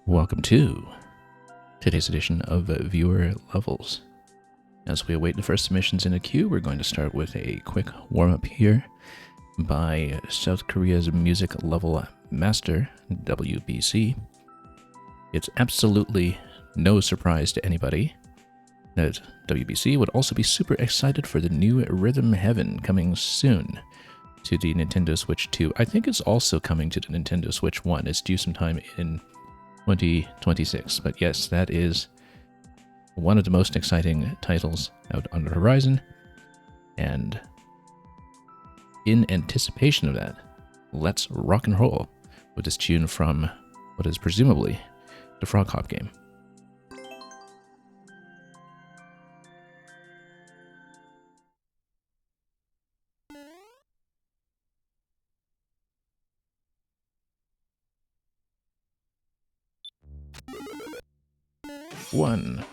Welcome to today's edition of Viewer Levels. As we await the first submissions in a queue, we're going to start with a quick warm-up here by South Korea's music level master, WBC. It's absolutely no surprise to anybody that WBC would also be super excited for the new Rhythm Heaven coming soon to the Nintendo Switch 2. I think it's also coming to the Nintendo Switch 1. It's due sometime in 2026. But yes, that is one of the most exciting titles out on the horizon. And in anticipation of that, let's rock and roll with this tune from what is presumably the Frog Hop game. One.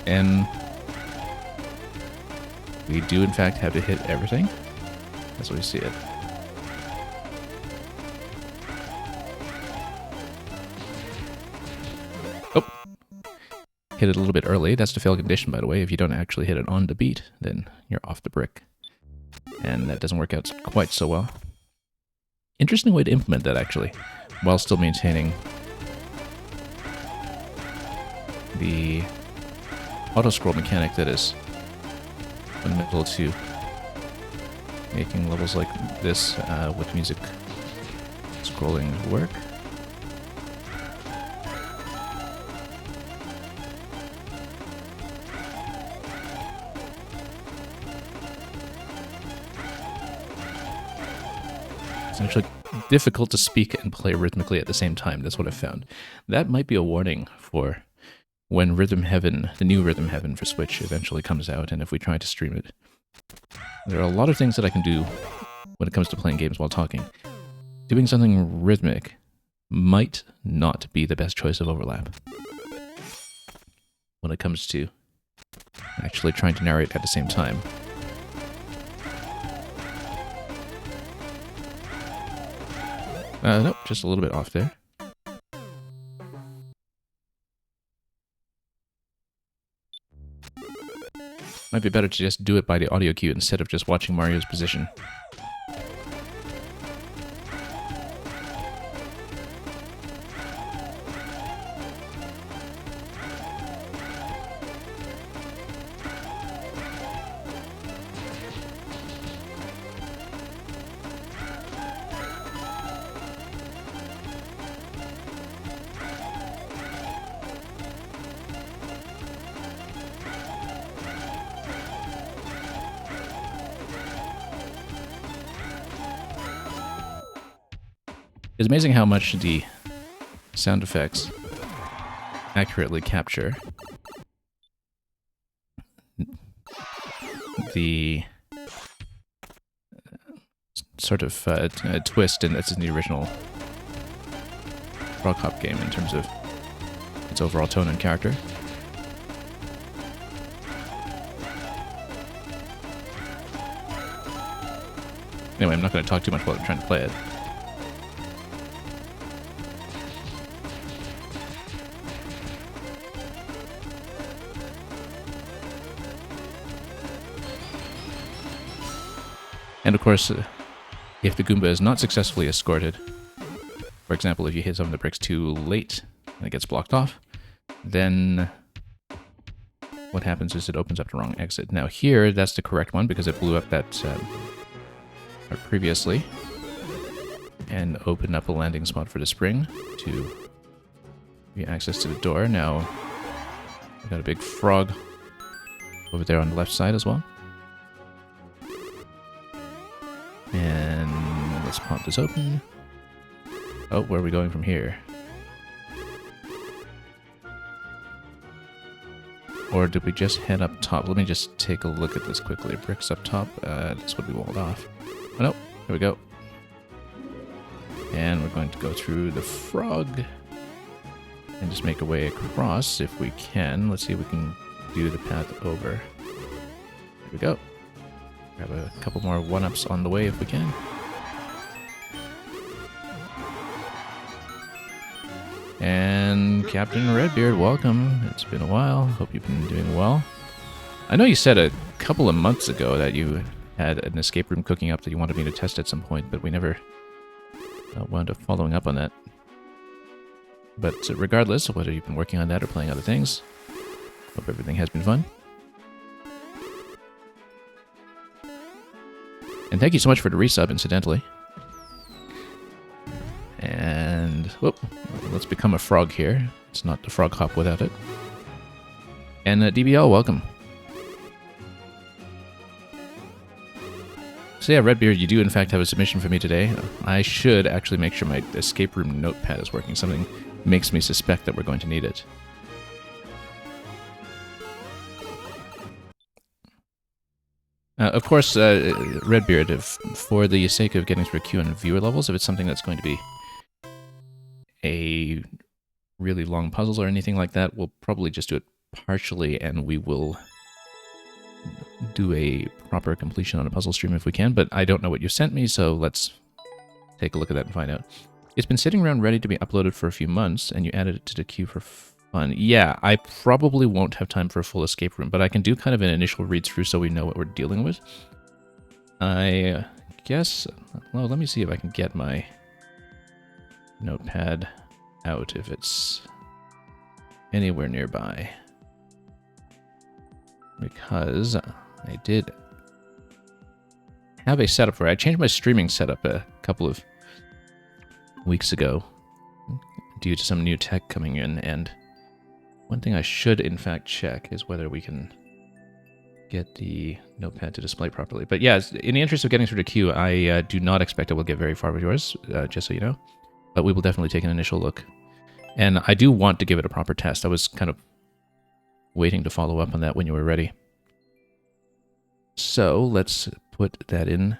And we do in fact have to hit everything as we see it. Oh! Hit it a little bit early. That's the fail condition, by the way. If you don't actually hit it on the beat, then you're off the brick. And that doesn't work out quite so well. Interesting way to implement that, actually, while still maintaining the auto-scroll mechanic that is fundamental to making levels like this with music scrolling work. It's actually difficult to speak and play rhythmically at the same time. That's what I've found. That might be a warning for when Rhythm Heaven, the new Rhythm Heaven for Switch, eventually comes out, and if we try to stream it. There are a lot of things that I can do when it comes to playing games while talking. Doing something rhythmic might not be the best choice of overlap when it comes to actually trying to narrate at the same time. Nope, just a little bit off there. Might be better to just do it by the audio cue instead of just watching Mario's position. It's amazing how much the sound effects accurately capture the sort of twist that's in the original Frog Hop game in terms of its overall tone and character. Anyway, I'm not going to talk too much while I'm trying to play it. And of course, if the Goomba is not successfully escorted, for example, if you hit some of the bricks too late and it gets blocked off, then what happens is it opens up the wrong exit. Now here, that's the correct one because it blew up that previously and opened up a landing spot for the spring to get access to the door. Now, we've got a big frog over there on the left side as well. And let's pop this open. Oh, where are we going from here? Or did we just head up top? Let me just take a look at this quickly. Bricks up top. This would be walled off. Oh no, here we go. And we're going to go through the frog and just make our way across if we can. Let's see if we can do the path over. There we go. Grab a couple more 1-ups on the way if we can. And Captain Redbeard, welcome. It's been a while. Hope you've been doing well. I know you said a couple of months ago that you had an escape room cooking up that you wanted me to test at some point, but we never wound up following up on that. But regardless of whether you've been working on that or playing other things, hope everything has been fun. And thank you so much for the resub, incidentally. And, whoop, let's become a frog here. It's not the frog hop without it. And DBL, welcome. So yeah, Redbeard, you do in fact have a submission for me today. I should actually make sure my escape room notepad is working. Something makes me suspect that we're going to need it. Of course, Redbeard, for the sake of getting through a queue on viewer levels, if it's something that's going to be a really long puzzle or anything like that, we'll probably just do it partially, and we will do a proper completion on a puzzle stream if we can, but I don't know what you sent me, so let's take a look at that and find out. It's been sitting around ready to be uploaded for a few months, and you added it to the queue for fun. Yeah, I probably won't have time for a full escape room, but I can do kind of an initial read-through so we know what we're dealing with. I guess... well, let me see if I can get my notepad out if it's anywhere nearby. Because I did have a setup for it. I changed my streaming setup a couple of weeks ago due to some new tech coming in, and one thing I should in fact check is whether we can get the notepad to display properly. But yeah, in the interest of getting through the queue, I do not expect I will get very far with yours, just so you know. But we will definitely take an initial look. And I do want to give it a proper test. I was kind of waiting to follow up on that when you were ready. So let's put that in.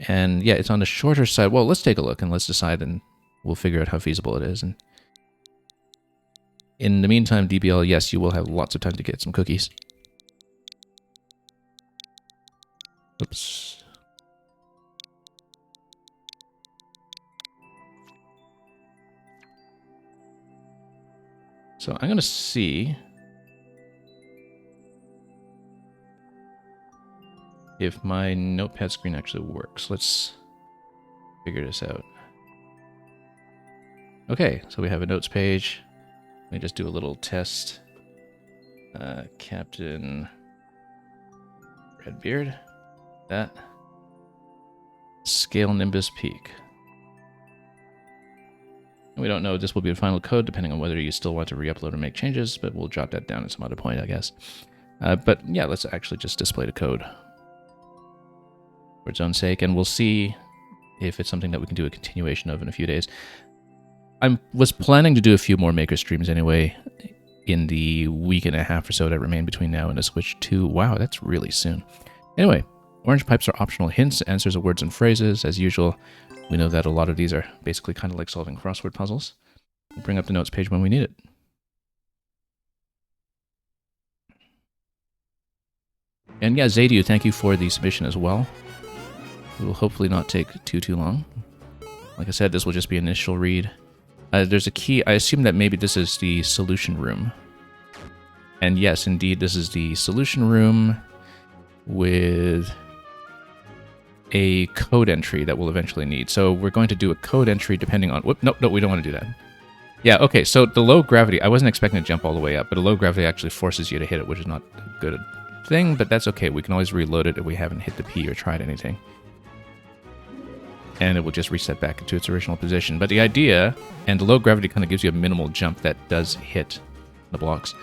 And yeah, it's on the shorter side. Well, let's take a look and let's decide, and we'll figure out how feasible it is. And in the meantime, DBL, yes, you will have lots of time to get some cookies. Oops. So I'm going to see if my notepad screen actually works. Let's figure this out. Okay, so we have a notes page. Let me just do a little test. Captain Redbeard. That. Scale Nimbus Peak. We don't know if this will be the final code, depending on whether you still want to re-upload or make changes, but we'll jot that down at some other point, I guess. But yeah, let's actually just display the code for its own sake, and we'll see if it's something that we can do a continuation of in a few days. I was planning to do a few more Maker streams anyway in the week and a half or so that remain between now and the Switch 2. Wow, that's really soon. Anyway, orange pipes are optional hints, answers of words and phrases. As usual, we know that a lot of these are basically kind of like solving crossword puzzles. We'll bring up the notes page when we need it. And yeah, Zadiu, thank you for the submission as well. It will hopefully not take too long. Like I said, this will just be an initial read. There's a key. I assume that maybe this is the solution room. And yes, indeed, this is the solution room with a code entry that we'll eventually need. So we're going to do a code entry depending on... Whoop, no, we don't want to do that. Yeah, okay, so the low gravity... I wasn't expecting to jump all the way up, but a low gravity actually forces you to hit it, which is not a good thing, but that's okay. We can always reload it if we haven't hit the P or tried anything. And it will just reset back into its original position. But the idea, and the low gravity kind of gives you a minimal jump that does hit the blocks,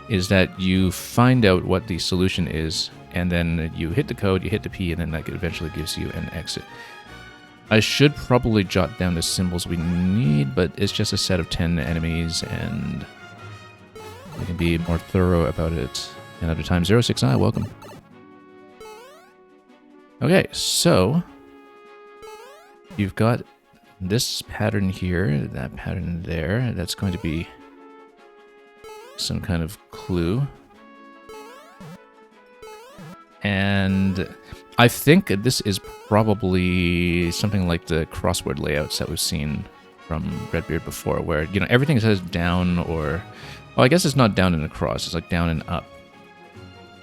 is that you find out what the solution is, and then you hit the code, you hit the P, and then that eventually gives you an exit. I should probably jot down the symbols we need, but it's just a set of 10 enemies, and we can be more thorough about it another time. 06i, welcome. Okay, so you've got this pattern here, that pattern there. That's going to be some kind of clue. And I think this is probably something like the crossword layouts that we've seen from Redbeard before, where, you know, everything says down or... Well, I guess it's not down and across. It's like down and up.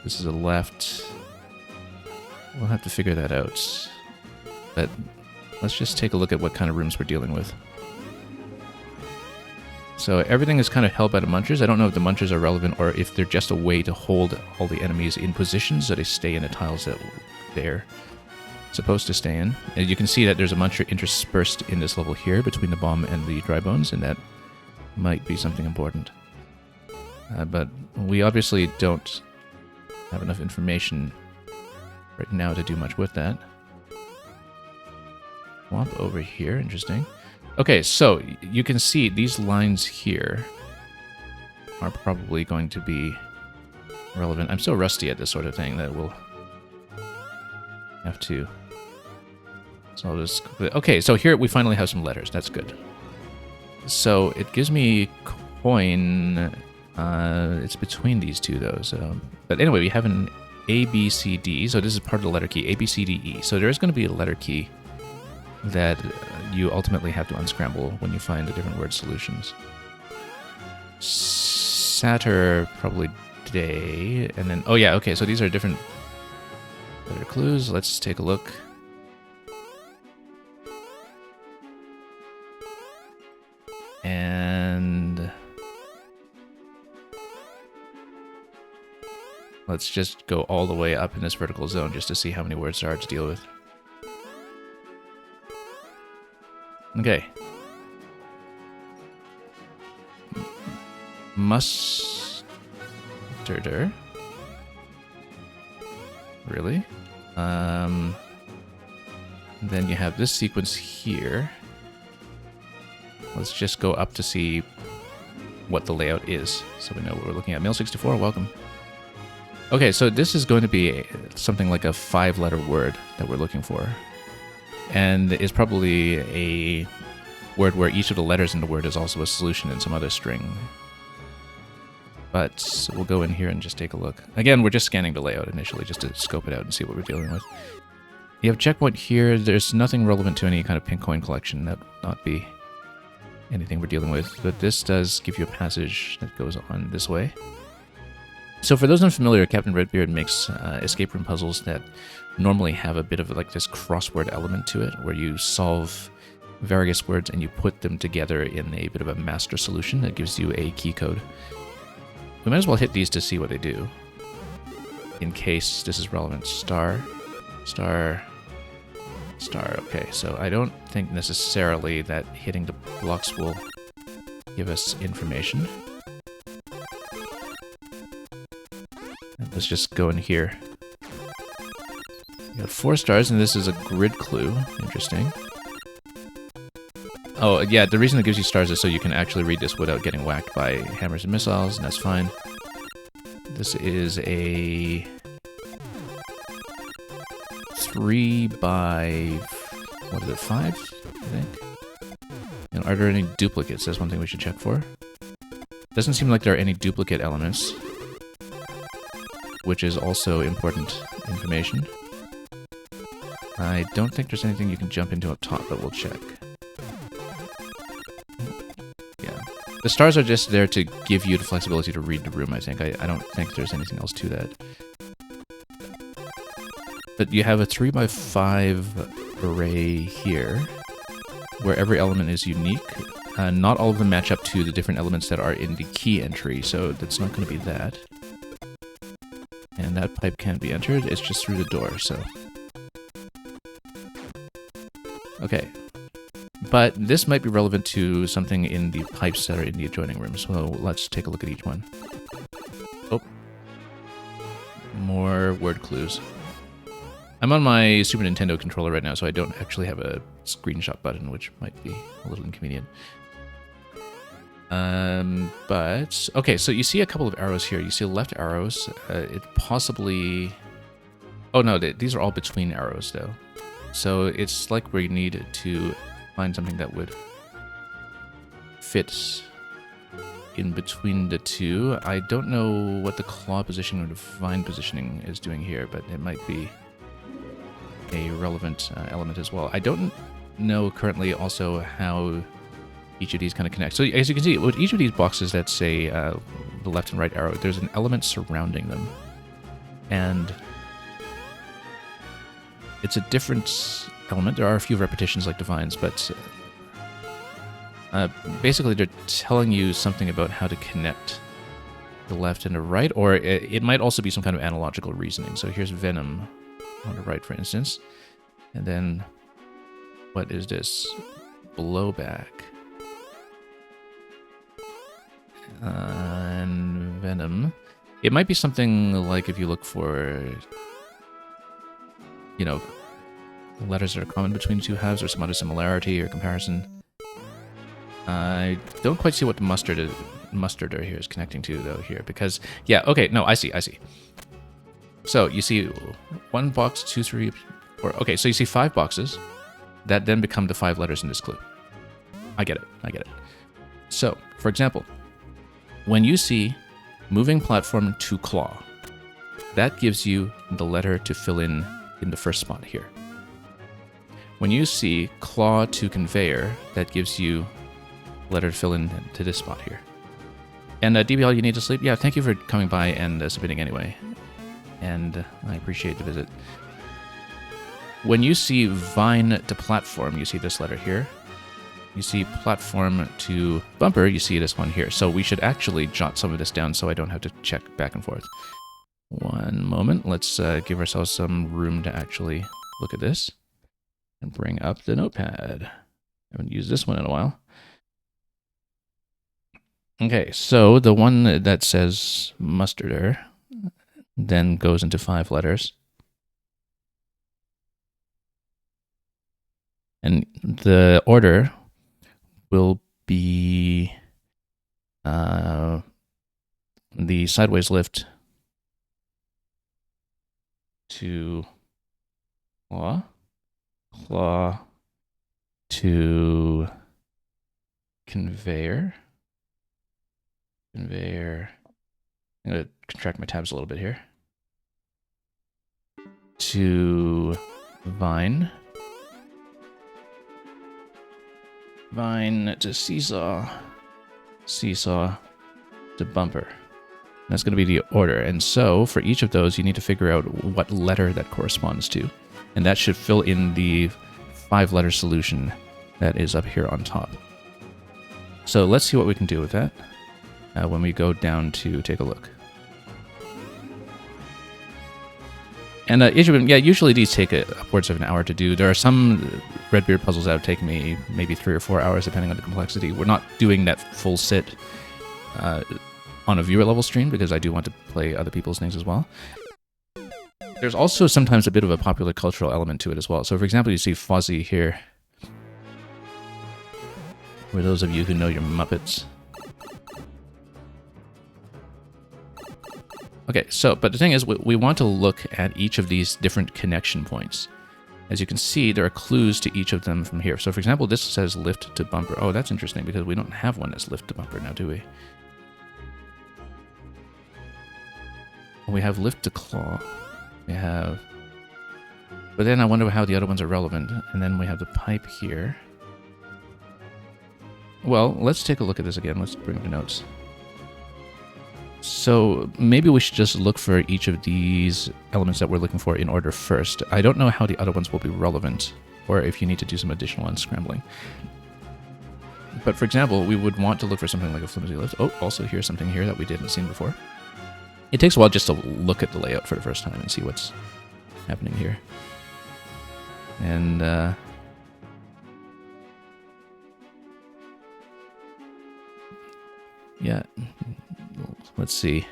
This is a left. We'll have to figure that out. But let's just take a look at what kind of rooms we're dealing with. So everything is kind of held by the munchers. I don't know if the munchers are relevant or if they're just a way to hold all the enemies in position so they stay in the tiles that they're supposed to stay in. And you can see that there's a muncher interspersed in this level here between the bomb and the dry bones, and that might be something important. But we obviously don't have enough information right now to do much with that. Swamp over here, interesting. Okay, so you can see these lines here are probably going to be relevant. I'm so rusty at this sort of thing that we'll have to solve this. Okay, so here we finally have some letters. That's good. So it gives me coin. It's between these two, though. So, but anyway, we have an A, B, C, D. So this is part of the letter key, A, B, C, D, E. So there is going to be a letter key that you ultimately have to unscramble when you find the different word solutions. Satyr, probably day, and then... Oh yeah, okay, so these are different letter clues. Let's take a look. And... let's just go all the way up in this vertical zone just to see how many words there are to deal with. Okay. Mustarder. Really? Then you have this sequence here. Let's just go up to see what the layout is, so we know what we're looking at. Mail64, welcome. Okay, so this is going to be something like a 5-letter word that we're looking for. And it's probably a word where each of the letters in the word is also a solution in some other string. But we'll go in here and just take a look. Again, we're just scanning the layout initially just to scope it out and see what we're dealing with. You have a checkpoint here. There's nothing relevant to any kind of pink coin collection. That would not be anything we're dealing with. But this does give you a passage that goes on this way. So for those unfamiliar, Captain Redbeard makes escape room puzzles that normally have a bit of like this crossword element to it, where you solve various words and you put them together in a bit of a master solution that gives you a key code. We might as well hit these to see what they do, in case this is relevant. Star, star, star. Okay, so I don't think necessarily that hitting the blocks will give us information. Let's just go in here. We got 4 stars, and this is a grid clue. Interesting. Oh, yeah, the reason it gives you stars is so you can actually read this without getting whacked by hammers and missiles, and that's fine. This is a 3 by... what is it, 5? I think? And are there any duplicates? That's one thing we should check for. Doesn't seem like there are any duplicate elements, which is also important information. I don't think there's anything you can jump into up top, but we'll check. Yeah. The stars are just there to give you the flexibility to read the room, I think. I don't think there's anything else to that. But you have a 3 by 5 array here, where every element is unique. Not all of them match up to the different elements that are in the key entry, so that's not going to be that. And that pipe can't be entered, it's just through the door, so... Okay. But this might be relevant to something in the pipes that are in the adjoining rooms, so let's take a look at each one. Oh. More word clues. I'm on my Super Nintendo controller right now, so I don't actually have a screenshot button, which might be a little inconvenient. But... okay, so you see a couple of arrows here. You see left arrows. It possibly... oh no, these are all between arrows, though. So it's like we need to find something that would fit in between the two. I don't know what the claw positioning or divine positioning is doing here, but it might be a relevant element as well. I don't know currently also how each of these kind of connect. So as you can see, with each of these boxes that say the left and right arrow, there's an element surrounding them. And it's a different element. There are a few repetitions like divines, but basically they're telling you something about how to connect the left and the right, or it might also be some kind of analogical reasoning. So here's venom on the right, for instance. And then what is this? Blowback. And venom. It might be something like if you look for, you know, letters that are common between two halves or some other similarity or comparison. I don't quite see what the mustarder here is connecting to though here, because yeah, okay, no, I see. So you see 1 box, 2, 3, 4. Okay, so you see 5 boxes that then become the 5 letters in this clue. I get it. So, for example, when you see moving platform to claw, that gives you the letter to fill in the first spot here. When you see claw to conveyor, that gives you letter to fill in to this spot here. And DBL, you need to sleep? Yeah, thank you for coming by and submitting anyway. And I appreciate the visit. When you see vine to platform, you see this letter here. You see platform to bumper, you see this one here. So we should actually jot some of this down so I don't have to check back and forth. One moment, let's give ourselves some room to actually look at this and bring up the notepad. I haven't used this one in a while. Okay, so the one that says mustarder then goes into 5 letters. And the order will be the sideways lift to claw, claw to conveyor, conveyor. I'm going to contract my tabs a little bit here. To vine. Vine to seesaw. Seesaw to bumper. That's going to be the order. And so for each of those, you need to figure out what letter that corresponds to. And that should fill in the 5-letter solution that is up here on top. So let's see what we can do with that when we go down to take a look. And yeah, usually these take upwards of an hour to do. There are some Redbeard puzzles that have taken me maybe 3 or 4 hours, depending on the complexity. We're not doing that full sit on a viewer level stream because I do want to play other people's things as well. There's also sometimes a bit of a popular cultural element to it as well. So for example, you see Fozzie here. For those of you who know your Muppets. Okay, so, but the thing is, we want to look at each of these different connection points. As you can see, there are clues to each of them from here. So for example, this says lift to bumper. Oh, that's interesting because we don't have one that's lift to bumper now, do we? We have lift to claw. We have... But then I wonder how the other ones are relevant. And then we have the pipe here. Well, let's take a look at this again. Let's bring up the notes. So maybe we should just look for each of these elements that we're looking for in order first. I don't know how the other ones will be relevant, or if you need to do some additional unscrambling. But for example, we would want to look for something like a flimsy lift. Oh, also here's something here that we didn't see before. It takes a while just to look at the layout for the first time and see what's happening here. And yeah, let's see.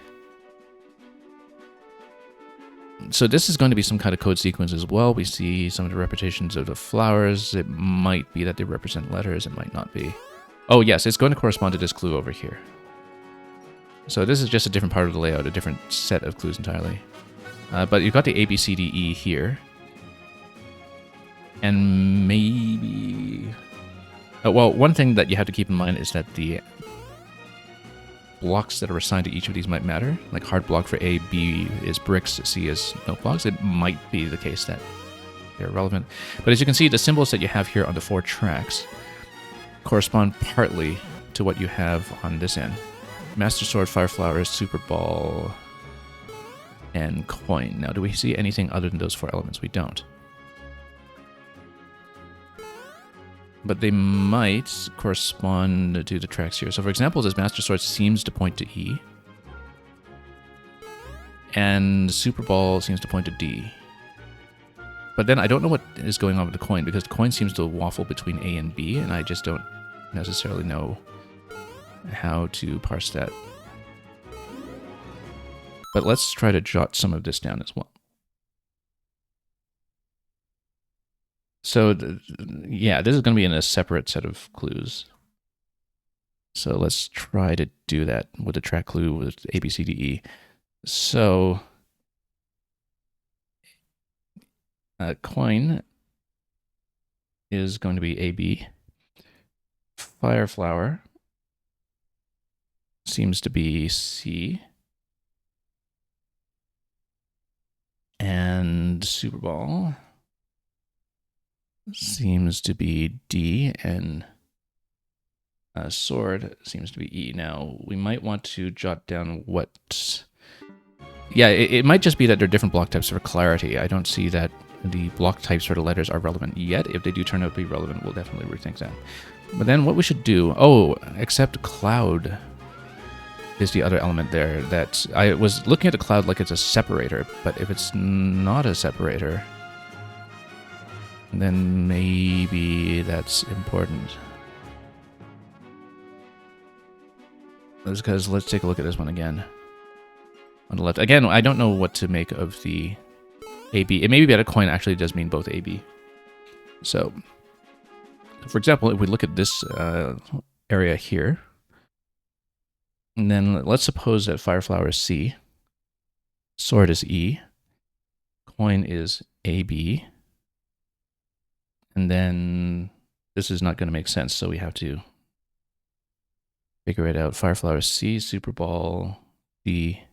So this is going to be some kind of code sequence as well. We see some of the repetitions of the flowers. It might be that they represent letters. It might not be. Oh yes, it's going to correspond to this clue over here. So this is just a different part of the layout, a different set of clues entirely. But you've got the A, B, C, D, E here. And maybe... Oh, well, one thing that you have to keep in mind is that the blocks that are assigned to each of these might matter. Like hard block for A, B is bricks, C is note blocks. It might be the case that they're relevant. But as you can see, the symbols that you have here on the 4 tracks correspond partly to what you have on this end. Master Sword, Fire Flower, Super Ball, and Coin. Now, do we see anything other than those 4 elements? We don't. But they might correspond to the tracks here. So for example, this Master Sword seems to point to E. And Super Ball seems to point to D. But then I don't know what is going on with the coin, because the coin seems to waffle between A and B, and I just don't necessarily know how to parse that. But let's try to jot some of this down as well. So, yeah, this is going to be in a separate set of clues. So let's try to do that with a track clue with A, B, C, D, E. So, coin is going to be A, B. Fire Flower seems to be C. And Super Ball seems to be D, and Sword seems to be E. Now, we might want to jot down what... Yeah, it might just be that they're different block types for clarity. I don't see that the block types for the letters are relevant yet. If they do turn out to be relevant, we'll definitely rethink that. But then what we should do... Oh, except Cloud is the other element there. That I was looking at the Cloud like it's a separator, but if it's not a separator, then maybe that's important. That's because let's take a look at this one again. On the left. Again, I don't know what to make of the AB. It may be that a coin actually does mean both AB. So, for example, if we look at this area here, and then let's suppose that Fire Flower is C, Sword is E, Coin is AB, and then this is not going to make sense, so we have to figure it out. Fire Flower is C, Super Ball, D,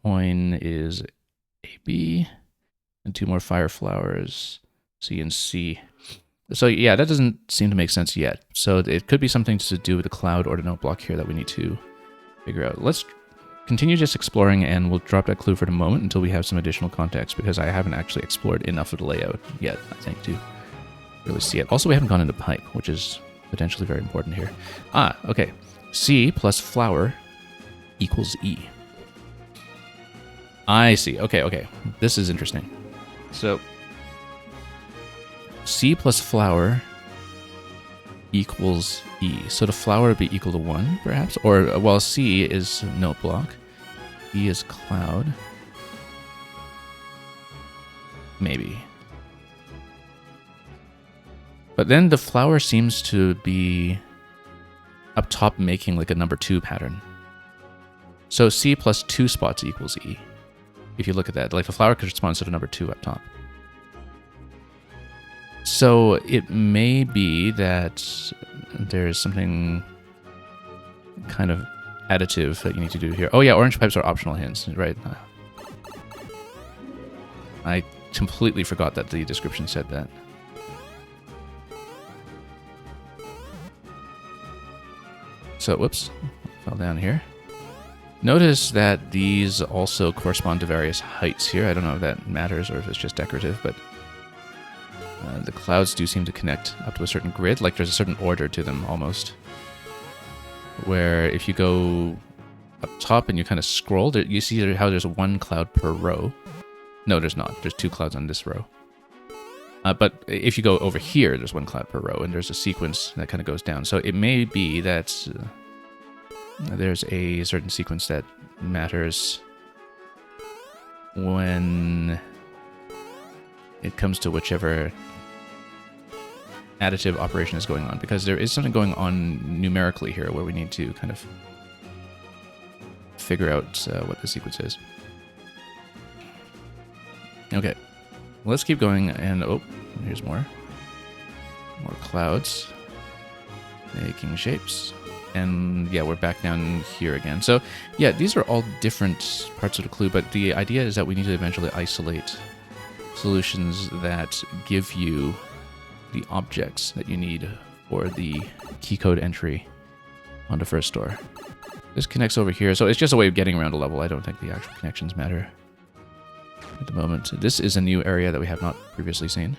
Coin is AB, and 2 more Fire Flowers, C and C. So yeah, that doesn't seem to make sense yet. So it could be something to do with the Cloud or the note block here that we need to figure out. Let's continue just exploring, and we'll drop that clue for the moment until we have some additional context, because I haven't actually explored enough of the layout yet, I think, to really see it. Also, we haven't gone into pipe, which is potentially very important here. Ah, okay. C plus flower equals E. I see. Okay. This is interesting. So, C plus flower equals E. So the flower would be equal to 1, perhaps? Or, well, C is note block. E is Cloud. Maybe. But then the flower seems to be up top making like a number 2 pattern. So C plus 2 spots equals E. If you look at that, like the flower corresponds to the number 2 up top. So it may be that there's something kind of additive that you need to do here. Oh yeah, orange pipes are optional hints, right? I completely forgot that the description said that. So, whoops, fell down here. Notice that these also correspond to various heights here. I don't know if that matters or if it's just decorative, but the clouds do seem to connect up to a certain grid. Like there's a certain order to them almost. Where if you go up top and you kind of scroll, you see how there's 1 cloud per row. No, there's not. There's 2 clouds on this row. But if you go over here, there's 1 cloud per row, and there's a sequence that kind of goes down. So it may be that there's a certain sequence that matters when it comes to whichever additive operation is going on, because there is something going on numerically here where we need to kind of figure out what the sequence is. Okay, let's keep going, and oh, here's more clouds making shapes. And yeah, we're back down here again. So yeah, these are all different parts of the clue, but the idea is that we need to eventually isolate solutions that give you the objects that you need for the key code entry on the first door. This connects over here, so it's just a way of getting around a level. I don't think the actual connections matter at the moment. This is a new area that we have not previously seen.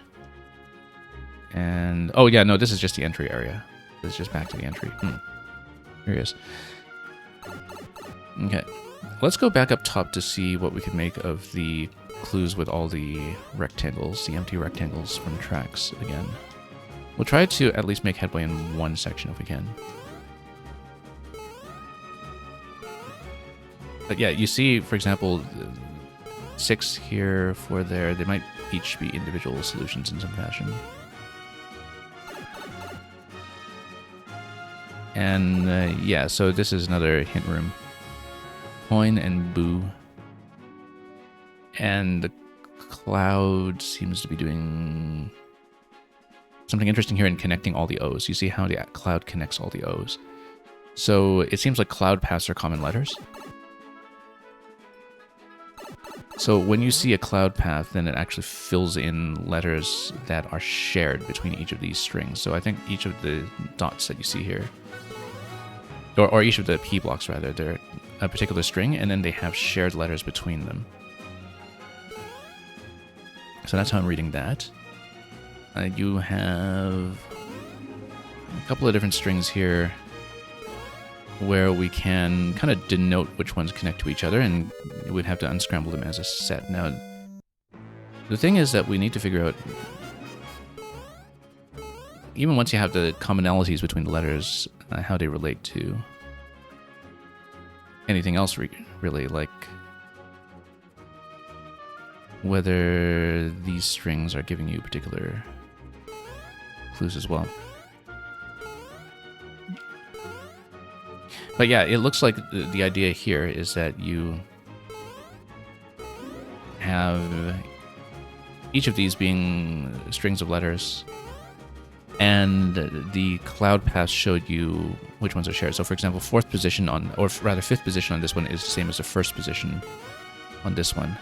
And, oh yeah, no, this is just the entry area. This is just back to the entry. Here he is. Okay, let's go back up top to see what we can make of the clues with all the rectangles, the empty rectangles from tracks again. We'll try to at least make headway in one section if we can. But yeah, you see, for example, 6 here, 4 there. They might each be individual solutions in some fashion. And yeah, so this is another hint room. Coin and Boo. And the cloud seems to be doing something interesting here in connecting all the O's. You see how the cloud connects all the O's. So it seems like cloud paths are common letters. So when you see a cloud path, then it actually fills in letters that are shared between each of these strings. So I think each of the dots that you see here, or each of the P blocks rather, they're a particular string, and then they have shared letters between them. So that's how I'm reading that. You have a couple of different strings here where we can kind of denote which ones connect to each other, and we'd have to unscramble them as a set. Now, the thing is that we need to figure out, even once you have the commonalities between the letters, how they relate to anything else, really, like whether these strings are giving you particular clues as well. But yeah, it looks like the idea here is that you have each of these being strings of letters, and the cloud path showed you which ones are shared. So for example, 4th position on, or rather 5th position on this one is the same as the 1st position on this one.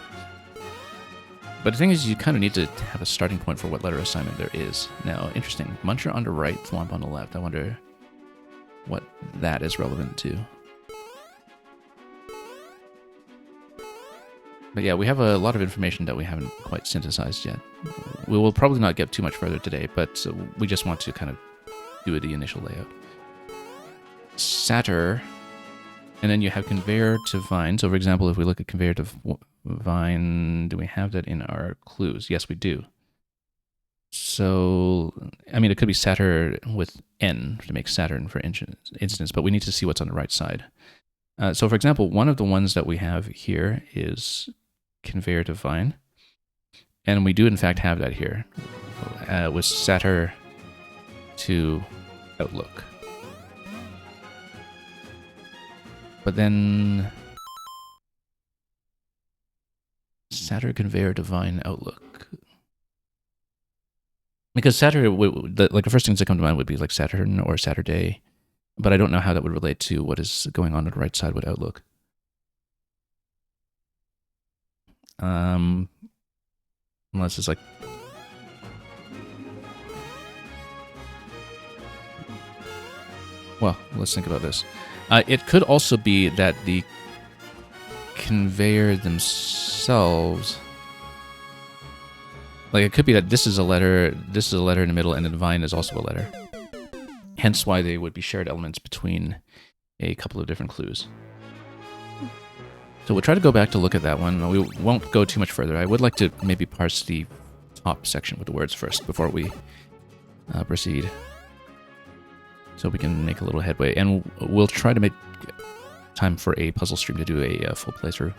But the thing is, you kind of need to have a starting point for what letter assignment there is. Now, interesting. Muncher on the right, Thwomp on the left. I wonder what that is relevant to. But yeah, we have a lot of information that we haven't quite synthesized yet. We will probably not get too much further today, but we just want to kind of do the initial layout. Satyr, and then you have conveyor to vine. So for example, if we look at conveyor to vine, do we have that in our clues? Yes, we do. So, I mean, it could be Satyr with N to make Saturn, for instance, but we need to see what's on the right side. So, for example, one of the ones that we have here is conveyor to vine, and we do, in fact, have that here with Satyr to Outlook. But then Satyr conveyor to vine Outlook. Because Saturday, like the first things that come to mind would be like Saturn or Saturday, but I don't know how that would relate to what is going on the right side with Outlook. Unless it's like, well, let's think about this. It could also be that the conveyor themselves, like it could be that this is a letter in the middle, and then vine is also a letter. Hence why they would be shared elements between a couple of different clues. So we'll try to go back to look at that one. We won't go too much further. I would like to maybe parse the top section with the words first before we proceed, so we can make a little headway. And we'll try to make time for a puzzle stream to do a full playthrough,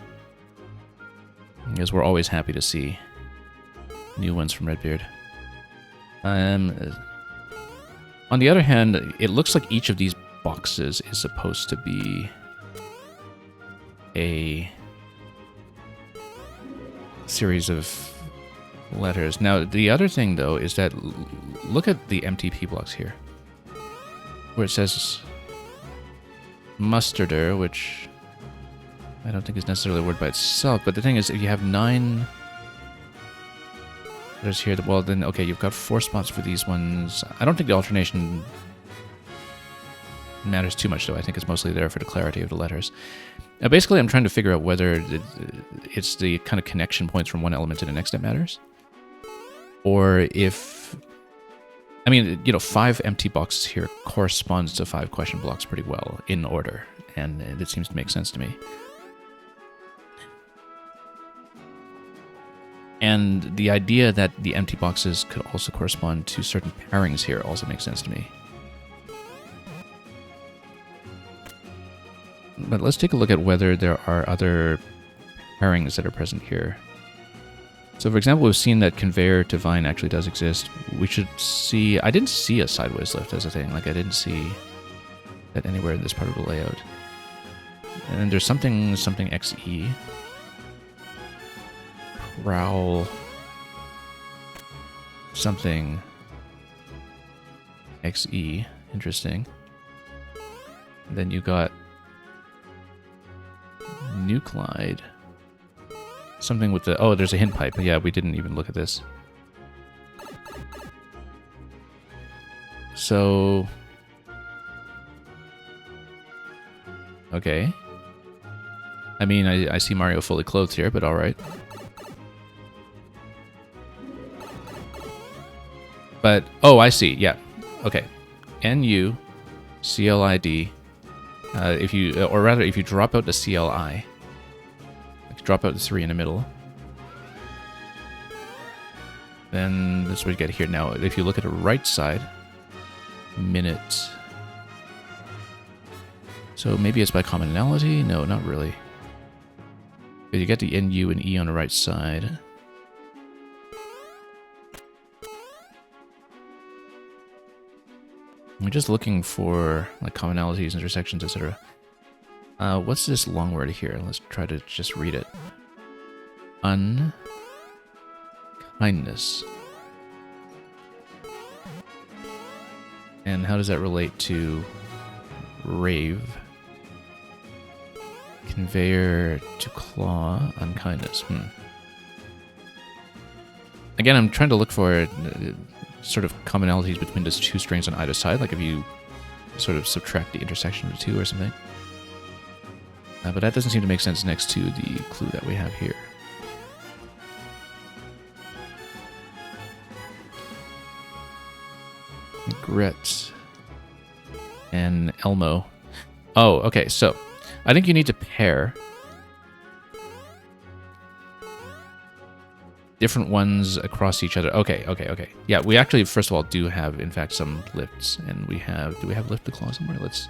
because we're always happy to see new ones from Redbeard. On the other hand, it looks like each of these boxes is supposed to be a series of letters. Now, the other thing, though, is that look at the empty P blocks here, where it says mustarder, which I don't think is necessarily a word by itself. But the thing is, if you have 9 letters here, well then, okay, you've got 4 spots for these ones. I don't think the alternation matters too much, though. I think it's mostly there for the clarity of the letters. Basically, I'm trying to figure out whether it's the kind of connection points from one element to the next that matters. Or if... I mean, you know, 5 empty boxes here corresponds to 5 question blocks pretty well, in order. And it seems to make sense to me. And the idea that the empty boxes could also correspond to certain pairings here also makes sense to me. But let's take a look at whether there are other pairings that are present here. So for example, we've seen that conveyor to vine actually does exist. We should see... I didn't see a sideways lift as a thing. Like, I didn't see that anywhere in this part of the layout. And then there's something XE. Prowl. Something XE. Interesting. And then you got Nuclide. Something with the... Oh, there's a hint pipe. Yeah, we didn't even look at this. So... Okay. I mean, I see Mario fully clothed here, but alright. But... Oh, I see. Yeah. Okay. NU CLID. If you... Or rather, if you drop out the CLI... Drop out the 3 in the middle. Then that's what you get here. Now, if you look at the right side, minutes. So maybe it's by commonality? No, not really. But you get the NU and E on the right side. I'm just looking for like commonalities, intersections, etc. What's this long word here? Let's try to just read it. Unkindness. And how does that relate to rave? Conveyor to claw, unkindness. Again, I'm trying to look for sort of commonalities between those 2 strings on either side, like if you sort of subtract the intersection of the 2 or something. But that doesn't seem to make sense next to the clue that we have here. Gret and Elmo. Oh, okay, so I think you need to pair different ones across each other. Okay. Yeah, we actually, first of all, do have, in fact, some lifts. And we have... Do we have lift the claw somewhere? Let's...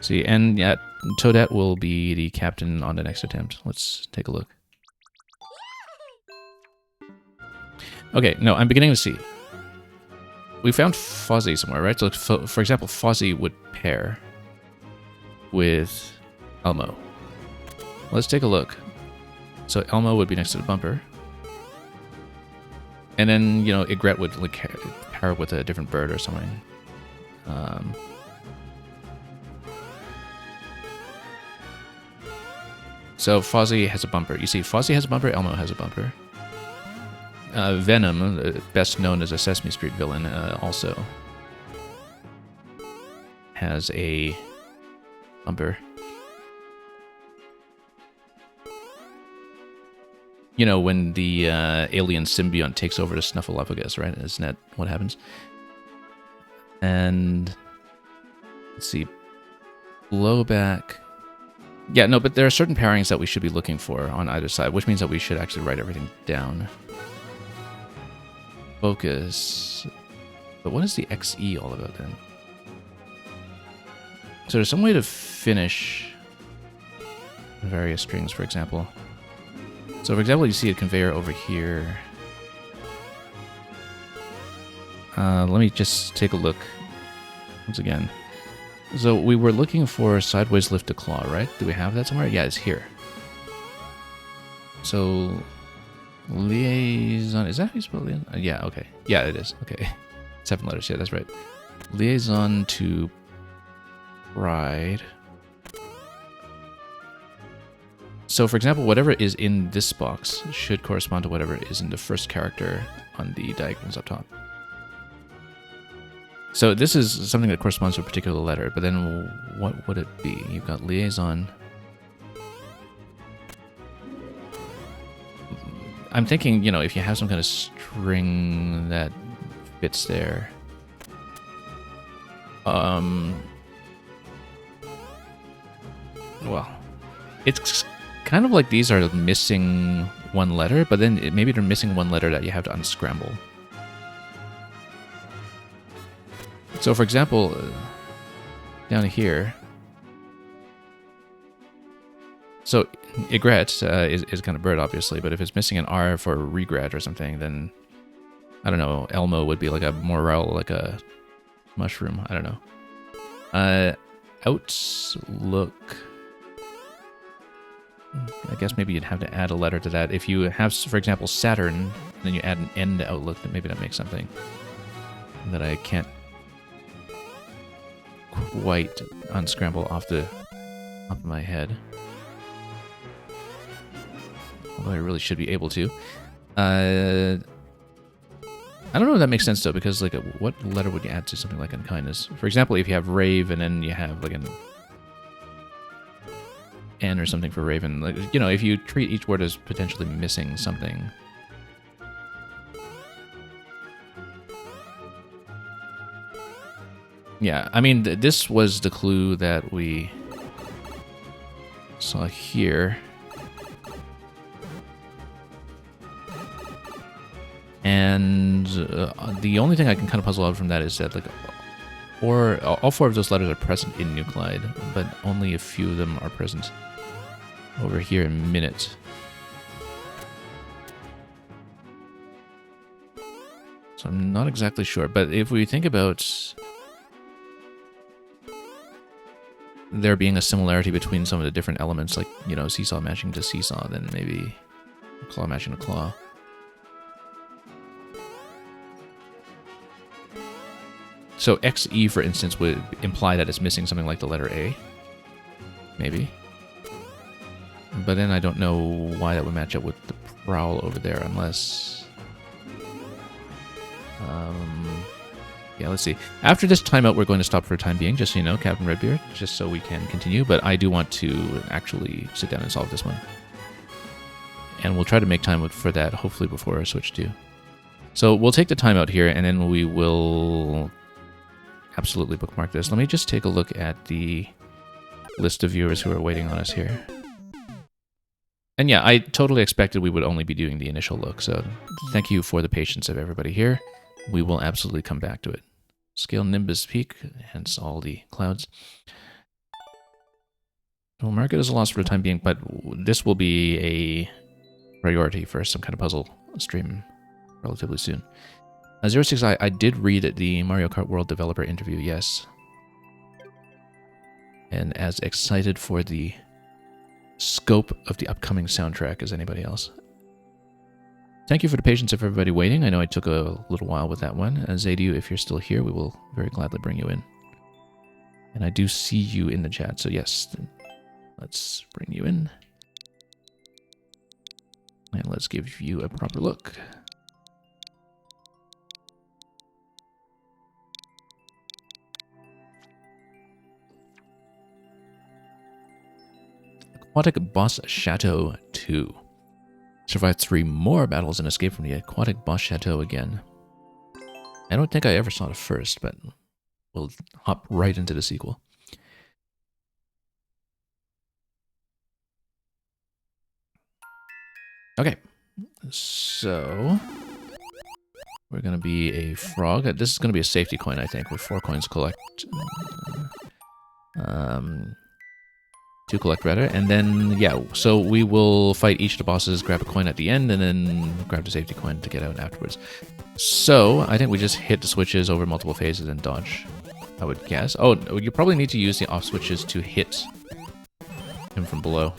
see, and yeah, Toadette will be the captain on the next attempt. Let's take a look. Okay, no, I'm beginning to see. We found Fozzie somewhere, right? So, for example, Fozzie would pair with Elmo. Let's take a look. So Elmo would be next to the bumper. And then, you know, Igret would like pair with a different bird or something. So Fozzie has a bumper. You see, Fozzie has a bumper, Elmo has a bumper. Venom, best known as a Sesame Street villain, also has a bumper. You know, when the alien symbiont takes over the Snuffleupagus, right? Isn't that what happens? And let's see, blowback. Yeah, no, but there are certain pairings that we should be looking for on either side, which means that we should actually write everything down. Focus. But what is the XE all about then? So there's some way to finish various strings, for example. So for example, you see a conveyor over here. Let me just take a look once again. So we were looking for sideways lift to claw, right? Do we have that somewhere? Yeah, it's here. So liaison, is that how you spell liaison? Yeah, okay. Yeah, it is. Okay. 7 letters, yeah, that's right. Liaison to pride. So, for example, whatever is in this box should correspond to whatever is in the first character on the diagonals up top. So this is something that corresponds to a particular letter, but then what would it be? You've got liaison. I'm thinking, you know, if you have some kind of string that fits there. Well, it's kind of like these are missing one letter, but then maybe they're missing one letter that you have to unscramble. So, for example, down here, so egret is kind of bird, obviously, but if it's missing an R for regret or something, then I don't know. Elmo would be like a morel, like a mushroom. I don't know. Outlook. I guess maybe you'd have to add a letter to that. If you have, for example, Saturn, then you add an N to Outlook, then maybe that makes something that I can't quite unscramble off the top of my head. Although I really should be able to. I don't know if that makes sense though, because like, what letter would you add to something like unkindness? For example, if you have rave and then you have like an N or something for raven, like, you know, if you treat each word as potentially missing something. Yeah, I mean, this was the clue that we saw here. And the only thing I can kind of puzzle out from that is that, like, or all four of those letters are present in Nuclide, but only a few of them are present over here in minute. So I'm not exactly sure, but if we think about there being a similarity between some of the different elements, like, you know, seesaw matching to seesaw, then maybe claw matching to claw. So XE, for instance, would imply that it's missing something like the letter A. Maybe. But then I don't know why that would match up with the prowl over there, unless... yeah, let's see. After this timeout, we're going to stop for a time being, just so you know, Captain Redbeard, just so we can continue. But I do want to actually sit down and solve this one. And we'll try to make time for that, hopefully before I switch to. So we'll take the timeout here, and then we will... absolutely bookmark this. Let me just take a look at the list of viewers who are waiting on us here. And yeah, I totally expected we would only be doing the initial look, so thank you for the patience of everybody here. We will absolutely come back to it. Scale Nimbus Peak, hence all the clouds. We'll mark it as a loss for the time being, but this will be a priority for some kind of puzzle stream relatively soon. 06, I did read the Mario Kart World developer interview, yes. And as excited for the scope of the upcoming soundtrack as anybody else. Thank you for the patience of everybody waiting. I know I took a little while with that one. Zadu, if you're still here, we will very gladly bring you in. And I do see you in the chat, so yes, let's bring you in. And let's give you a proper look. Aquatic Boss Chateau 2. Survived 3 more battles and escaped from the Aquatic Boss Chateau again. I don't think I ever saw the first, but we'll hop right into the sequel. Okay, so we're going to be a frog. This is going to be a safety coin, I think, with 4 coins collect. 2 collect rather, and then, yeah, so we will fight each of the bosses, grab a coin at the end, and then grab the safety coin to get out afterwards. So, I think we just hit the switches over multiple phases and dodge, I would guess. Oh, you probably need to use the off switches to hit him from below.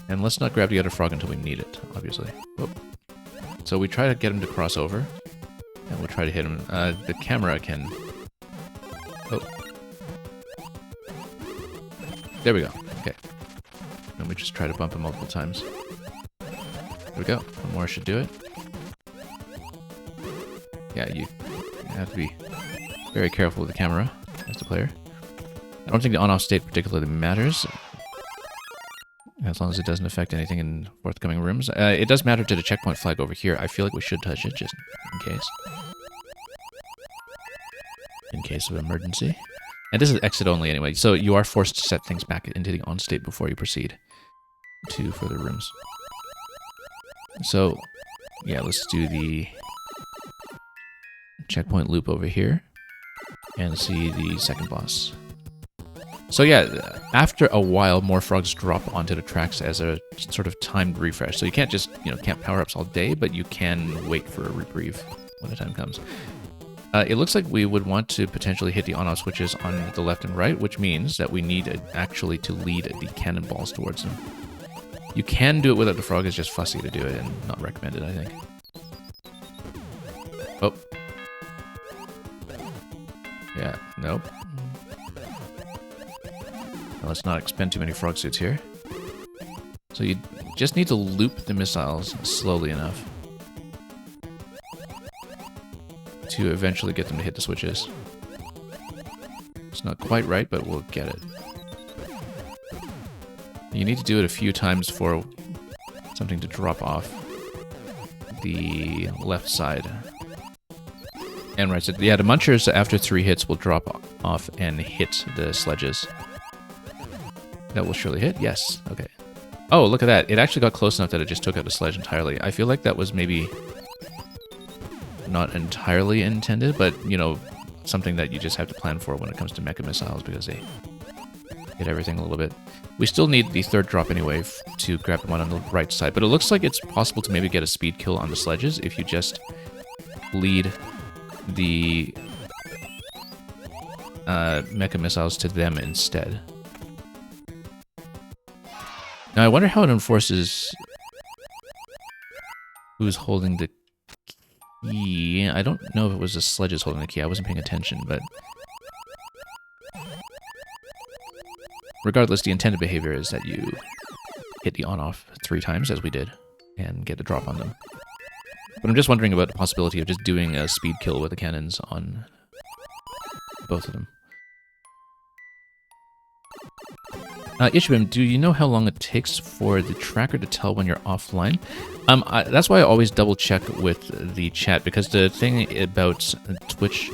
And let's not grab the other frog until we need it, obviously. Whoop. So we try to get him to cross over, and we'll try to hit him. The camera can... Oh. There we go. Okay. Then we just try to bump it multiple times. There we go. One more should do it. Yeah, you have to be very careful with the camera as the player. I don't think the on-off state particularly matters, as long as it doesn't affect anything in forthcoming rooms. It does matter to the checkpoint flag over here. I feel like we should touch it, just in case. In case of emergency. And this is exit only anyway, so you are forced to set things back into the on state before you proceed to further rooms. So, yeah, let's do the checkpoint loop over here and see the second boss. So yeah, after a while, more frogs drop onto the tracks as a sort of timed refresh. So you can't just, camp power-ups all day, but you can wait for a reprieve when the time comes. It looks like we would want to potentially hit the on-off switches on the left and right, which means that we need actually to lead the cannonballs towards them. You can do it without the frog, it's just fussy to do it and not recommended, I think. Oh. Yeah, nope. Now let's not expend too many frog suits here. So you just need to loop the missiles slowly enough to eventually get them to hit the switches. It's not quite right, but we'll get it. You need to do it a few times for something to drop off the left side. And right side. Yeah, the munchers after 3 hits will drop off and hit the sledges. That will surely hit? Yes. Okay. Oh, look at that. It actually got close enough that it just took out the sledge entirely. I feel like that was maybe not entirely intended, but, something that you just have to plan for when it comes to mecha missiles because they hit everything a little bit. We still need the third drop anyway to grab the one on the right side, but it looks like it's possible to maybe get a speed kill on the sledges if you just lead the mecha missiles to them instead. Now I wonder how it enforces who's holding the key. I don't know if it was the sledges holding the key. I wasn't paying attention, but regardless, the intended behavior is that you hit the on-off 3 times, as we did, and get a drop on them. But I'm just wondering about the possibility of just doing a speed kill with the cannons on both of them. Ishbim, do you know how long it takes for the tracker to tell when you're offline? That's why I always double check with the chat, because the thing about Twitch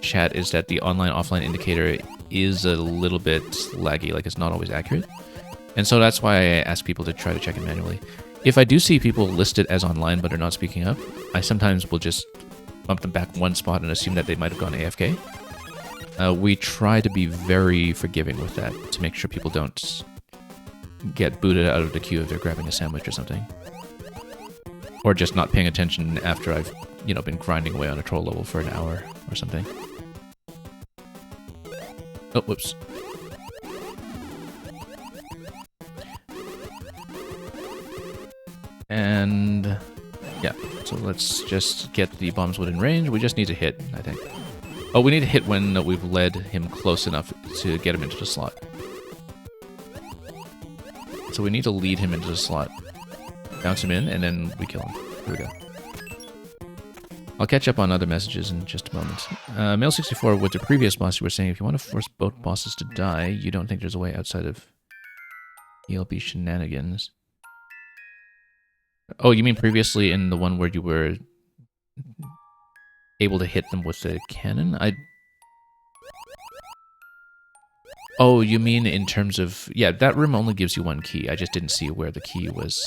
chat is that the online-offline indicator is a little bit laggy, like it's not always accurate. And so that's why I ask people to try to check it manually. If I do see people listed as online but are not speaking up, I sometimes will just bump them back 1 spot and assume that they might have gone AFK. We try to be very forgiving with that to make sure people don't get booted out of the queue if they're grabbing a sandwich or something. Or just not paying attention after I've, been grinding away on a troll level for an hour or something. Oh, whoops. And yeah, so let's just get the bombs within range. We just need to hit, I think. Oh, we need to hit when we've led him close enough to get him into the slot. So we need to lead him into the slot. Bounce him in, and then we kill him. Here we go. I'll catch up on other messages in just a moment. Mail64, with the previous boss, you were saying if you want to force both bosses to die, you don't think there's a way outside of ELB shenanigans. Oh, you mean previously in the one where you were able to hit them with the cannon? Oh, you mean in terms of... Yeah, that room only gives you 1 key. I just didn't see where the key was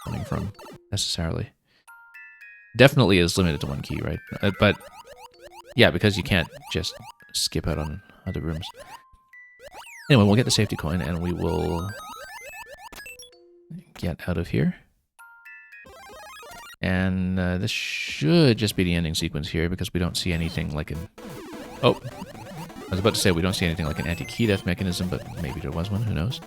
coming from, necessarily. Definitely is limited to 1 key, right? But, yeah, because you can't just skip out on other rooms. Anyway, we'll get the safety coin, and we will get out of here. And this should just be the ending sequence here, because we don't see anything like an... Oh! I was about to say we don't see anything like an anti-key death mechanism, but maybe there was one, who knows?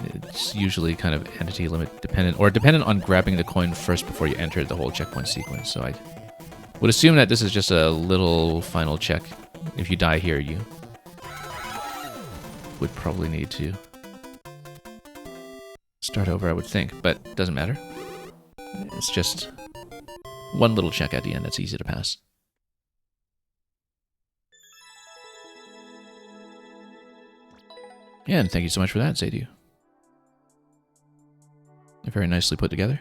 It's usually kind of entity limit dependent, or dependent on grabbing the coin first before you enter the whole checkpoint sequence, so I would assume that this is just a little final check. If you die here, you would probably need to start over, I would think, but doesn't matter. It's just one little check at the end that's easy to pass. Yeah, and thank you so much for that, Zadio. Very nicely put together.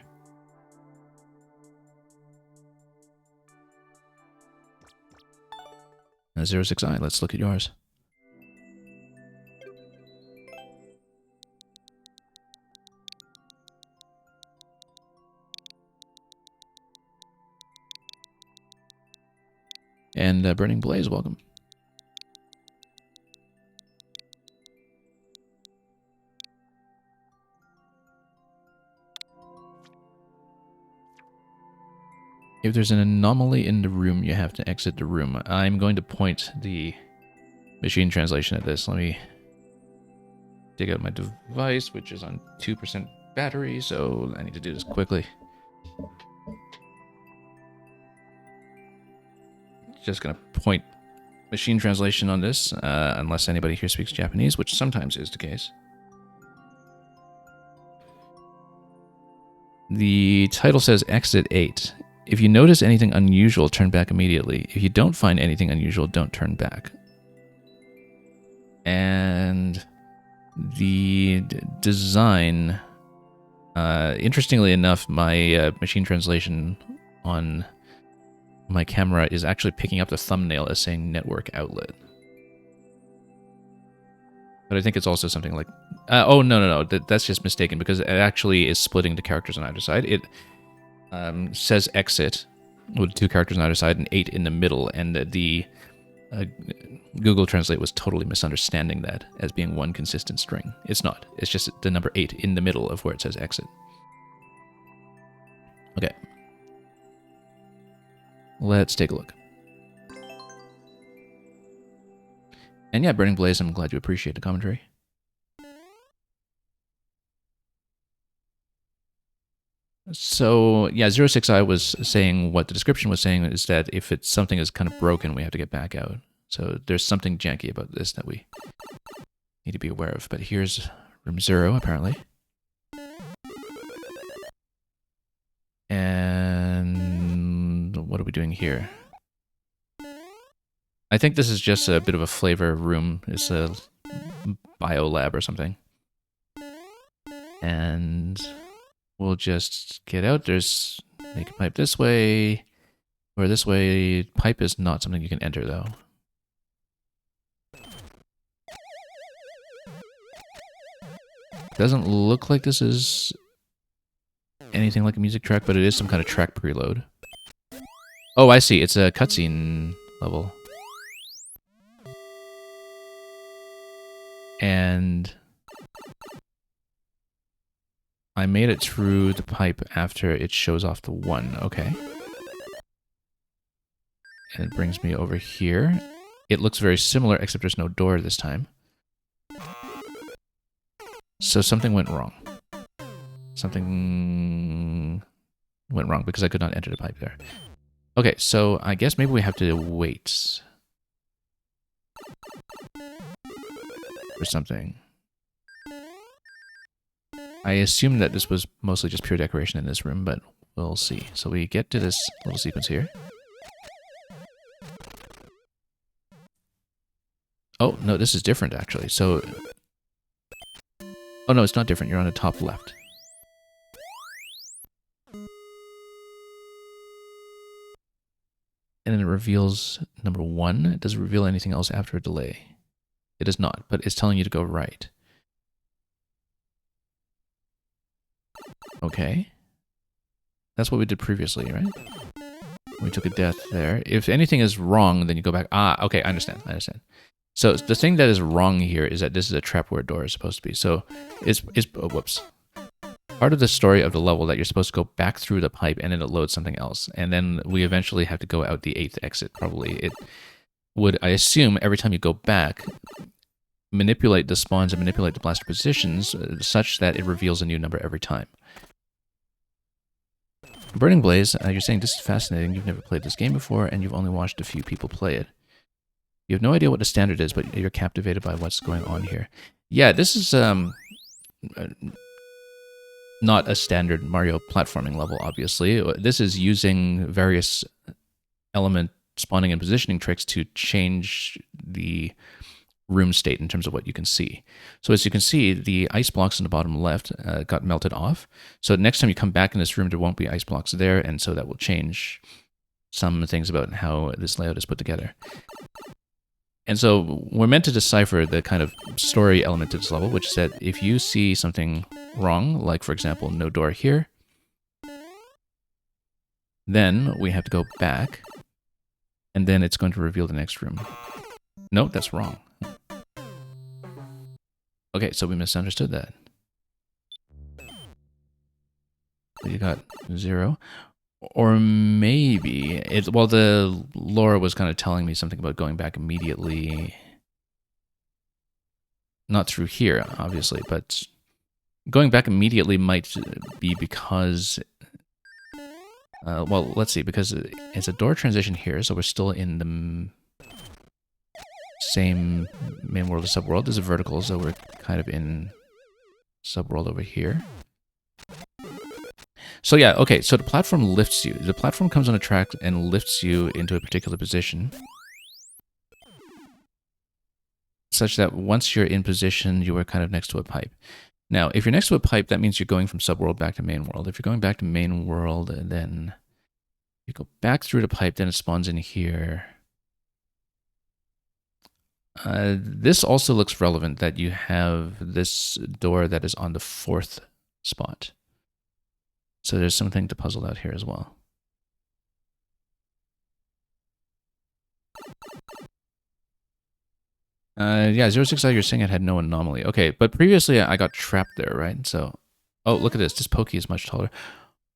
06i, let's look at yours. And Burning Blaze, welcome. If there's an anomaly in the room, you have to exit the room. I'm going to point the machine translation at this. Let me dig out my device, which is on 2% battery, so I need to do this quickly. Just going to point machine translation on this, unless anybody here speaks Japanese, which sometimes is the case. The title says Exit 8. If you notice anything unusual, turn back immediately. If you don't find anything unusual, don't turn back. And the design, interestingly enough, my machine translation on my camera is actually picking up the thumbnail as saying network outlet. But I think it's also something like... oh, no. That's just mistaken, because it actually is splitting the characters on either side. It says exit with 2 characters on either side and 8 in the middle, and the Google Translate was totally misunderstanding that as being one consistent string. It's not. It's just the number 8 in the middle of where it says exit. Okay. Let's take a look. And yeah, Burning Blaze, I'm glad you appreciate the commentary. So, yeah, 06i was saying, what the description was saying is that if it's something is kind of broken, we have to get back out. So there's something janky about this that we need to be aware of. But here's room 0, apparently. And what are we doing here? I think this is just a bit of a flavor room. It's a bio lab or something. And we'll just get out. There's make a pipe this way or this way. Pipe is not something you can enter, though. Doesn't look like this is anything like a music track, but it is some kind of track preload. Oh, I see. It's a cutscene level. And I made it through the pipe after it shows off the 1. Okay. And it brings me over here. It looks very similar, except there's no door this time. So something went wrong. Something went wrong because I could not enter the pipe there. Okay, so I guess maybe we have to wait for something. I assume that this was mostly just pure decoration in this room, but we'll see. So we get to this little sequence here. Oh, no, this is different, actually. So... oh, no, it's not different. You're on the top left. And then it reveals number 1. It doesn't reveal anything else after a delay. It does not, but it's telling you to go right. Okay. That's what we did previously, right? We took a death there. If anything is wrong, then you go back. Ah, okay, I understand. So the thing that is wrong here is that this is a trap where a door is supposed to be. So it's oh, whoops. Part of the story of the level that you're supposed to go back through the pipe and then it loads something else. And then we eventually have to go out the 8th exit, probably. It would, I assume, every time you go back, manipulate the spawns and manipulate the blaster positions such that it reveals a new number every time. Burning Blaze, you're saying this is fascinating. You've never played this game before and you've only watched a few people play it. You have no idea what the standard is, but you're captivated by what's going on here. Yeah, this is not a standard Mario platforming level, obviously. This is using various element spawning and positioning tricks to change the room state in terms of what you can see. So as you can see, the ice blocks in the bottom left got melted off. So next time you come back in this room, there won't be ice blocks there, and so that will change some things about how this layout is put together. And so we're meant to decipher the kind of story element to this level, which is that if you see something wrong, like for example, no door here, then we have to go back, and then it's going to reveal the next room. No, that's wrong. Okay, so we misunderstood that. You got 0. Or maybe well, the lore was kind of telling me something about going back immediately. Not through here, obviously, but going back immediately might be because well, let's see, because it's a door transition here, so we're still in the same main world as subworld. There's a vertical, so we're kind of in subworld over here. So yeah, okay, so the platform lifts you. The platform comes on a track and lifts you into a particular position, such that once you're in position, you are kind of next to a pipe. Now, if you're next to a pipe, that means you're going from subworld back to main world. If you're going back to main world, then you go back through the pipe, then it spawns in here. This also looks relevant that you have this door that is on the 4th spot. So there's something to puzzle out here as well. Yeah, 06i, you're saying it had no anomaly. Okay, but previously I got trapped there, right? So, oh, look at this. This pokey is much taller.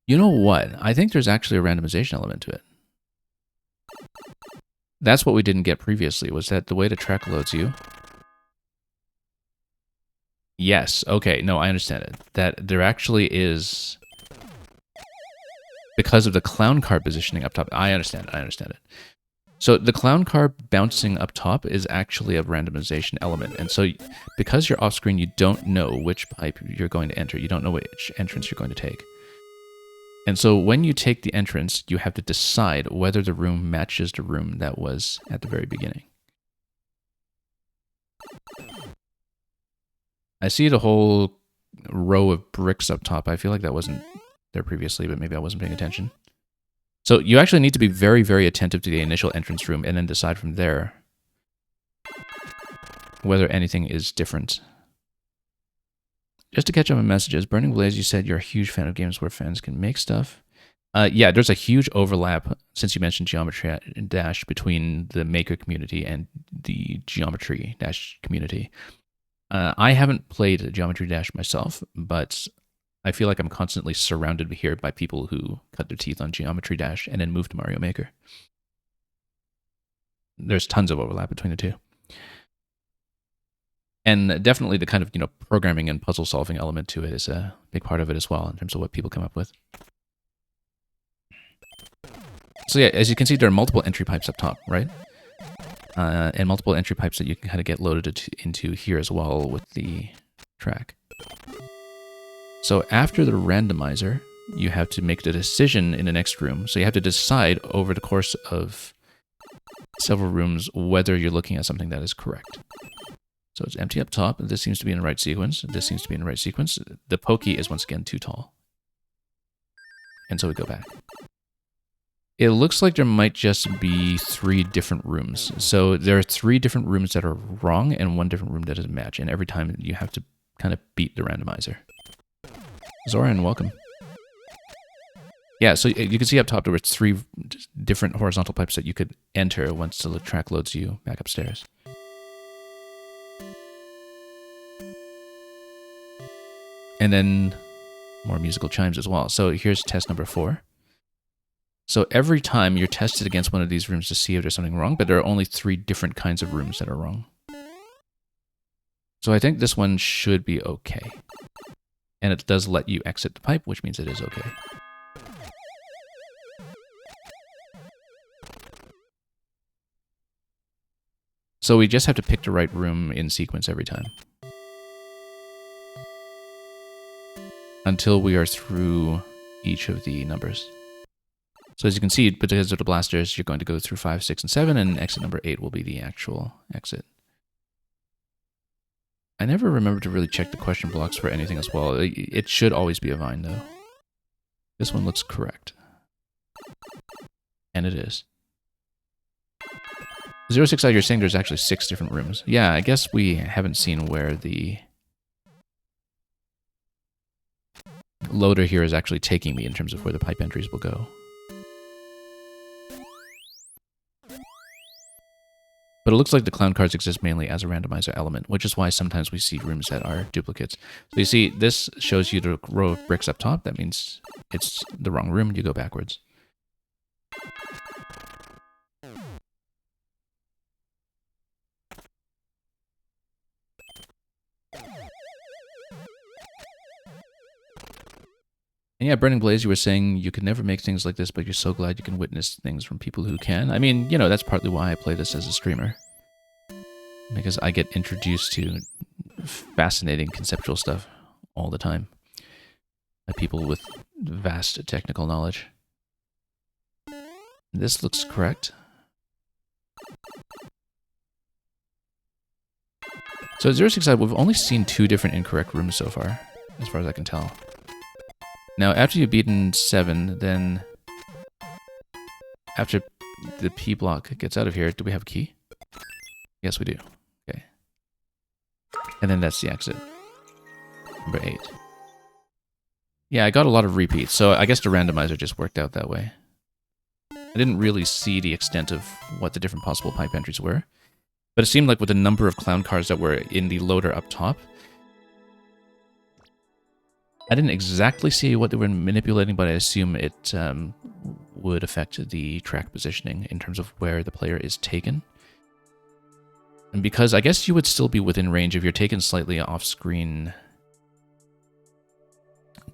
You know what? I think there's actually a randomization element to it. That's what we didn't get previously, was that the way the track loads you... Yes, okay, no, I understand it. That there actually is... Because of the clown car positioning up top. I understand it. So the clown car bouncing up top is actually a randomization element. And so because you're off screen, you don't know which pipe you're going to enter. You don't know which entrance you're going to take. And so when you take the entrance, you have to decide whether the room matches the room that was at the very beginning. I see the whole row of bricks up top. I feel like that wasn't there previously, but maybe I wasn't paying attention. So you actually need to be very, very attentive to the initial entrance room and then decide from there whether anything is different. Just to catch up on messages, Burning Blaze, you said you're a huge fan of games where fans can make stuff. Yeah, there's a huge overlap, since you mentioned Geometry Dash, between the Maker community and the Geometry Dash community. I haven't played Geometry Dash myself, but I feel like I'm constantly surrounded here by people who cut their teeth on Geometry Dash and then moved to Mario Maker. There's tons of overlap between the two. And definitely the kind of, programming and puzzle solving element to it is a big part of it as well, in terms of what people come up with. So yeah, as you can see, there are multiple entry pipes up top, right? And multiple entry pipes that you can kind of get loaded into here as well with the track. So after the randomizer, you have to make the decision in the next room. So you have to decide over the course of several rooms whether you're looking at something that is correct. So it's empty up top. This seems to be in the right sequence. This seems to be in the right sequence. The pokey is once again too tall. And so we go back. It looks like there might just be 3 different rooms. So there are 3 different rooms that are wrong and 1 different room that doesn't match. And every time you have to kind of beat the randomizer. Zoran, welcome. Yeah, so you can see up top there were 3 different horizontal pipes that you could enter once the track loads you back upstairs. And then more musical chimes as well. So here's test number 4. So every time you're tested against one of these rooms to see if there's something wrong, but there are only 3 different kinds of rooms that are wrong. So I think this one should be okay. And it does let you exit the pipe, which means it is okay. So we just have to pick the right room in sequence every time. until we are through each of the numbers. So as you can see, because of the blasters, you're going to go through 5, 6, and 7, and exit number 8 will be the actual exit. I never remember to really check the question blocks for anything as well. It should always be a vine, though. This one looks correct. And it is. 06i, you're saying there's actually 6 different rooms. Yeah, I guess we haven't seen where the loader here is actually taking me in terms of where the pipe entries will go. But it looks like the clown cards exist mainly as a randomizer element, which is why sometimes we see rooms that are duplicates. So you see, this shows you the row of bricks up top. That means it's the wrong room, you go backwards. And yeah, Burning Blaze, you were saying you could never make things like this, but you're so glad you can witness things from people who can. I mean, you know, that's partly why I play this as a streamer. Because I get introduced to fascinating conceptual stuff all the time by people with vast technical knowledge. This looks correct. So at 06i, we've only seen 2 different incorrect rooms so far as I can tell. Now, after you've beaten 7, then after the P block gets out of here, do we have a key? Yes, we do. Okay. And then that's the exit. Number 8. Yeah, I got a lot of repeats, so I guess the randomizer just worked out that way. I didn't really see the extent of what the different possible pipe entries were, but it seemed like with the number of clown cards that were in the loader up top, I didn't exactly see what they were manipulating, but I assume it would affect the track positioning in terms of where the player is taken. And because I guess you would still be within range if you're taken slightly off screen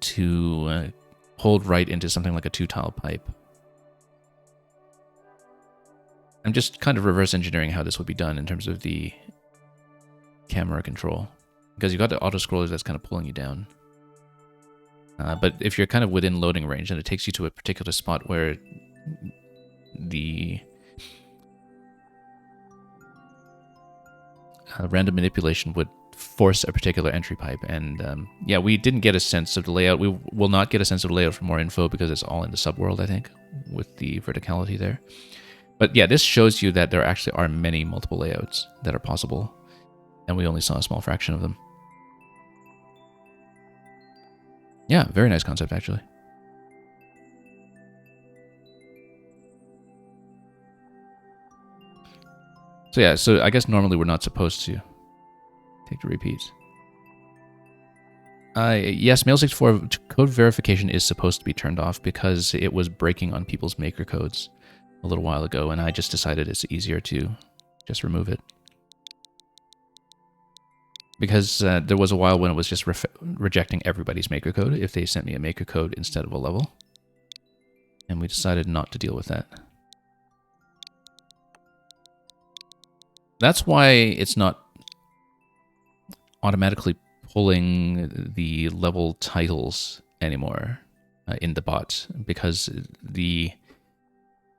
to hold right into something like a 2-tile pipe. I'm just kind of reverse engineering how this would be done in terms of the camera control. Because you've got the auto-scrollers that's kind of pulling you down. But if you're kind of within loading range, then it takes you to a particular spot where the random manipulation would force a particular entry pipe. And yeah, we didn't get a sense of the layout. We will not get a sense of the layout for more info because it's all in the subworld, I think, with the verticality there. But yeah, this shows you that there actually are many multiple layouts that are possible, and we only saw a small fraction of them. Yeah, very nice concept, actually. So yeah, so I guess normally we're not supposed to take the repeats. Yes, Mail64 code verification is supposed to be turned off because it was breaking on people's maker codes a little while ago, and I just decided it's easier to just remove it. Because there was a while when it was just rejecting everybody's maker code if they sent me a maker code instead of a level. And we decided not to deal with that. That's why it's not automatically pulling the level titles anymore in the bot, because the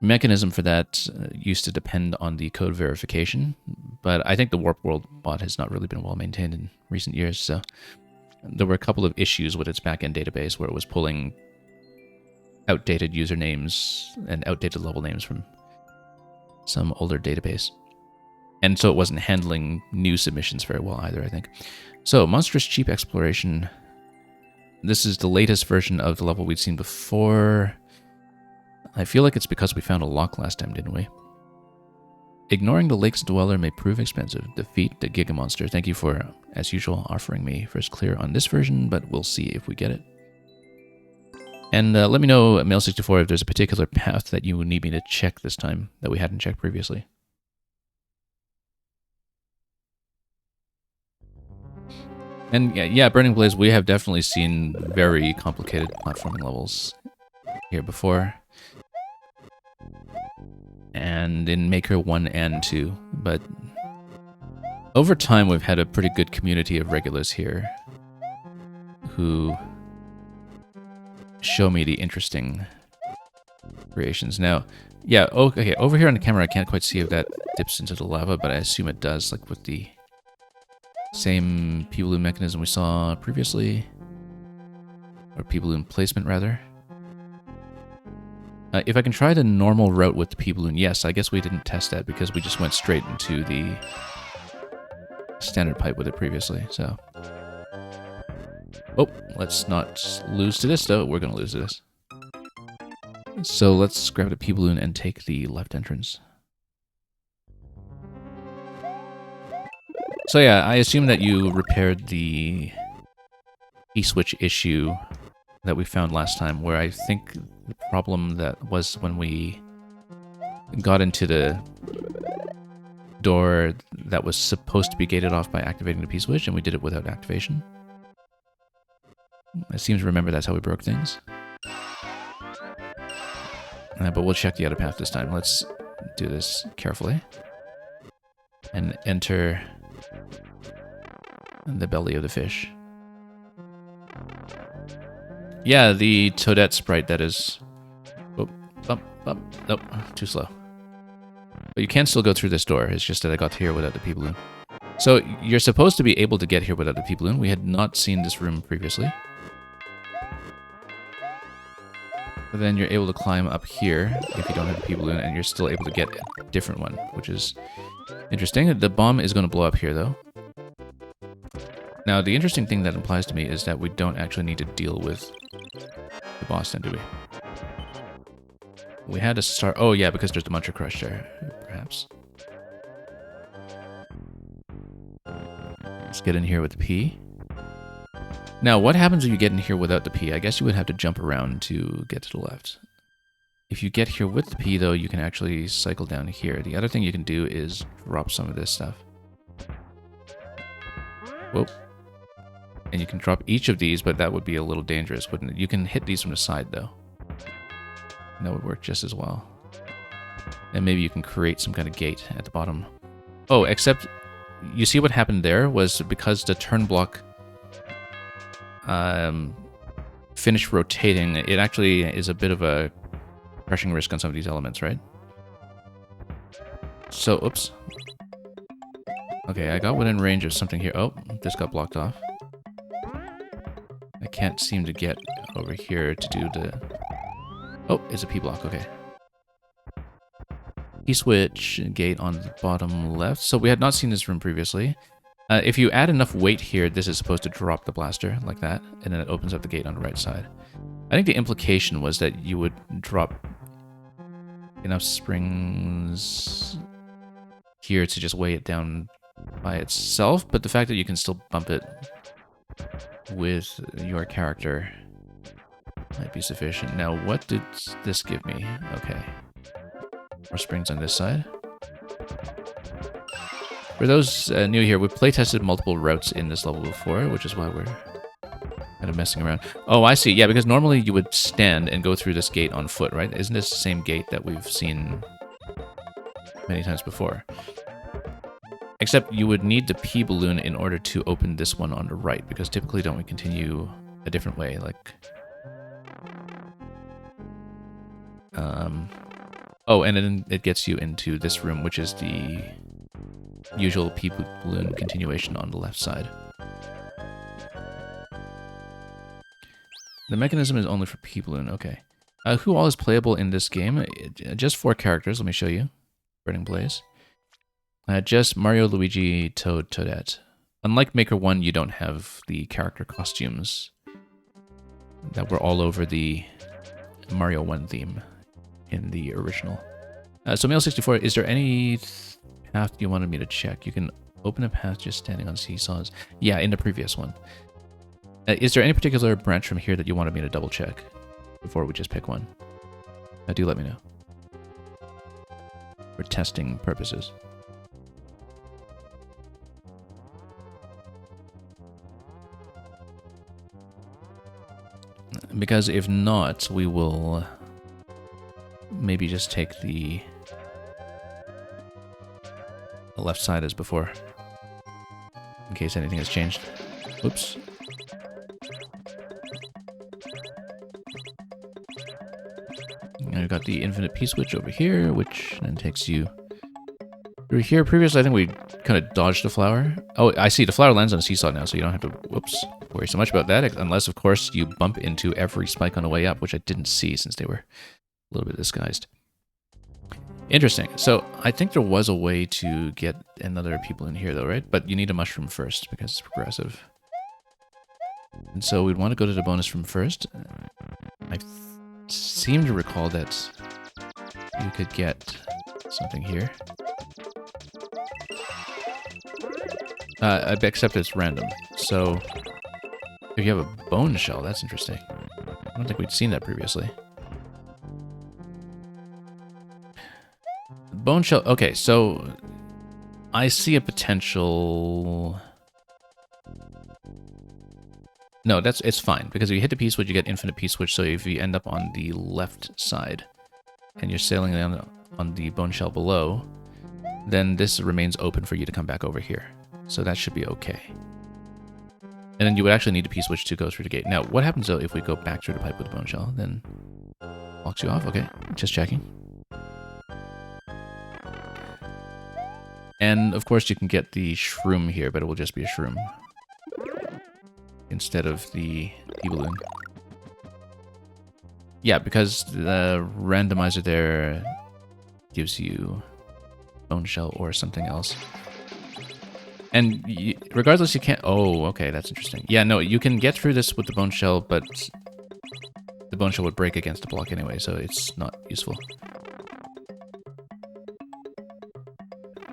mechanism for that used to depend on the code verification, but I think the Warp World bot has not really been well maintained in recent years, so there were a couple of issues with its backend database where it was pulling outdated usernames and outdated level names from some older database. And so it wasn't handling new submissions very well either, I think. So, Monstrous Cheap Exploration. This is the latest version of the level we'd seen before. I feel like it's because we found a lock last time, didn't we? Ignoring the Lake's Dweller may prove expensive. Defeat the Giga Monster. Thank you for, as usual, offering me first clear on this version, but we'll see if we get it. And let me know, Mail64, if there's a particular path that you need me to check this time that we hadn't checked previously. And yeah, Burning Blaze, we have definitely seen very complicated platforming levels here before. And in Maker 1 and 2, but over time we've had a pretty good community of regulars here who show me the interesting creations. Now, yeah, okay, over here on the camera I can't quite see if that dips into the lava, but I assume it does, like with the same P-balloon mechanism we saw previously. Or P-balloon placement, rather. If I can try the normal route with the P-balloon, yes, I guess we didn't test that because we just went straight into the standard pipe with it previously, so... Oh, let's not lose to this, though. We're going to lose to this. So let's grab the P-balloon and take the left entrance. So yeah, I assume that you repaired the P-switch issue that we found last time, where I think the problem that was when we got into the door that was supposed to be gated off by activating the P-switch, and we did it without activation. I seem to remember that's how we broke things. But we'll check the other path this time. Let's do this carefully. And enter the belly of the fish. Yeah, the Toadette sprite that is... Oh, nope, too slow. But you can still go through this door, it's just that I got here without the P-balloon. So, you're supposed to be able to get here without the P-balloon. We had not seen this room previously. But then you're able to climb up here if you don't have the P-balloon, and you're still able to get a different one, which is interesting. The bomb is going to blow up here, though. Now, the interesting thing that implies to me is that we don't actually need to deal with the boss then, do we? We had to start... Oh, yeah, because there's the Muncher Crush there, perhaps. Let's get in here with the P. Now, what happens if you get in here without the P? I guess you would have to jump around to get to the left. If you get here with the P, though, you can actually cycle down here. The other thing you can do is drop some of this stuff. Whoa. And you can drop each of these, but that would be a little dangerous, wouldn't it? You can hit these from the side, though. And that would work just as well. And maybe you can create some kind of gate at the bottom. Oh, except you see what happened there was because the turn block finished rotating, it actually is a bit of a crushing risk on some of these elements, right? So, oops. Okay, I got within range of something here. Oh, this got blocked off. I can't seem to get over here to do the... Oh, it's a P-block, okay. P-switch gate on the bottom left. So we had not seen this room previously. If you add enough weight here, this is supposed to drop the blaster, like that, and then it opens up the gate on the right side. I think the implication was that you would drop enough springs here to just weigh it down by itself, but the fact that you can still bump it with your character might be sufficient. Now, what did this give me? Okay. More springs on this side. For those new here, we've playtested multiple routes in this level before, which is why we're kind of messing around. Oh, I see. Yeah, because normally you would stand and go through this gate on foot, right? Isn't this the same gate that we've seen many times before? Except you would need the P-balloon in order to open this one on the right, because typically don't we continue a different way, like... Oh, and then it gets you into this room, which is the usual P-balloon continuation on the left side. The mechanism is only for P-balloon, okay. Who all is playable in this game? Just 4 characters, let me show you. Burning Blaze. Just Mario, Luigi, Toad, Toadette. Unlike Maker 1, you don't have the character costumes that were all over the Mario 1 theme in the original. So Mail64, is there any path you wanted me to check? You can open a path just standing on seesaws. Yeah, in the previous one. Is there any particular branch from here that you wanted me to double check before we just pick one? Do let me know. For testing purposes. Because if not, we will maybe just take the left side as before, in case anything has changed. Oops. And we've got the infinite P-switch over here, which then takes you through here. Previously, I think we kind of dodged the flower. Oh, I see. The flower lands on a seesaw now, so you don't have to, whoops, worry so much about that. Unless, of course, you bump into every spike on the way up, which I didn't see since they were a little bit disguised. Interesting. So I think there was a way to get another people in here, though, right? But you need a mushroom first because it's progressive. And so we'd want to go to the bonus room first. I seem to recall that you could get something here. Except it's random. So if you have a bone shell, that's interesting. I don't think we'd seen that previously. Bone shell. Okay, so I see a potential. No, it's fine because if you hit the P-switch, you get infinite P-switch. So if you end up on the left side and you're sailing on the bone shell below, then this remains open for you to come back over here. So that should be okay. And then you would actually need a P-switch to go through the gate. Now, what happens though if we go back through the pipe with the bone shell? Then locks you off. Okay, just checking. And of course you can get the shroom here, but it will just be a shroom instead of the balloon. Yeah, because the randomizer there gives you bone shell or something else. And regardless, you can't... Oh, okay, that's interesting. Yeah, no, you can get through this with the bone shell, but the bone shell would break against the block anyway, so it's not useful.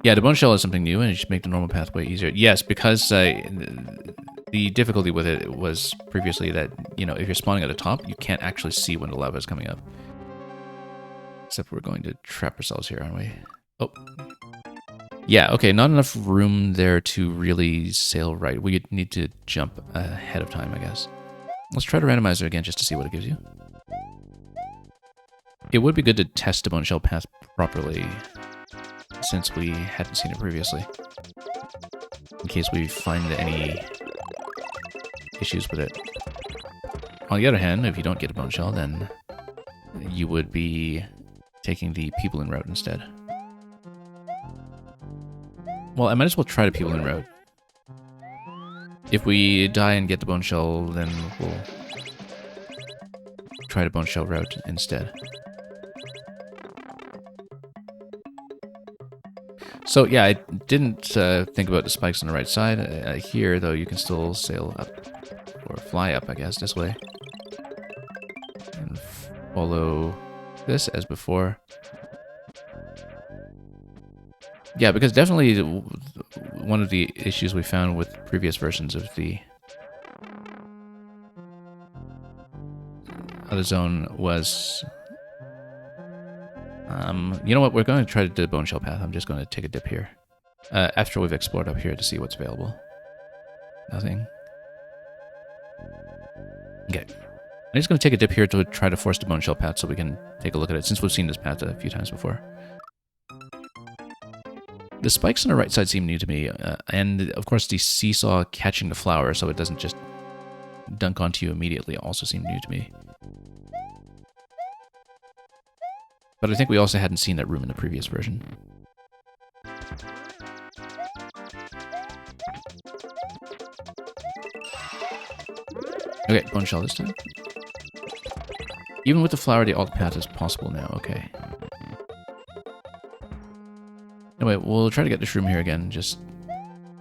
Yeah, the bone shell is something new, and it should make the normal pathway easier. Yes, because the difficulty with it was previously that, you know, if you're spawning at the top, you can't actually see when the lava is coming up. Except we're going to trap ourselves here, aren't we? Oh. Yeah, okay, not enough room there to really sail right. We need to jump ahead of time, I guess. Let's try the randomizer again just to see what it gives you. It would be good to test the bone shell path properly, since we hadn't seen it previously. In case we find any issues with it. On the other hand, if you don't get a bone shell, then you would be taking the people in route instead. Well, I might as well try the people in route. If we die and get the bone shell, then we'll try the bone shell route instead. So yeah, I didn't think about the spikes on the right side. Here, though, you can still sail up, or fly up, I guess, this way. And follow this as before. Yeah, because definitely one of the issues we found with previous versions of the other zone was... you know what, we're going to try to do the bone shell path. I'm just going to take a dip here. After we've explored up here to see what's available. Nothing. Okay. I'm just going to take a dip here to try to force the bone shell path so we can take a look at it, since we've seen this path a few times before. The spikes on the right side seem new to me, and of course the seesaw catching the flower so it doesn't just dunk onto you immediately also seemed new to me. But I think we also hadn't seen that room in the previous version. Okay, bone shell this time. Even with the flower, the alt path is possible now, okay. Anyway, we'll try to get the shroom here again, just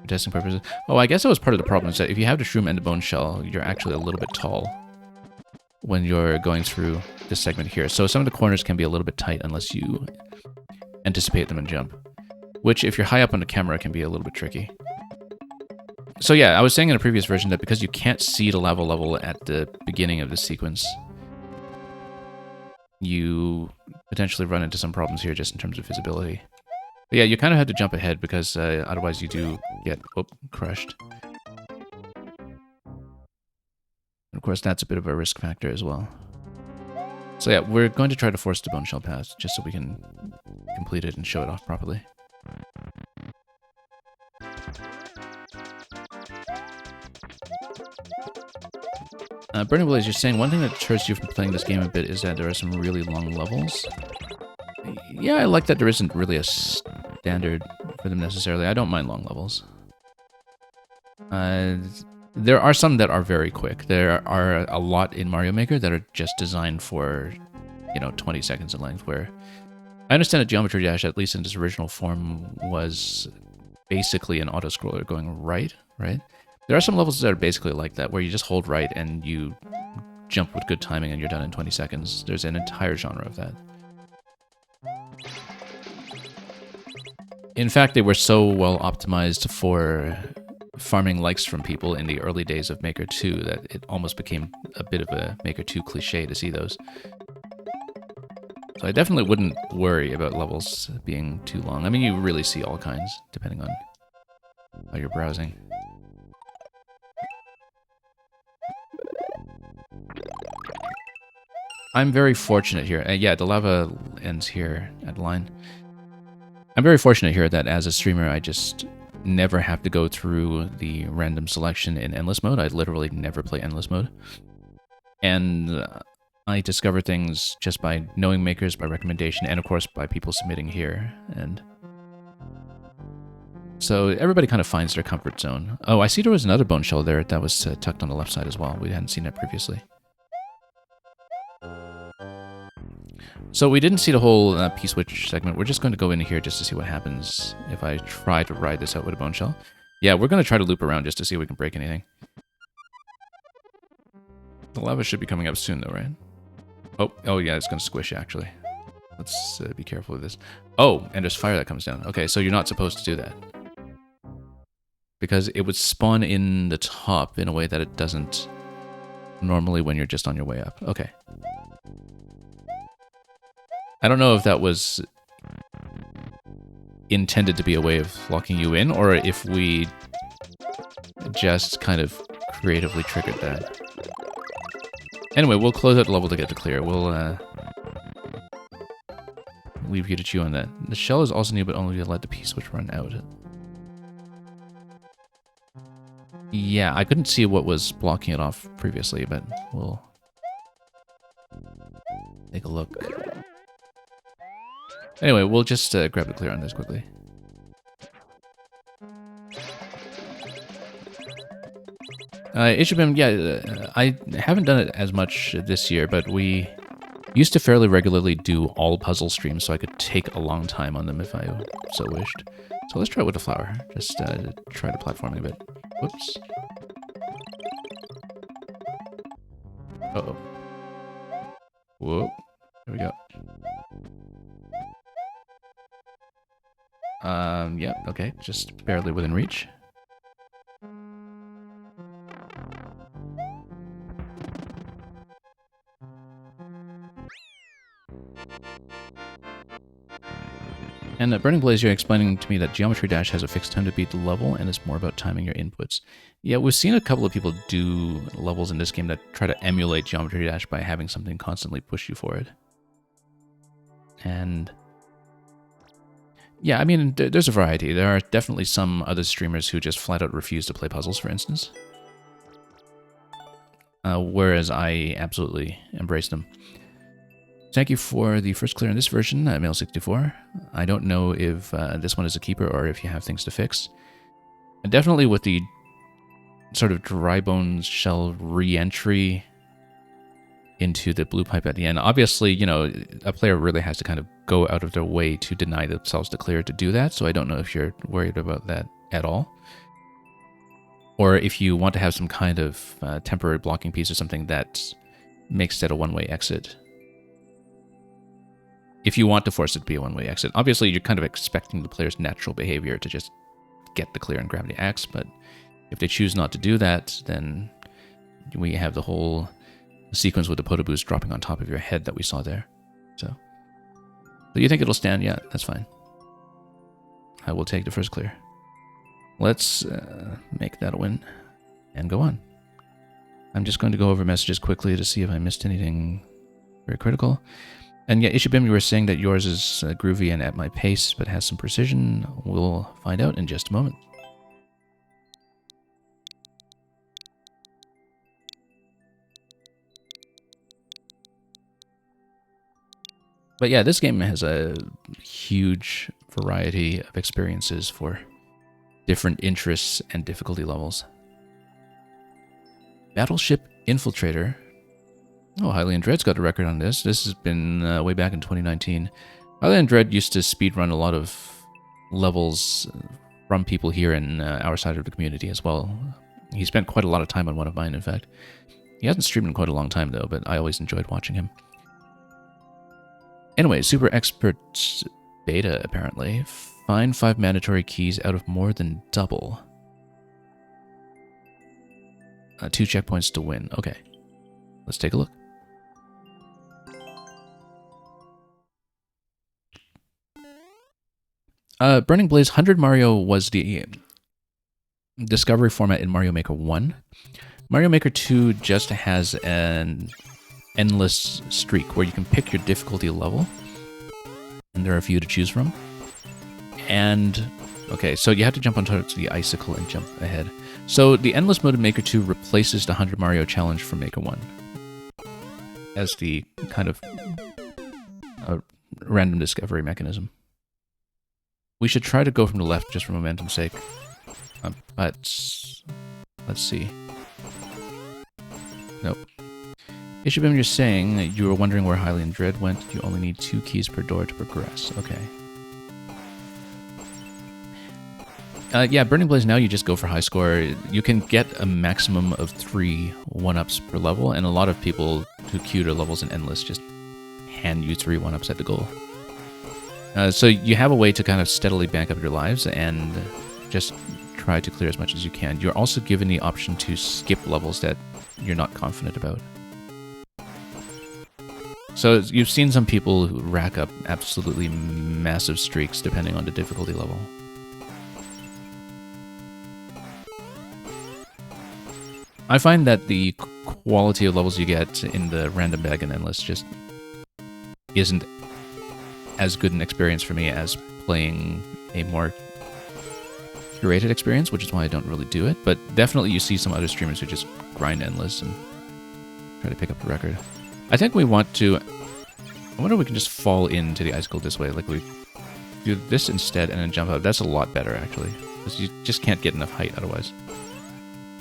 for testing purposes. Oh, I guess that was part of the problem, is that if you have the shroom and the bone shell, you're actually a little bit tall when you're going through this segment here. So some of the corners can be a little bit tight unless you anticipate them and jump. Which, if you're high up on the camera, can be a little bit tricky. So yeah, I was saying in a previous version that because you can't see the lava level at the beginning of this sequence, you potentially run into some problems here just in terms of visibility. But yeah, you kind of have to jump ahead because otherwise you do get crushed. And of course, that's a bit of a risk factor as well. So yeah, we're going to try to force the bone shell path just so we can complete it and show it off properly. Burning Blaze, you're saying one thing that deters you from playing this game a bit is that there are some really long levels. Yeah, I like that there isn't really a standard for them necessarily. I don't mind long levels. There are some that are very quick. There are a lot in Mario Maker that are just designed for, 20 seconds in length, where I understand that Geometry Dash, at least in its original form, was basically an auto-scroller going right? There are some levels that are basically like that, where you just hold right and you jump with good timing and you're done in 20 seconds. There's an entire genre of that. In fact, they were so well optimized for farming likes from people in the early days of Maker 2 that it almost became a bit of a Maker 2 cliche to see those. So I definitely wouldn't worry about levels being too long. I mean, you really see all kinds, depending on how you're browsing. I'm very fortunate here. Yeah, the lava ends here at line. I'm very fortunate here that as a streamer, I just never have to go through the random selection in endless mode. I literally never play endless mode. And I discover things just by knowing makers, by recommendation, and of course by people submitting here. And so everybody kind of finds their comfort zone. Oh, I see there was another bone shell there that was tucked on the left side as well. We hadn't seen it previously. So we didn't see the whole P-switch segment. We're just going to go in here just to see what happens if I try to ride this out with a bone shell. Yeah, we're going to try to loop around just to see if we can break anything. The lava should be coming up soon though, right? Oh yeah, it's going to squish actually. Let's be careful with this. Oh, and there's fire that comes down. Okay, so you're not supposed to do that. Because it would spawn in the top in a way that it doesn't normally when you're just on your way up. Okay. I don't know if that was intended to be a way of locking you in, or if we just kind of creatively triggered that. Anyway, we'll close out the level to get to clear. We'll leave you to chew on that. The shell is also new, but only to let the P-switch run out. Yeah, I couldn't see what was blocking it off previously, but we'll take a look. Anyway, we'll just grab the clear on this quickly. Ishibim, yeah, I haven't done it as much this year, but we used to fairly regularly do all puzzle streams, so I could take a long time on them if I so wished. So let's try it with the flower. Just try the platforming a bit. Whoops. Uh-oh. Whoa. There we go. Yeah, okay, just barely within reach. And Burning Blaze, you're explaining to me that Geometry Dash has a fixed time to beat the level, and it's more about timing your inputs. Yeah, we've seen a couple of people do levels in this game that try to emulate Geometry Dash by having something constantly push you forward. And yeah, I mean, there's a variety. There are definitely some other streamers who just flat out refuse to play puzzles, for instance. Whereas I absolutely embrace them. Thank you for the first clear in this version, Mail64. I don't know if this one is a keeper or if you have things to fix. And definitely with the sort of dry bones shell re-entry into the blue pipe at the end. Obviously, you know, a player really has to kind of go out of their way to deny themselves the clear to do that, so I don't know if you're worried about that at all. Or if you want to have some kind of temporary blocking piece or something that makes that a one-way exit. If you want to force it to be a one-way exit. Obviously, you're kind of expecting the player's natural behavior to just get the clear and grab the axe, but if they choose not to do that, then we have the whole sequence with the Podoboos dropping on top of your head that we saw there. So you think it'll stand? Yeah, that's fine. I will take the first clear. Let's make that a win and go on. I'm just going to go over messages quickly to see if I missed anything very critical. And yeah, Ishibim, you were saying that yours is groovy and at my pace, but has some precision. We'll find out in just a moment. But yeah, this game has a huge variety of experiences for different interests and difficulty levels. Battleship Infiltrator. Oh, Hylian Dread's got a record on this. This has been way back in 2019. Hylian Dread used to speedrun a lot of levels from people here in our side of the community as well. He spent quite a lot of time on one of mine, in fact. He hasn't streamed in quite a long time, though, but I always enjoyed watching him. Anyway, Super Expert Beta, apparently. Find 5 mandatory keys out of more than double. 2 checkpoints to win. Okay. Let's take a look. Burning Blaze 100 Mario was the discovery format in Mario Maker 1. Mario Maker 2 just has an endless streak where you can pick your difficulty level. And there are a few to choose from. And, okay, so you have to jump onto the icicle and jump ahead. So the endless mode in Maker 2 replaces the 100 Mario challenge from Maker 1 as the kind of random discovery mechanism. We should try to go from the left just for momentum's sake. But let's see. Nope. Ishibim, you're saying you were wondering where Hylian Dread went. You only need 2 keys per door to progress. Okay. Yeah, Burning Blaze now you just go for high score. You can get a maximum of 3 1-ups per level, and a lot of people who queue their levels in Endless just hand you 3 1-ups at the goal. So you have a way to kind of steadily bank up your lives and just try to clear as much as you can. You're also given the option to skip levels that you're not confident about. So you've seen some people who rack up absolutely massive streaks depending on the difficulty level. I find that the quality of levels you get in the random bag and Endless just isn't as good an experience for me as playing a more curated experience, which is why I don't really do it. But definitely you see some other streamers who just grind Endless and try to pick up the record. I think we want to... I wonder if we can just fall into the icicle this way. Like we do this instead and then jump up. That's a lot better, actually. Because you just can't get enough height otherwise.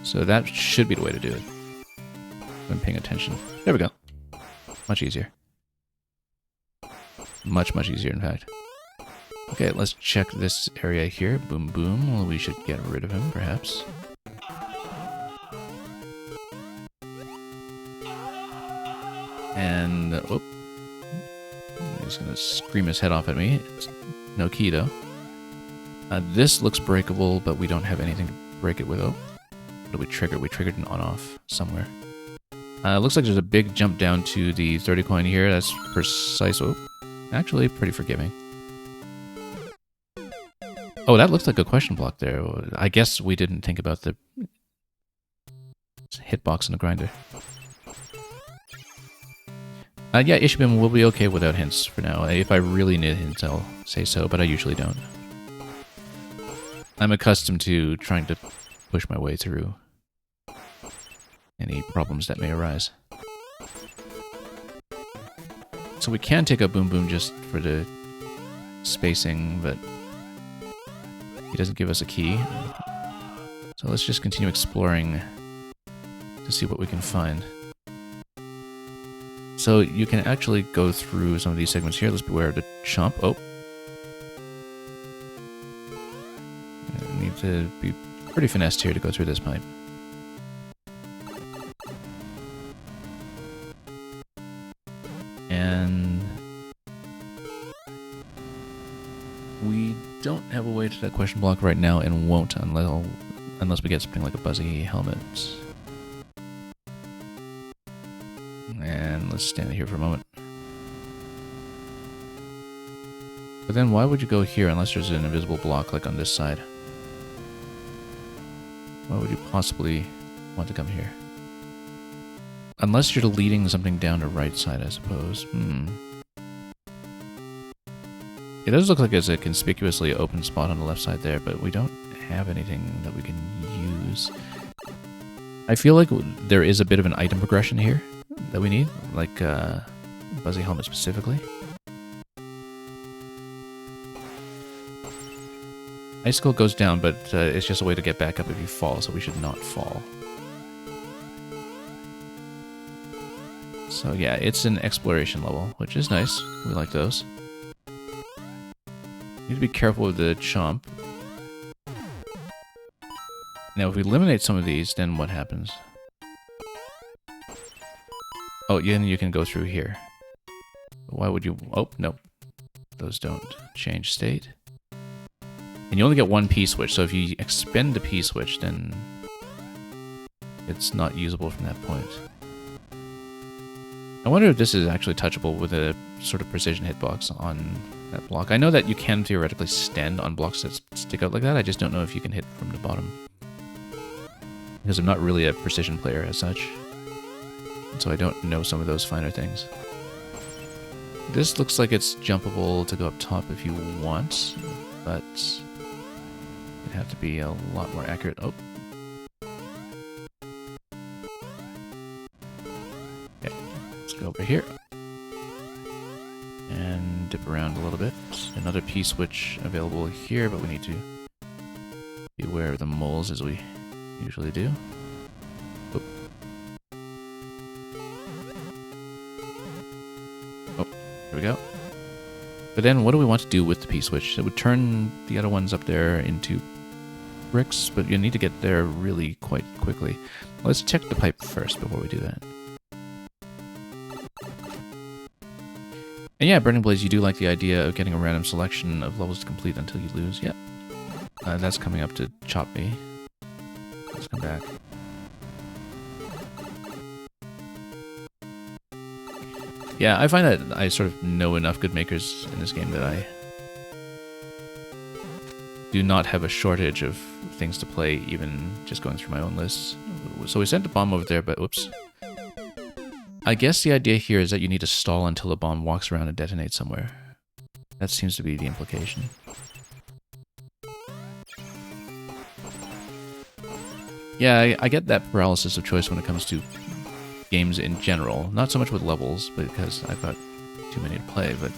So that should be the way to do it. I'm paying attention. There we go. Much easier. Much, much easier, in fact. Okay, let's check this area here. Boom, boom. Well, we should get rid of him, perhaps. And, oh. He's gonna scream his head off at me. It's no key, though. This looks breakable, but we don't have anything to break it with. Oh. What did we trigger? We triggered an on-off somewhere. Looks like there's a big jump down to the 30 coin here. That's precise. Oh. Actually, pretty forgiving. Oh, that looks like a question block there. I guess we didn't think about the hitbox in the grinder. Yeah, Ishibim will be okay without hints for now. If I really need hints, I'll say so, but I usually don't. I'm accustomed to trying to push my way through any problems that may arise. So we can take a Boom Boom just for the spacing, but he doesn't give us a key. So let's just continue exploring to see what we can find. So you can actually go through some of these segments here. Let's beware of the chomp. Oh. I need to be pretty finessed here to go through this pipe. And we don't have a way to that question block right now and won't unless we get something like a Buzzy Helmet. And let's stand here for a moment. But then why would you go here unless there's an invisible block like on this side? Why would you possibly want to come here? Unless you're leading something down the right side, I suppose. It does look like there's a conspicuously open spot on the left side there, but we don't have anything that we can use. I feel like there is a bit of an item progression here that we need, like Buzzy Helmet specifically. Icicle goes down, but it's just a way to get back up if you fall, so we should not fall. So yeah, it's an exploration level, which is nice. We like those. Need to be careful with the chomp. Now, if we eliminate some of these, then what happens? Oh, yeah, you can go through here. Why would you... Oh, nope. Those don't change state. And you only get one P-switch, so if you expend the P-switch, then it's not usable from that point. I wonder if this is actually touchable with a sort of precision hitbox on that block. I know that you can theoretically stand on blocks that stick out like that, I just don't know if you can hit from the bottom. Because I'm not really a precision player as such. So I don't know some of those finer things. This looks like it's jumpable to go up top if you want, but it'd have to be a lot more accurate. Oh. Okay, let's go over here. And dip around a little bit. Another P-switch available here, but we need to be aware of the moles as we usually do. Oh. Oh, there we go. But then what do we want to do with the P-switch? It would turn the other ones up there into bricks, but you need to get there really quite quickly. Let's check the pipe first before we do that. And yeah, Burning Blaze, you do like the idea of getting a random selection of levels to complete until you lose. Yep. That's coming up to chop me. Let's come back. Yeah, I find that I sort of know enough good makers in this game that I do not have a shortage of things to play, even just going through my own lists. So we sent the bomb over there, but whoops. I guess the idea here is that you need to stall until the bomb walks around and detonates somewhere. That seems to be the implication. Yeah, I get that paralysis of choice when it comes to games in general. Not so much with levels, because I've got too many to play, but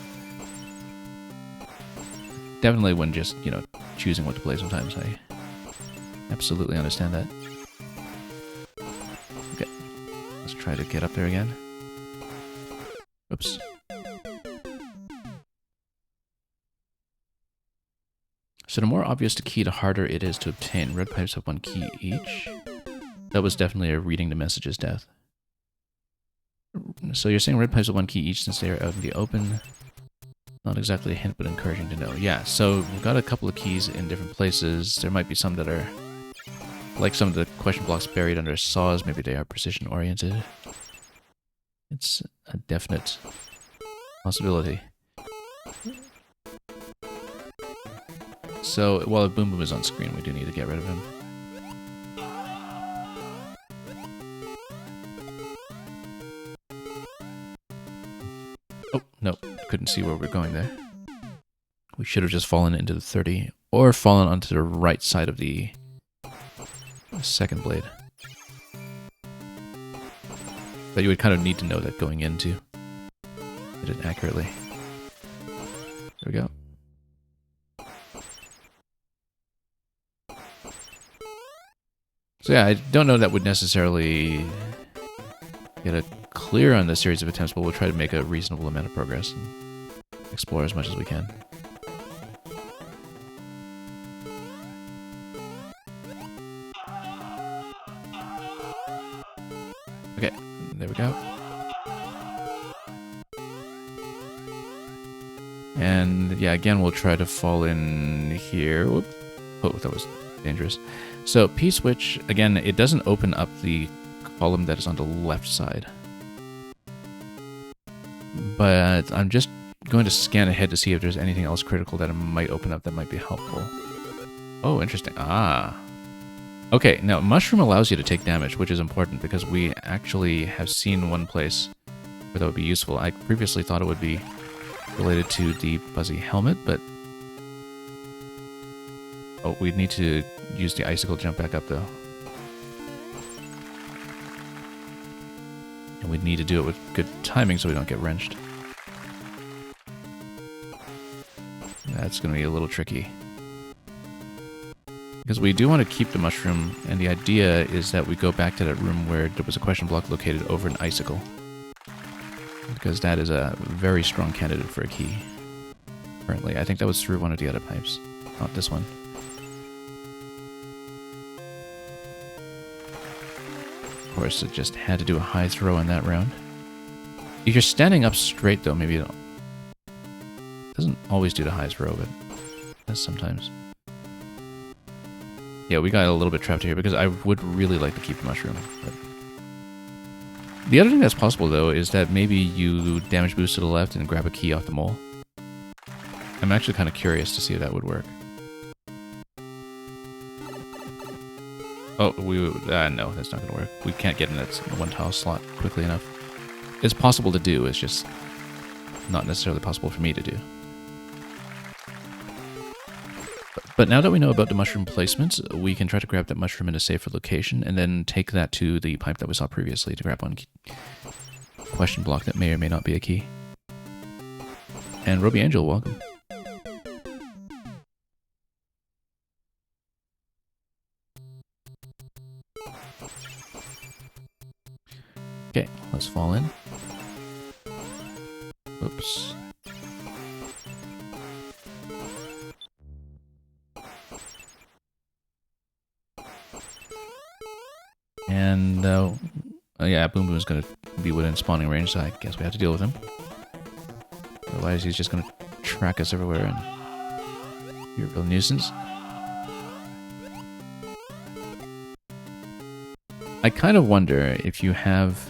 definitely when just, you know, choosing what to play sometimes, I absolutely understand that. Okay, let's try to get up there again. Oops. So the more obvious the key, the harder it is to obtain. Red pipes have one key each. That was definitely a reading the messages death. So you're saying red pipes have one key each since they are out in the open. Not exactly a hint, but encouraging to know. Yeah, so we've got a couple of keys in different places. There might be some that are like some of the question blocks buried under saws. Maybe they are precision oriented. It's a definite possibility. So, while Boom Boom is on screen, we do need to get rid of him. Oh, no. Couldn't see where we're going there. We should have just fallen into the 30, or fallen onto the right side of the second blade. But you would kind of need to know that going in to hit it accurately. There we go. So yeah, I don't know that would necessarily get a clear on the series of attempts, but we'll try to make a reasonable amount of progress and explore as much as we can. Okay, there we go. And yeah, again, we'll try to fall in here. Whoop. Oh, that was dangerous. So P-switch, again, it doesn't open up the column that is on the left side. But I'm just going to scan ahead to see if there's anything else critical that it might open up that might be helpful. Oh, interesting. Ah. Okay, now Mushroom allows you to take damage, which is important because we actually have seen one place where that would be useful. I previously thought it would be related to the Fuzzy Helmet, but oh, we'd need to use the icicle to jump back up, though. And we'd need to do it with good timing so we don't get wrenched. That's going to be a little tricky. Because we do want to keep the mushroom, and the idea is that we go back to that room where there was a question block located over an icicle. Because that is a very strong candidate for a key. Currently, I think that was through one of the other pipes, not this one. Of course, it just had to do a high throw in that round. If you're standing up straight, though, maybe it doesn't always do the high throw, but it does sometimes. Yeah, we got a little bit trapped here because I would really like to keep the mushroom. But the other thing that's possible, though, is that maybe you damage boost to the left and grab a key off the mole. I'm actually kind of curious to see if that would work. Oh, no, that's not going to work. We can't get in that one tile slot quickly enough. It's possible to do, it's just not necessarily possible for me to do. But now that we know about the mushroom placements, we can try to grab that mushroom in a safer location and then take that to the pipe that we saw previously to grab one question block that may or may not be a key. And Roby Angel, welcome. Okay, let's fall in. Oops. And, yeah, Boom Boom is going to be within spawning range, so I guess we have to deal with him. Otherwise, he's just going to track us everywhere and be a real nuisance. I kind of wonder if you have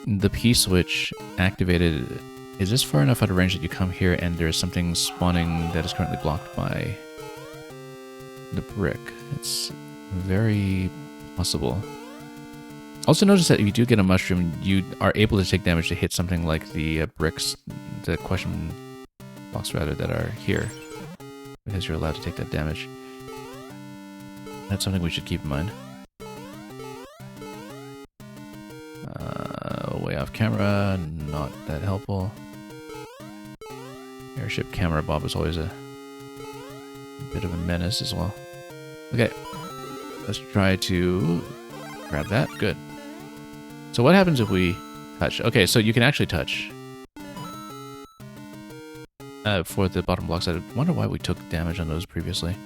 the P-switch activated, is this far enough out of range that you come here and there's something spawning that is currently blocked by the brick? It's very possible. Also notice that if you do get a mushroom, you are able to take damage to hit something like the bricks, the question blocks rather, that are here. Because you're allowed to take that damage. That's something we should keep in mind. Way off camera, not that helpful. Airship camera Bob is always a bit of a menace as well. Okay, let's try to grab that. Good. So what happens if we touch? Okay, so you can actually touch. For the bottom blocks, I wonder why we took damage on those previously.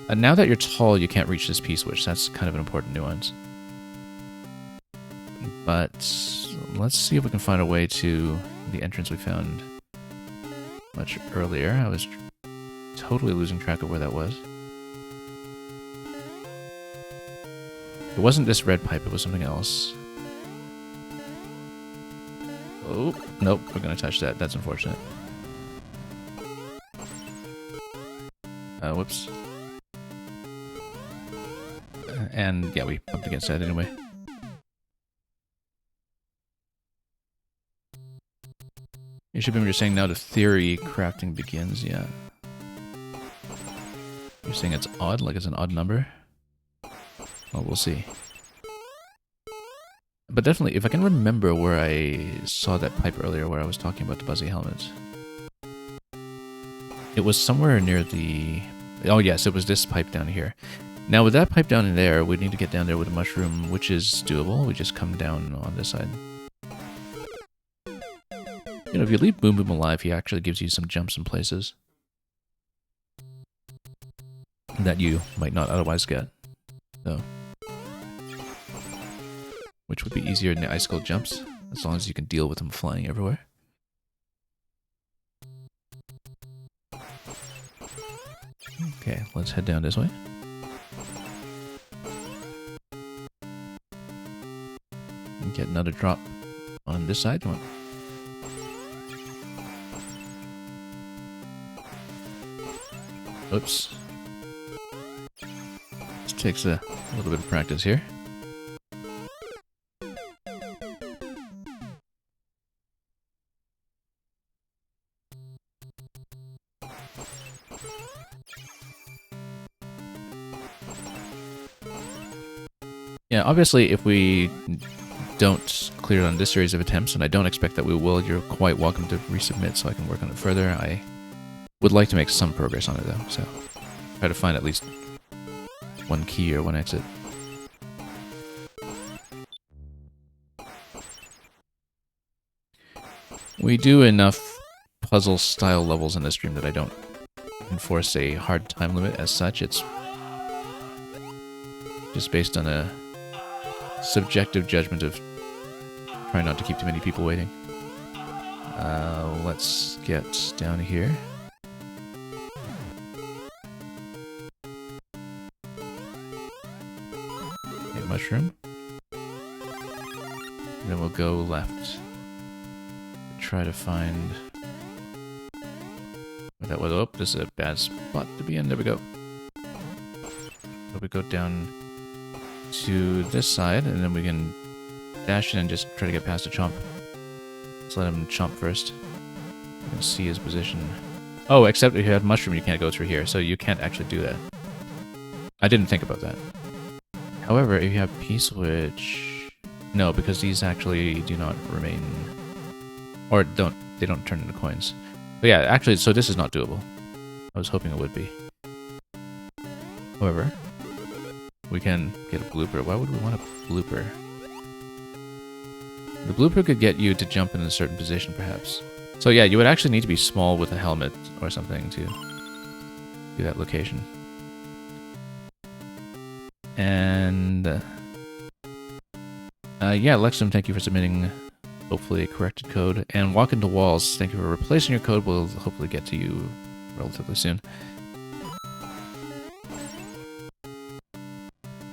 Now that you're tall, you can't reach this P-switch. That's kind of an important nuance. But let's see if we can find a way to the entrance we found much earlier. I was totally losing track of where that was. It wasn't this red pipe, it was something else. Oh, nope, we're gonna touch that. That's unfortunate. Whoops. And yeah, we bumped against that anyway. You should be you're saying now the theory crafting begins, yeah. You're saying it's odd, like it's an odd number? Well, we'll see. But definitely, if I can remember where I saw that pipe earlier where I was talking about the Buzzy helmet. It was somewhere near the... Oh yes, it was this pipe down here. Now with that pipe down in there, we need to get down there with a mushroom, which is doable. We just come down on this side. You know, if you leave Boom Boom alive, he actually gives you some jumps in places that you might not otherwise get. So, which would be easier than the icicle jumps, as long as you can deal with them flying everywhere. Okay, let's head down this way. And get another drop on this side. Come on. Oops. This takes a little bit of practice here. Yeah, obviously if we don't clear it on this series of attempts, and I don't expect that we will, you're quite welcome to resubmit so I can work on it further. I would like to make some progress on it though, so try to find at least one key or one exit. We do enough puzzle-style levels in this stream that I don't enforce a hard time limit as such. It's just based on a subjective judgment of trying not to keep too many people waiting. Let's get down here. Okay, mushroom. And then we'll go left. Try to find... That was, oh, this is a bad spot to be in. There we go. So we go down to this side, and then we can dash in and just try to get past the chomp. Let's let him chomp first. You can see his position. Oh, except if you have mushroom, you can't go through here, so you can't actually do that. I didn't think about that. However, if you have P-switch... No, because these actually do not remain... Or they don't turn into coins. But yeah, actually, so this is not doable. I was hoping it would be. However, we can get a blooper. Why would we want a blooper? The blooper could get you to jump in a certain position, perhaps. So yeah, you would actually need to be small with a helmet or something to do that location. And yeah, Lexum, thank you for submitting hopefully a corrected code. And Walk Into Walls, thank you for replacing your code. We'll hopefully get to you relatively soon.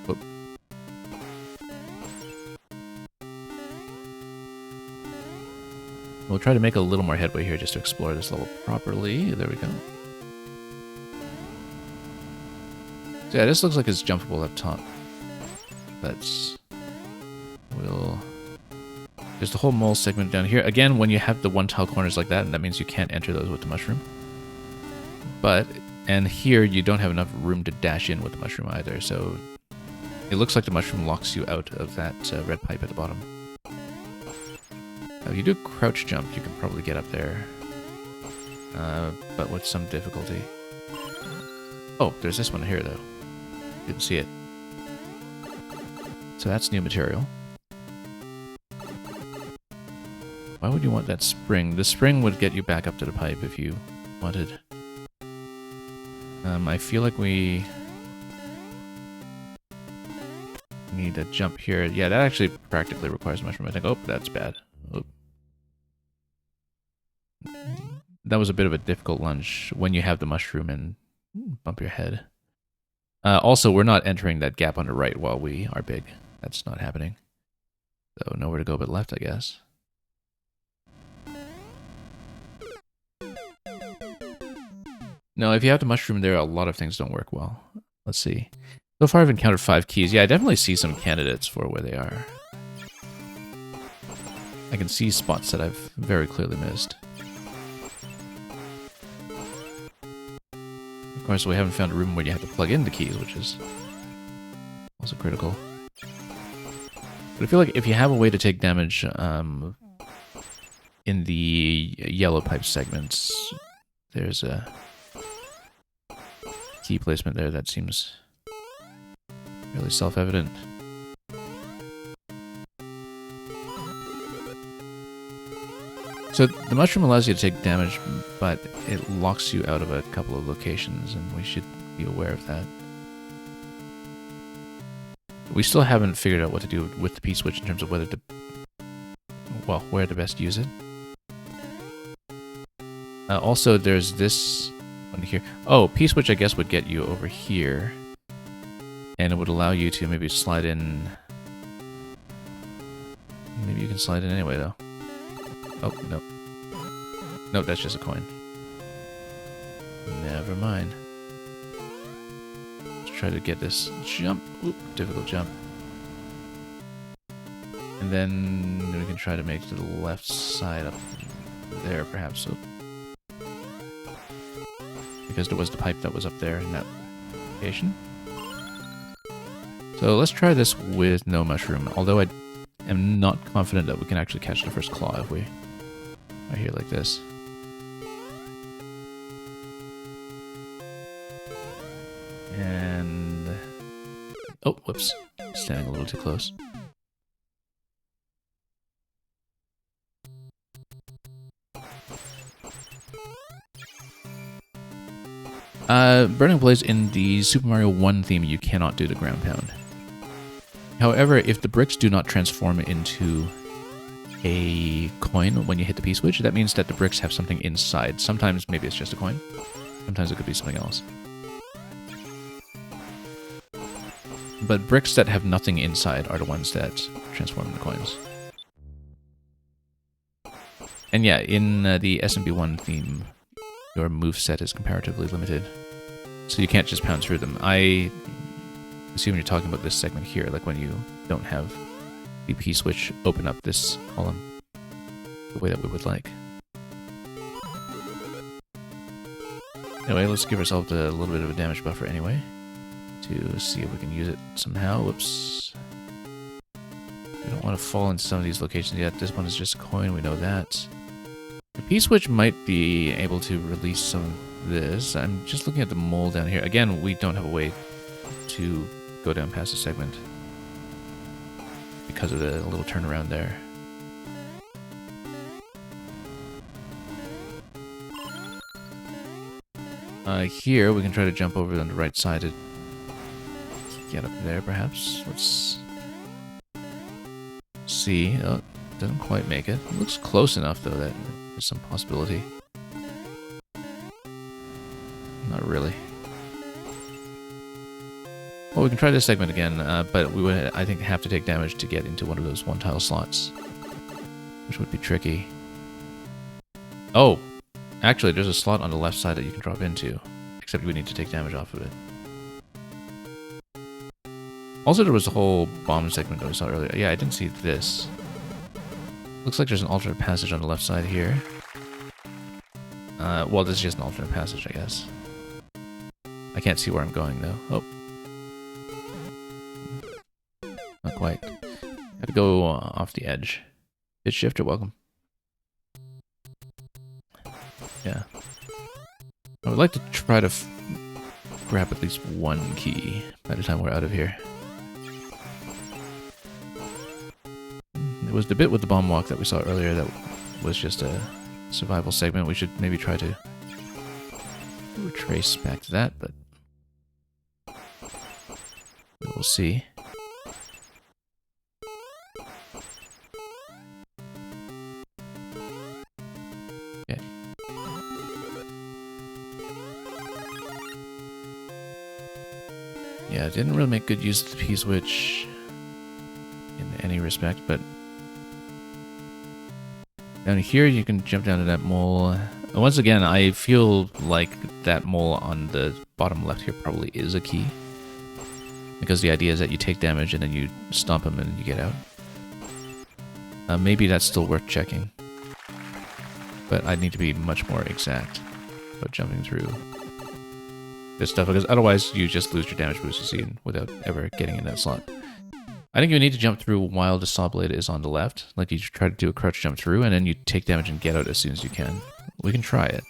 Whoop. We'll try to make a little more headway here just to explore this level properly. There we go. So yeah, this looks like it's jumpable up top. There's the whole mole segment down here. Again, when you have the one-tile corners like that, and that means you can't enter those with the mushroom. And here you don't have enough room to dash in with the mushroom either, so it looks like the mushroom locks you out of that red pipe at the bottom. Now, if you do crouch jump, you can probably get up there, but with some difficulty. Oh, there's this one here, though. Didn't see it. So that's new material. Why would you want that spring? The spring would get you back up to the pipe if you wanted. I feel like we need a jump here. Yeah, that actually practically requires a mushroom, I think. Oh, that's bad. Oh. That was a bit of a difficult lunge when you have the mushroom and bump your head. Also, we're not entering that gap on the right while we are big. That's not happening. So nowhere to go but left, I guess. No, if you have the mushroom there, a lot of things don't work well. Let's see. So far I've encountered 5 keys. Yeah, I definitely see some candidates for where they are. I can see spots that I've very clearly missed. Of course, we haven't found a room where you have to plug in the keys, which is also critical. But I feel like if you have a way to take damage in the yellow pipe segments, there's a key placement there that seems really self-evident. So the mushroom allows you to take damage, but it locks you out of a couple of locations, and we should be aware of that. We still haven't figured out what to do with the P-switch in terms of whether to, well, where to best use it. Also, there's this one here. Oh, P-switch, I guess, would get you over here, and it would allow you to maybe slide in. Maybe you can slide in anyway, though. Oh, no. Nope, that's just a coin. Never mind. Let's try to get this jump. Oop, difficult jump. And then we can try to make it to the left side up there, perhaps. Oop. Because there was the pipe that was up there in that location. So let's try this with no mushroom, although I am not confident that we can actually catch the first claw if we are here like this. And Oh, whoops. Standing a little too close. Burning Blaze in the Super Mario 1 theme, you cannot do the ground pound. However, if the bricks do not transform into a coin when you hit the P-switch, that means that the bricks have something inside. Sometimes maybe it's just a coin. Sometimes it could be something else. But bricks that have nothing inside are the ones that transform into coins. And yeah, in the SMB1 theme, your moveset is comparatively limited. So you can't just pound through them. I assume you're talking about this segment here, like when you don't have the P-switch open up this column the way that we would like. Anyway, let's give ourselves a little bit of a damage buffer anyway, to see if we can use it somehow. Whoops. We don't want to fall into some of these locations yet. This one is just a coin, we know that. The P-switch might be able to release some of this. I'm just looking at the mole down here. Again, we don't have a way to go down past the segment because of the little turnaround there. Here, we can try to jump over on the right side to get up there, perhaps. Let's see. Oh, doesn't quite make it. It looks close enough, though, that there's some possibility. Not really. Well, we can try this segment again, but we would, I think, have to take damage to get into one of those one-tile slots, which would be tricky. Oh! Actually, there's a slot on the left side that you can drop into, except we need to take damage off of it. Also, there was a whole bomb segment that we saw earlier. Yeah, I didn't see this. Looks like there's an alternate passage on the left side here. Well, this is just an alternate passage, I guess. I can't see where I'm going, though. Oh. Not quite. Have to go off the edge. Pitch shifter, welcome. Yeah. I would like to try to grab at least one key by the time we're out of here. It was the bit with the bomb walk that we saw earlier that was just a survival segment. We should maybe try to retrace back to that, but we'll see. Okay. Yeah, didn't really make good use of the P-switch in any respect, but down here you can jump down to that mole. Once again, I feel like that mole on the bottom left here probably is a key, because the idea is that you take damage and then you stomp him and you get out. Maybe that's still worth checking, but I need to be much more exact about jumping through this stuff, because otherwise you just lose your damage boost, you see, without ever getting in that slot. I think you need to jump through while the saw blade is on the left. Like, you try to do a crouch jump through, and then you take damage and get out as soon as you can. We can try it.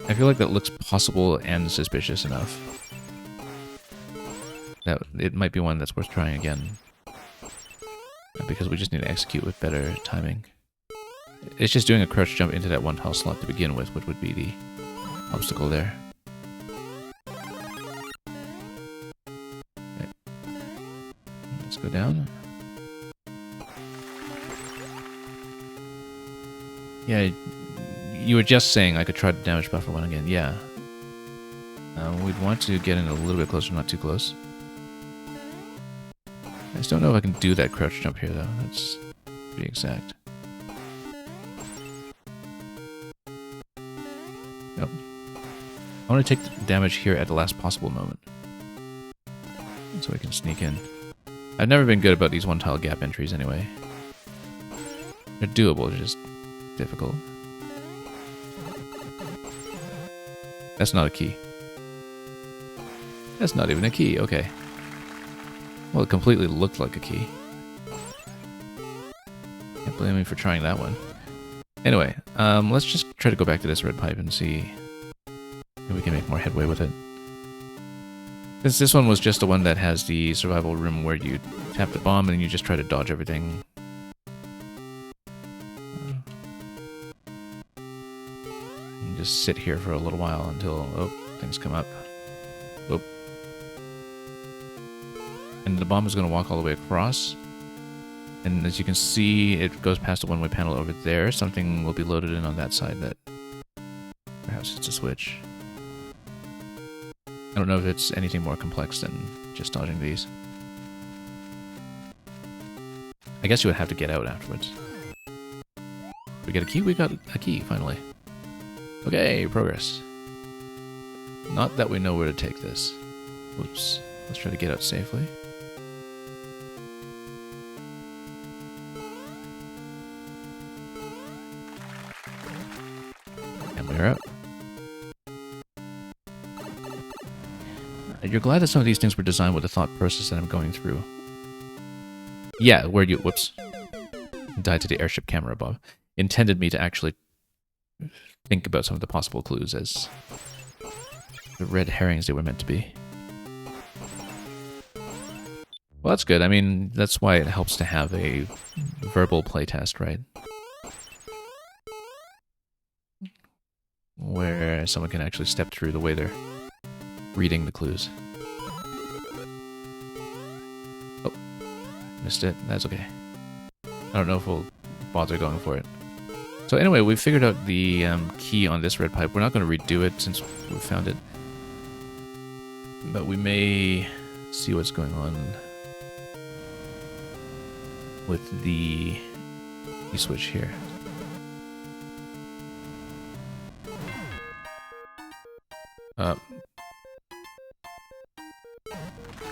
I feel like that looks possible and suspicious enough that it might be one that's worth trying again, because we just need to execute with better timing. It's just doing a crouch jump into that one tile slot to begin with, which would be the obstacle there. Okay. Let's go down. Yeah, you were just saying I could try to damage buffer one again. Yeah. We'd want to get in a little bit closer, not too close. I just don't know if I can do that crouch jump here, though. That's pretty exact. Yep. I want to take the damage here at the last possible moment, so I can sneak in. I've never been good about these one-tile gap entries anyway. They're doable, they're just difficult. That's not a key. That's not even a key, okay. Well, it completely looked like a key. Can't blame me for trying that one. Anyway, let's just try to go back to this red pipe and see if we can make more headway with it. This one was just the one that has the survival room where you tap the bomb and you just try to dodge everything. And just sit here for a little while until, oh, things come up. Oh. And the bomb is going to walk all the way across. And as you can see, it goes past the one-way panel over there. Something will be loaded in on that side that perhaps it's a switch. I don't know if it's anything more complex than just dodging these. I guess you would have to get out afterwards. We get a key? We got a key, finally. Okay, progress. Not that we know where to take this. Whoops. Let's try to get out safely. And we're out. You're glad that some of these things were designed with the thought process that I'm going through. Yeah, where you... Whoops. Died to the airship camera, Bob. Intended me to actually think about some of the possible clues as the red herrings they were meant to be. Well, that's good. I mean, that's why it helps to have a verbal playtest, right? Where someone can actually step through the way they're reading the clues. Oh, missed it. That's okay. I don't know if we'll bother going for it. So anyway, we've figured out the key on this red pipe. We're not going to redo it since we found it. But we may see what's going on with the key switch here.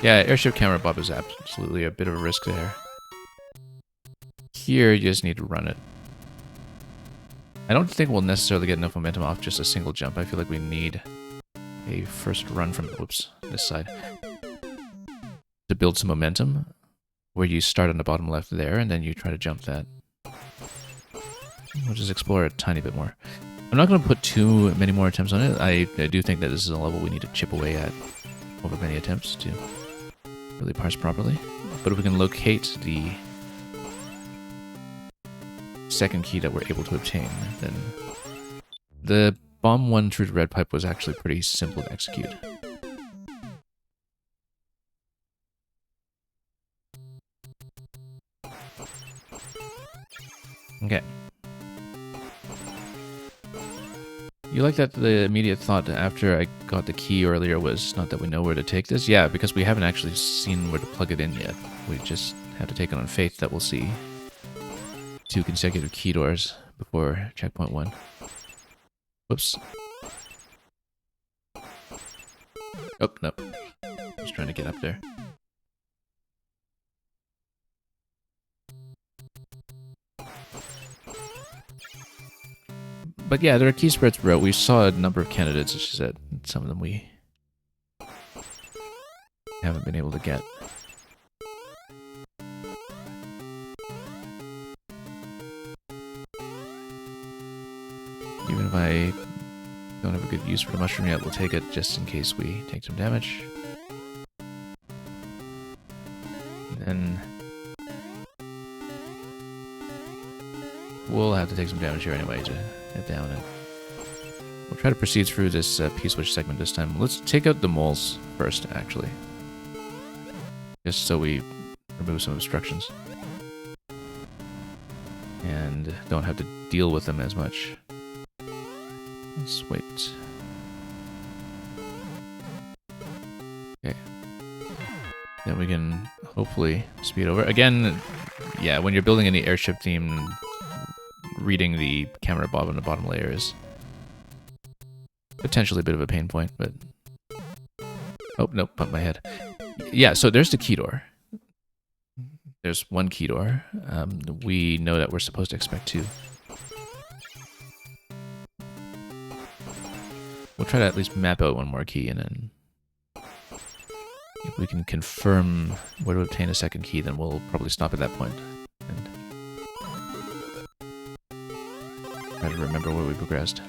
Yeah, airship camera, Bob, is absolutely a bit of a risk there. Here, you just need to run it. I don't think we'll necessarily get enough momentum off just a single jump. I feel like we need a first run from, whoops, this side, to build some momentum, where you start on the bottom left there, and then you try to jump that. We'll just explore it a tiny bit more. I'm not going to put too many more attempts on it. I do think that this is a level we need to chip away at over many attempts to really parse properly. But if we can locate the second key that we're able to obtain, then the bomb one through the red pipe was actually pretty simple to execute. Okay. You like that the immediate thought after I got the key earlier was not that we know where to take this? Yeah, because we haven't actually seen where to plug it in yet. We just have to take it on faith that we'll see 2 consecutive key doors before checkpoint 1. Whoops. Oh, no. Just trying to get up there. But yeah, there are key spreads throughout. We saw a number of candidates, as you said. Some of them we haven't been able to get. Even if I don't have a good use for the mushroom yet, we'll take it just in case we take some damage. Then we'll have to take some damage here anyway to get down, and we'll try to proceed through this P-switch segment this time. Let's take out the moles first, actually, just so we remove some obstructions and don't have to deal with them as much. Let's wait. Okay. Then we can hopefully speed over. Again, yeah, when you're building any airship theme, reading the camera bob on the bottom layer is potentially a bit of a pain point, but... Oh, nope, bumped my head. Yeah, so there's the key door. There's one key door. We know that we're supposed to expect 2. We'll try to at least map out one more key, and then if we can confirm where to obtain a second key, then we'll probably stop at that point and try to remember where we progressed.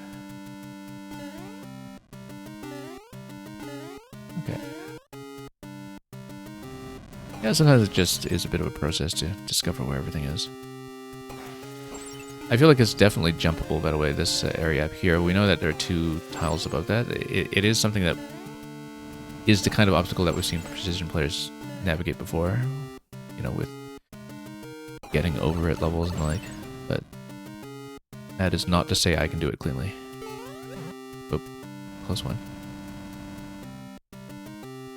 Okay. Yeah, sometimes it just is a bit of a process to discover where everything is. I feel like it's definitely jumpable, by the way, this area up here. We know that there are 2 tiles above that. It is something that is the kind of obstacle that we've seen precision players navigate before, you know, with getting over at levels and the like, but that is not to say I can do it cleanly. Oop, close one.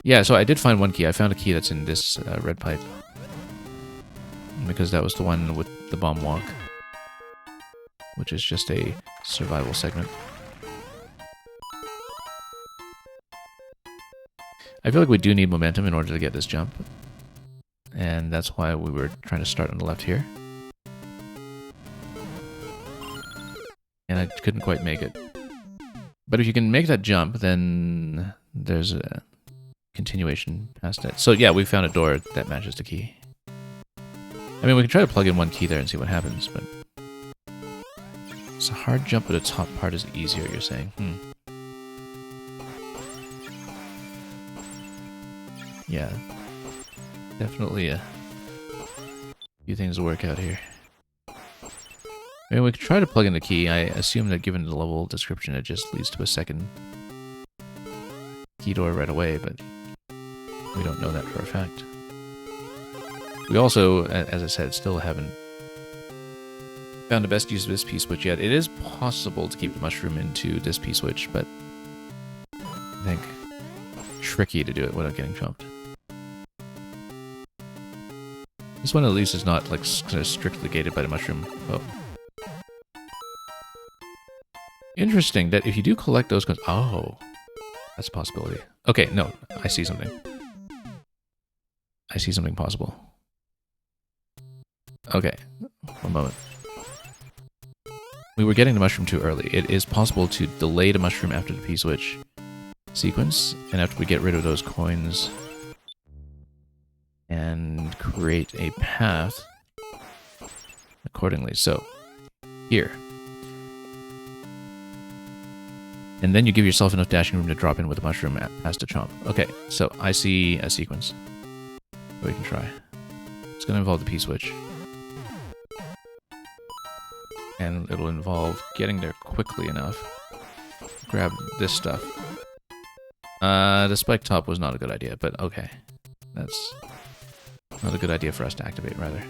Yeah, so I did find one key. I found a key that's in this red pipe, because that was the one with the bomb walk, which is just a survival segment. I feel like we do need momentum in order to get this jump, and that's why we were trying to start on the left here. And I couldn't quite make it. But if you can make that jump, then there's a continuation past it. So yeah, we found a door that matches the key. I mean, we can try to plug in one key there and see what happens, but it's a hard jump, but the top part is easier, you're saying. Yeah, definitely a few things to work out here. I mean, we could try to plug in the key. I assume that given the level description, it just leads to a second key door right away, but we don't know that for a fact. We also, as I said, still haven't found the best use of this P-switch yet. It is possible to keep the mushroom into this P-switch, but I think tricky to do it without getting chomped. This one at least is not like kind of strictly gated by the mushroom. Oh. Interesting that if you do collect those coins... Oh, that's a possibility. Okay, no, I see something. I see something possible. Okay, one moment. We were getting the mushroom too early. It is possible to delay the mushroom after the P-switch sequence, and after we get rid of those coins and create a path accordingly. So, here. And then you give yourself enough dashing room to drop in with the mushroom past the chomp. Okay, so I see a sequence. We can try. It's going to involve the P-switch. And it'll involve getting there quickly enough. Grab this stuff. The spike top was not a good idea, but okay. That's not a good idea for us to activate, rather.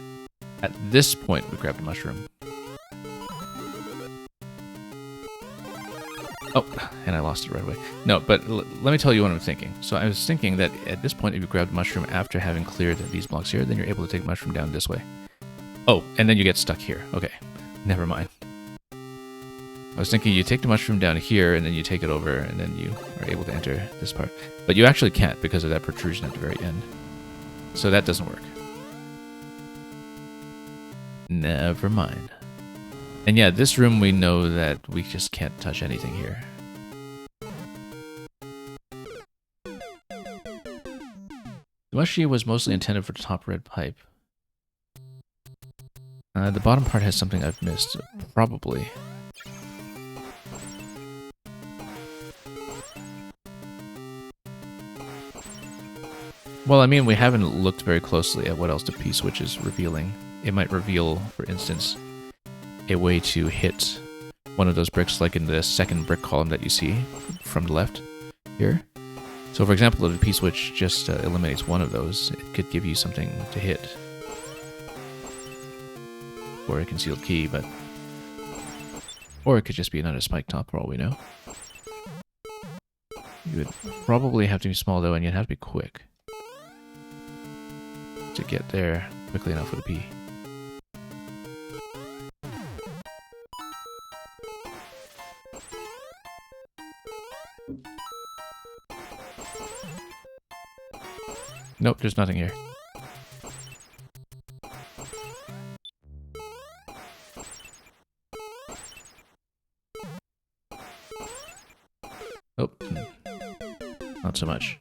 At this point, we grab the mushroom. Oh, and I lost it right away. No, but let me tell you what I'm thinking. So I was thinking that at this point, if you grab the mushroom after having cleared these blocks here, then you're able to take the mushroom down this way. Oh, and then you get stuck here. Okay, never mind. I was thinking you take the mushroom down here, and then you take it over, and then you are able to enter this part. But you actually can't because of that protrusion at the very end. So that doesn't work. Never mind. And yeah, this room we know that we just can't touch anything here. The mushy was mostly intended for the top red pipe. The bottom part has something I've missed, probably. Well, I mean, we haven't looked very closely at what else the P-switch is revealing. It might reveal, for instance, a way to hit one of those bricks, like in the second brick column that you see from the left here. So, for example, if the P-switch just eliminates one of those, it could give you something to hit. Or a concealed key, but... Or it could just be another spike top, for all we know. You would probably have to be small, though, and you'd have to be quick to get there quickly enough with a P. Nope, there's nothing here. Oh, not so much.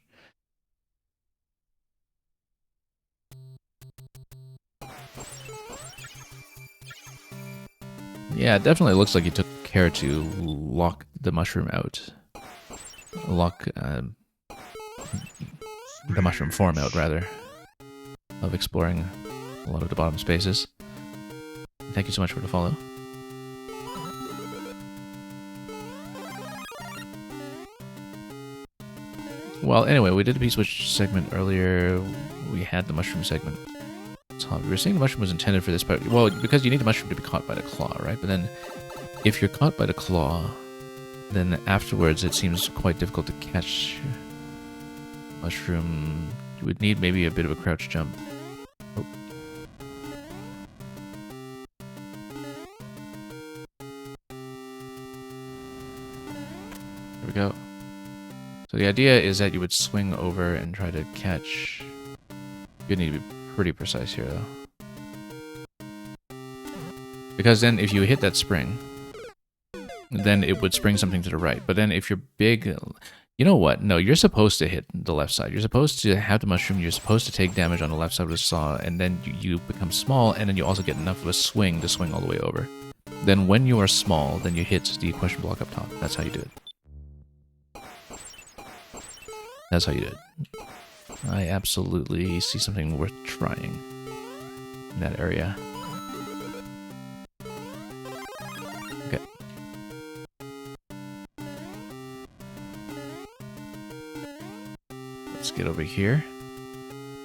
Yeah, it definitely looks like you took care to lock the mushroom out. Lock the mushroom form out, rather. of exploring a lot of the bottom spaces. Thank you so much for the follow. Well, anyway, we did the P-switch segment earlier. We had the mushroom segment. So we were saying the mushroom was intended for this part. Well, because you need the mushroom to be caught by the claw, right? But then, if you're caught by the claw, then afterwards it seems quite difficult to catch mushroom. You would need maybe a bit of a crouch jump. Oh. There we go. So the idea is that you would swing over and try to catch. You need to be pretty precise here, though. Because then if you hit that spring, then it would spring something to the right. But then if you're big... You know what? No, you're supposed to hit the left side. You're supposed to have the mushroom. You're supposed to take damage on the left side of the saw, and then you become small, and then you also get enough of a swing to swing all the way over. Then when you are small, then you hit the question block up top. That's how you do it. That's how you do it. I absolutely see something worth trying in that area. Okay. Let's get over here.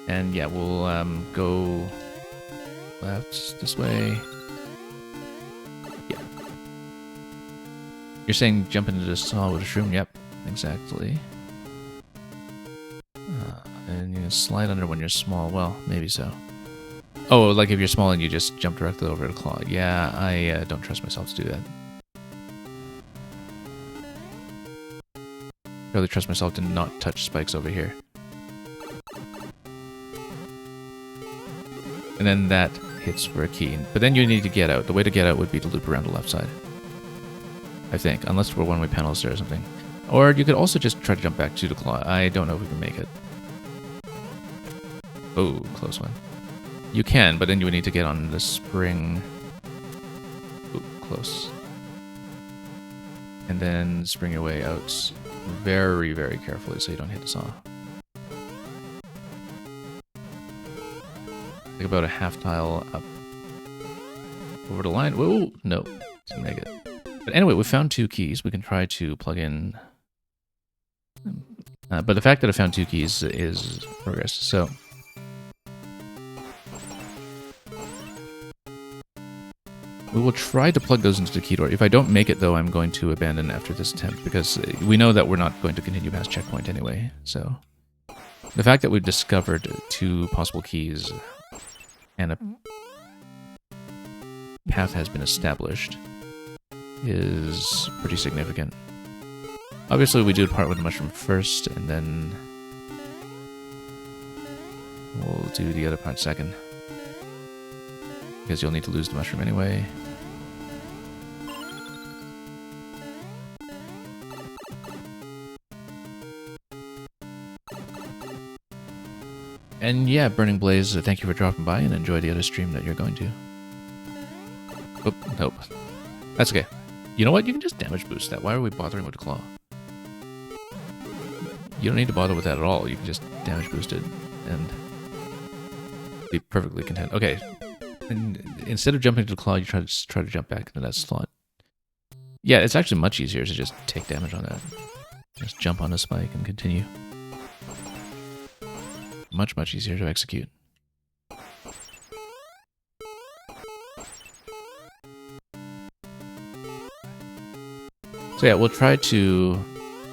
And yeah, we'll go left this way. Yeah. You're saying jump into the saw with a shroom? Yep, exactly. And you can slide under when you're small. Well, maybe so. Oh, like if you're small and you just jump directly over the claw. Yeah, I don't trust myself to do that. I really trust myself to not touch spikes over here. And then that hits for a key. But then you need to get out. The way to get out would be to loop around the left side. I think. Unless we're one-way panels there or something. Or you could also just try to jump back to the claw. I don't know if we can make it. Oh, close one. You can, but then you would need to get on the spring. Ooh, close. And then spring your way out very, very carefully so you don't hit the saw. Like about a half tile up over the line. Whoa, no, didn't make it. But anyway, we found 2 keys. We can try to plug in. But the fact that I found 2 keys is progress. So we will try to plug those into the key door. If I don't make it, though, I'm going to abandon after this attempt, because we know that we're not going to continue past checkpoint anyway. So the fact that we've discovered 2 possible keys and a path has been established is pretty significant. Obviously, we do part with the mushroom first, and then we'll do the other part second. Because you'll need to lose the mushroom anyway. And yeah, Burning Blaze, thank you for dropping by and enjoy the other stream that you're going to. Oh, nope. That's okay. You know what? You can just damage boost that. Why are we bothering with the claw? You don't need to bother with that at all. You can just damage boost it and be perfectly content. Okay. And instead of jumping to the claw, you try to jump back into that slot. Yeah, it's actually much easier to just take damage on that. Just jump on a spike and continue. Much, much easier to execute. So yeah, we'll try to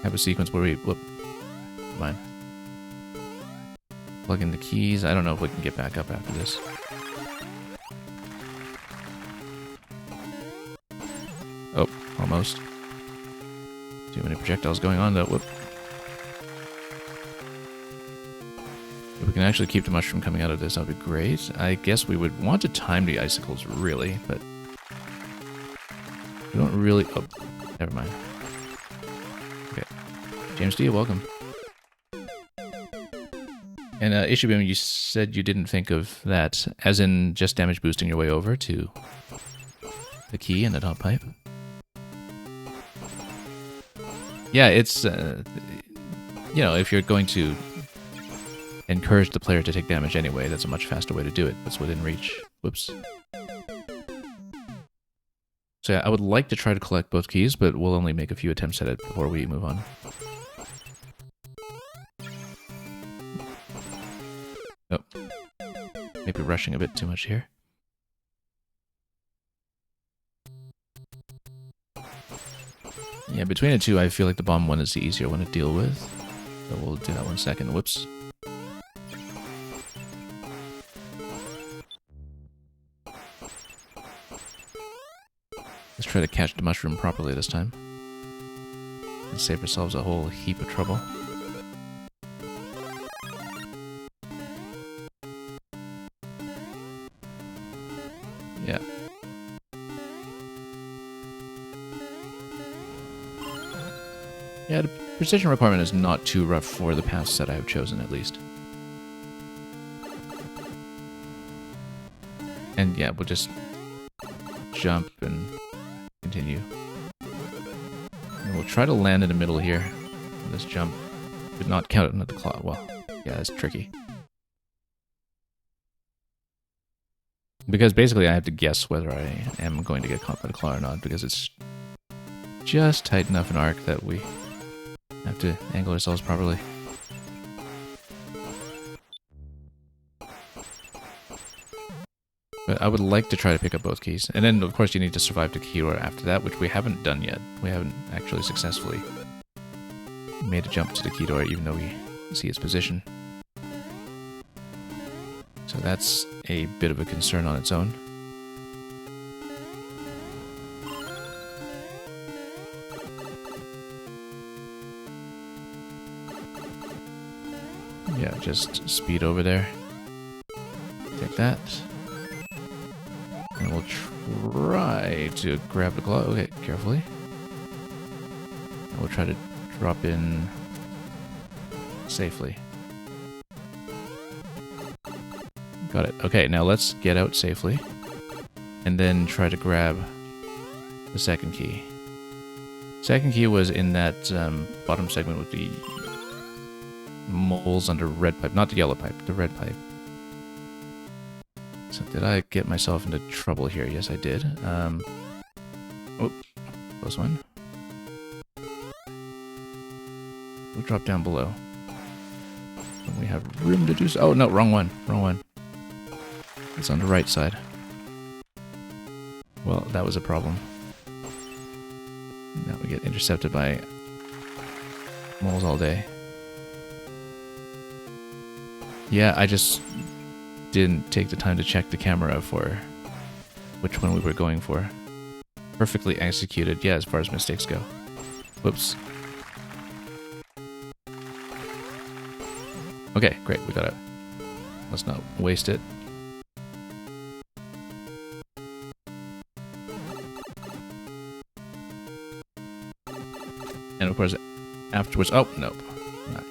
have a sequence where we... Whoop. Come on. Plug in the keys. I don't know if we can get back up after this. Oh, almost. Too many projectiles going on though. Whoop. If we can actually keep the mushroom coming out of this, that would be great. I guess we would want to time the icicles, really, but we don't really... Oh, never mind. Okay. James D, welcome. And Ishibim, you said you didn't think of that as in just damage boosting your way over to the key and the top pipe. Yeah, it's, you know, if you're going to encourage the player to take damage anyway. That's a much faster way to do it. That's within reach. Whoops. So yeah, I would like to try to collect both keys, but we'll only make a few attempts at it before we move on. Oh. Maybe rushing a bit too much here. Yeah, between the two, I feel like the bomb one is the easier one to deal with. So we'll do that 1 second. Whoops. Let's try to catch the mushroom properly this time. And save ourselves a whole heap of trouble. Yeah. Yeah, the precision requirement is not too rough for the paths that I have chosen, at least. And yeah, we'll just jump and continue. And we'll try to land in the middle here. This jump would not count it into the claw. Well, yeah, that's tricky. Because basically I have to guess whether I am going to get caught by the claw or not, because it's just tight enough an arc that we have to angle ourselves properly. But I would like to try to pick up both keys. And then, of course, you need to survive to key door after that, which we haven't done yet. We haven't actually successfully made a jump to the key door, even though we see its position. So that's a bit of a concern on its own. Yeah, just speed over there. Take that. And we'll try to grab the claw. Okay, carefully. And we'll try to drop in safely. Got it. Okay, now let's get out safely. And then try to grab the second key. Second key was in that bottom segment with the moles under red pipe. Not the yellow pipe, the red pipe. So did I get myself into trouble here? Yes, I did. Oh, close one. We'll drop down below. And we have room to do so. Oh, no, wrong one. Wrong one. It's on the right side. Well, that was a problem. Now we get intercepted by moles all day. Yeah, I just didn't take the time to check the camera for which one we were going for. Perfectly executed, yeah, as far as mistakes go. Whoops. Okay, great, we got it. Let's not waste it. And of course, afterwards... Oh, nope. Not.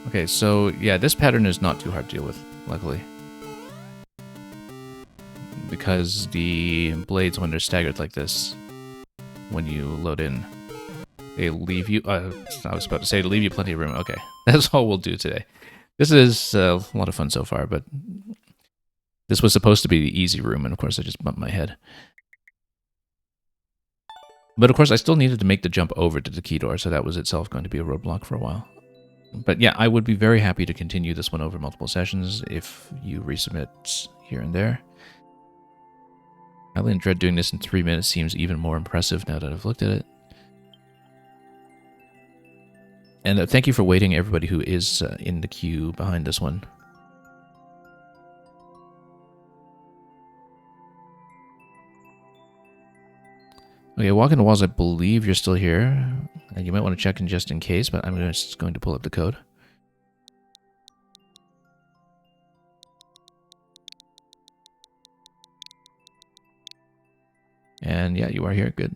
Okay, so yeah, this pattern is not too hard to deal with, luckily. Because the blades, when they're staggered like this, when you load in, they leave you... I was about to say, leave you plenty of room. Okay, that's all we'll do today. This is a lot of fun so far, but this was supposed to be the easy room, and of course I just bumped my head. But of course I still needed to make the jump over to the key door, so that was itself going to be a roadblock for a while. But yeah, I would be very happy to continue this one over multiple sessions if you resubmit here and there. Alien Dread doing this in 3 minutes seems even more impressive now that I've looked at it. And thank you for waiting, everybody who is in the queue behind this one. Okay, Walking the Walls, I believe you're still here. And you might want to check in just in case, but I'm just going to pull up the code. And yeah, you are here. Good.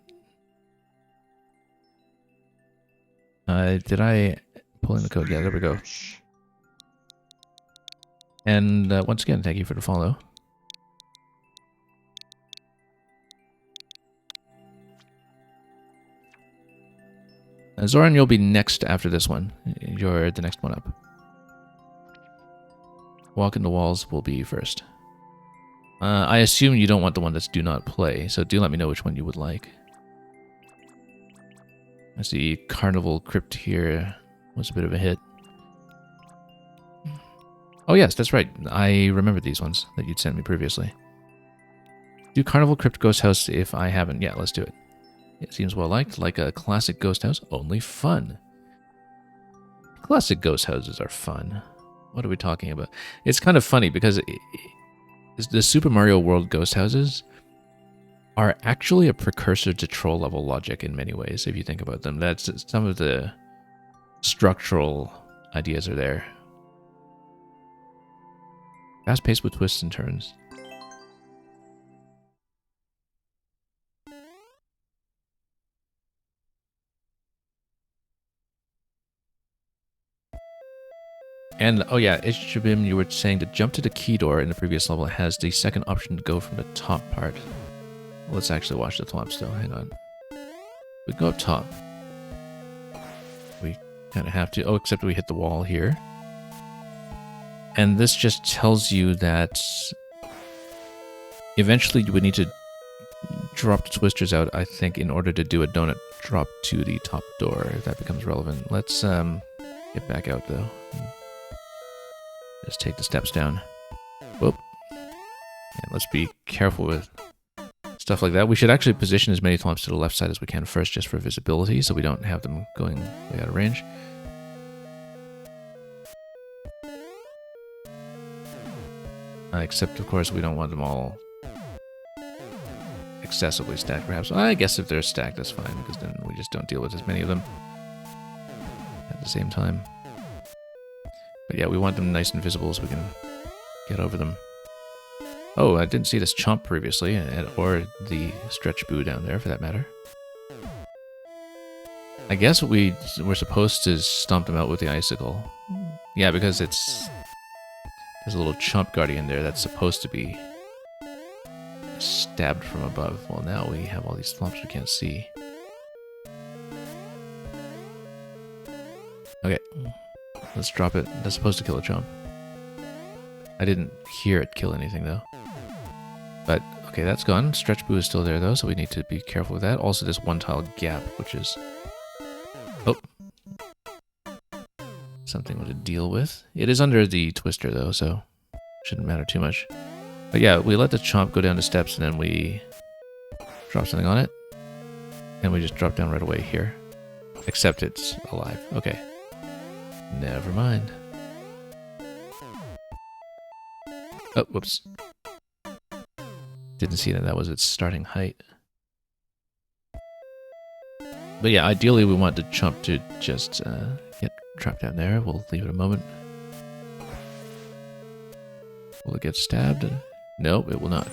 Did I pull in the code? Yeah, there we go. And once again, thank you for the follow. Zoran, you'll be next after this one. You're the next one up. Walk in the Walls will be first. I assume you don't want the one that's Do Not Play, so do let me know which one you would like. I see Carnival Crypt here was a bit of a hit. Oh yes, that's right. I remember these ones that you'd sent me previously. Do Carnival Crypt Ghost House if I haven't. Yeah, let's do it. It seems well liked, like a classic ghost house, only fun. Classic ghost houses are fun. What are we talking about? It's kind of funny because the Super Mario World ghost houses are actually a precursor to troll level logic in many ways, if you think about them. That's some of the structural ideas are there. Fast paced with twists and turns. And, oh yeah, Ishibim, you were saying to jump to the key door in the previous level. It has the second option to go from the top part. Let's actually watch the top still. Hang on. We go up top. We kind of have to. Oh, except we hit the wall here. And this just tells you that eventually you would need to drop the twisters out, I think, in order to do a donut drop to the top door, if that becomes relevant. Let's get back out, though. Just take the steps down. Whoop. And let's be careful with stuff like that. We should actually position as many thwomps to the left side as we can first, just for visibility, so we don't have them going way out of range. Except, of course, we don't want them all excessively stacked, perhaps. I guess if they're stacked, that's fine, because then we just don't deal with as many of them at the same time. But yeah, we want them nice and visible so we can get over them. Oh, I didn't see this chomp previously, or the stretch boo down there, for that matter. I guess we're supposed to stomp them out with the icicle. Yeah, because there's a little chomp guardian there that's supposed to be stabbed from above. Well, now we have all these thwomps we can't see. Okay, let's drop it. That's supposed to kill a chomp. I didn't hear it kill anything, though. But, okay, that's gone. Stretch boo is still there, though, so we need to be careful with that. Also, this one tile gap, which is... Oh. Something to deal with. It is under the twister, though, so shouldn't matter too much. But yeah, we let the chomp go down the steps, and then we drop something on it. And we just drop down right away here. Except it's alive. Okay. Never mind. Oh, whoops. Didn't see that was its starting height. But yeah, ideally we want the chomp to just get trapped down there. We'll leave it a moment. Will it get stabbed? No, it will not.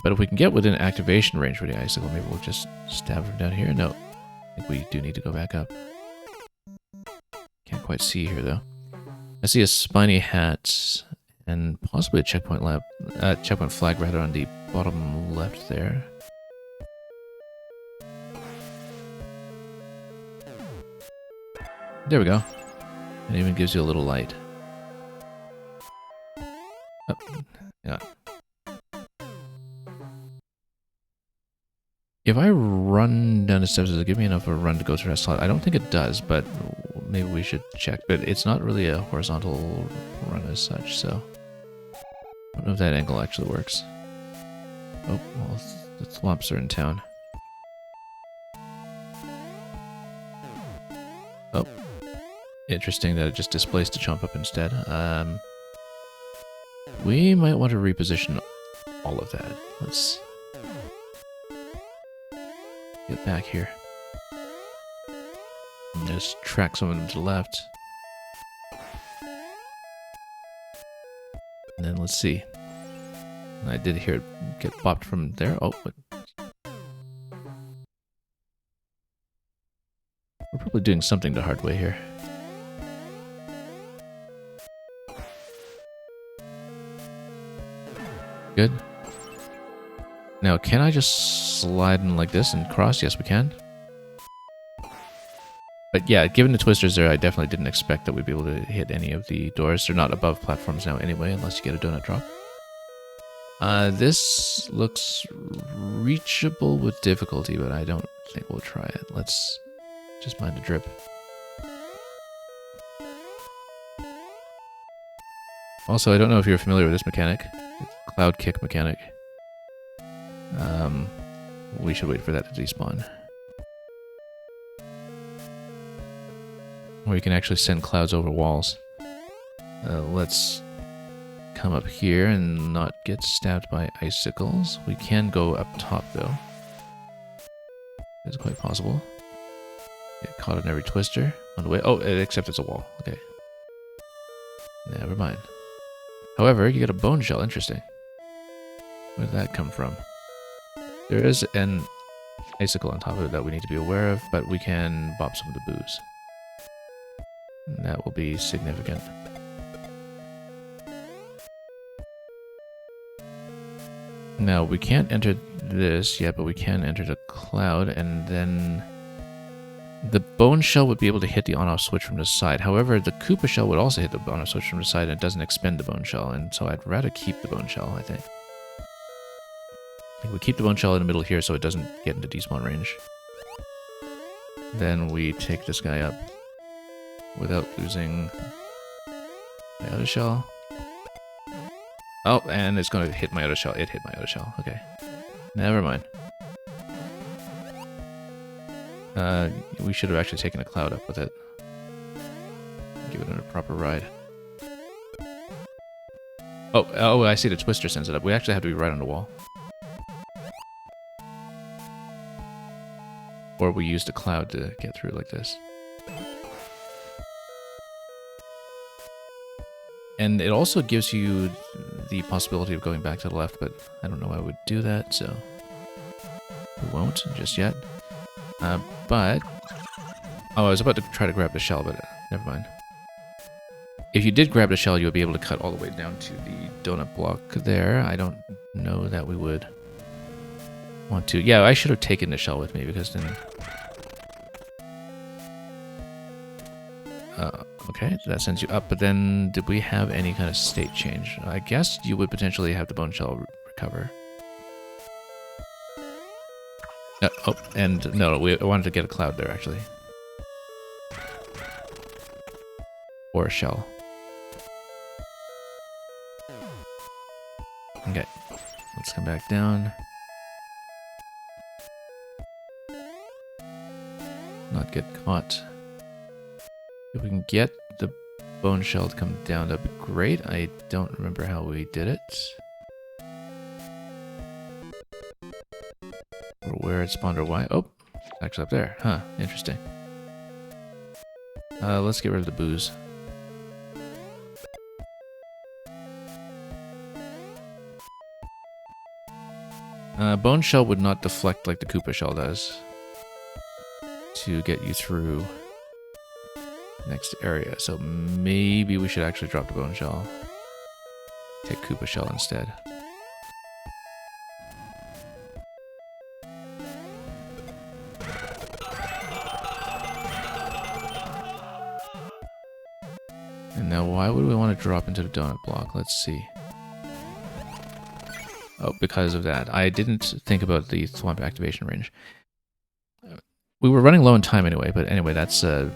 But if we can get within activation range for the icicle, maybe we'll just stab from down here. No, I think we do need to go back up. Can't quite see here, though. I see a spiny hat and possibly a checkpoint flag rather on the bottom left there. There we go. It even gives you a little light. Oh, yeah. If I run down the steps, does it give me enough of a run to go to that slot? I don't think it does, but maybe we should check. But it's not really a horizontal run as such, so I don't know if that angle actually works. Oh, well, the thwomps are in town. Oh, interesting that it just displaced the chomp up instead. We might want to reposition all of that. Let's get back here. And just track some of them to the left. And then let's see. I did hear it get bopped from there. Oh, but we're probably doing something the hard way here. Good. Now, can I just slide in like this and cross? Yes, we can. But yeah, given the twisters there, I definitely didn't expect that we'd be able to hit any of the doors. They're not above platforms now anyway, unless you get a donut drop. This looks reachable with difficulty, but I don't think we'll try it. Let's just mind the drip. Also, I don't know if you're familiar with this mechanic. Cloud kick mechanic. We should wait for that to despawn. Or you can actually send clouds over walls. Let's come up here and not get stabbed by icicles. We can go up top though. It's quite possible. Get caught in every twister on the way. Oh, except it's a wall. Okay. Never mind. However, you get a bone shell. Interesting. Where did that come from? There is an icicle on top of it that we need to be aware of, but we can bop some of the booze. And that will be significant. Now, we can't enter this yet, but we can enter the cloud, and then the bone shell would be able to hit the on-off switch from the side. However, the Koopa shell would also hit the on-off switch from the side, and it doesn't expend the bone shell, and so I'd rather keep the bone shell, I think. We keep the bone shell in the middle here so it doesn't get into despawn range. Then we take this guy up without losing my other shell. Oh, and it's going to hit my other shell. It hit my other shell. Okay. Never mind. We should have actually taken a cloud up with it. Give it a proper ride. Oh, I see the twister sends it up. We actually have to be right on the wall. Or we used a cloud to get through like this. And it also gives you the possibility of going back to the left, but I don't know why I would do that, so we won't just yet. But oh, I was about to try to grab the shell, but never mind. If you did grab the shell, you would be able to cut all the way down to the donut block there. I don't know that we would want to. Yeah, I should have taken the shell with me, because then... okay, that sends you up, but then did we have any kind of state change? I guess you would potentially have the bone shell recover. Oh, and no, we wanted to get a cloud there, actually. Or a shell. Okay, let's come back down. Not get caught. If we can get the bone shell to come down, that'd be great. I don't remember how we did it. Or where it spawned or why. Oh, actually up there. Huh, interesting. Let's get rid of the booze. Bone shell would not deflect like the Koopa shell does to get you through next area, so maybe we should actually drop the bone shell. Take Koopa shell instead. And now why would we want to drop into the donut block? Let's see. Oh, because of that. I didn't think about the thwomp activation range. We were running low on time anyway, but anyway, that's the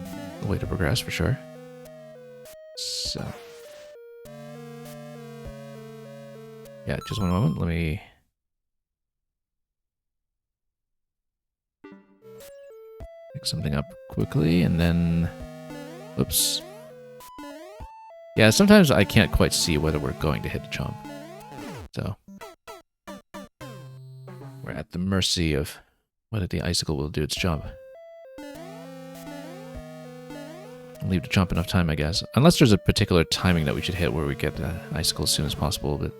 way to progress for sure. So, yeah, just one moment. Let me pick something up quickly, and then, oops. Yeah, sometimes I can't quite see whether we're going to hit the chomp. So, we're at the mercy of whether the icicle will do its job. Leave the chomp enough time, I guess. Unless there's a particular timing that we should hit where we get the icicle as soon as possible, but...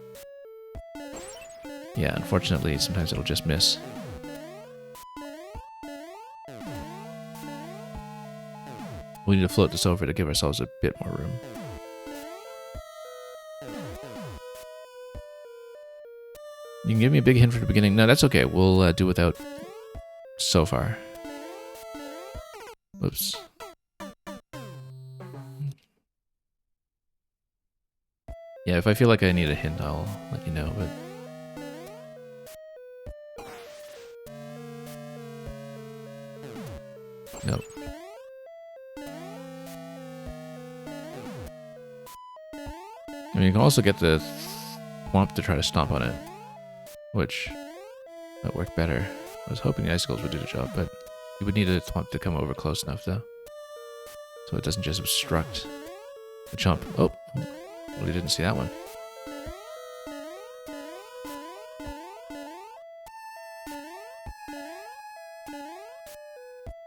yeah, unfortunately, sometimes it'll just miss. We need to float this over to give ourselves a bit more room. You can give me a big hint for the beginning. No, that's okay. We'll do without so far. Oops. Yeah, if I feel like I need a hint, I'll let you know, but... Nope. I mean, you can also get the Thwomp to try to stomp on it, which might work better. I was hoping the icicles would do the job, but you would need a Thwomp to come over close enough, though, so it doesn't just obstruct the Chomp. Oh, well, you didn't see that one.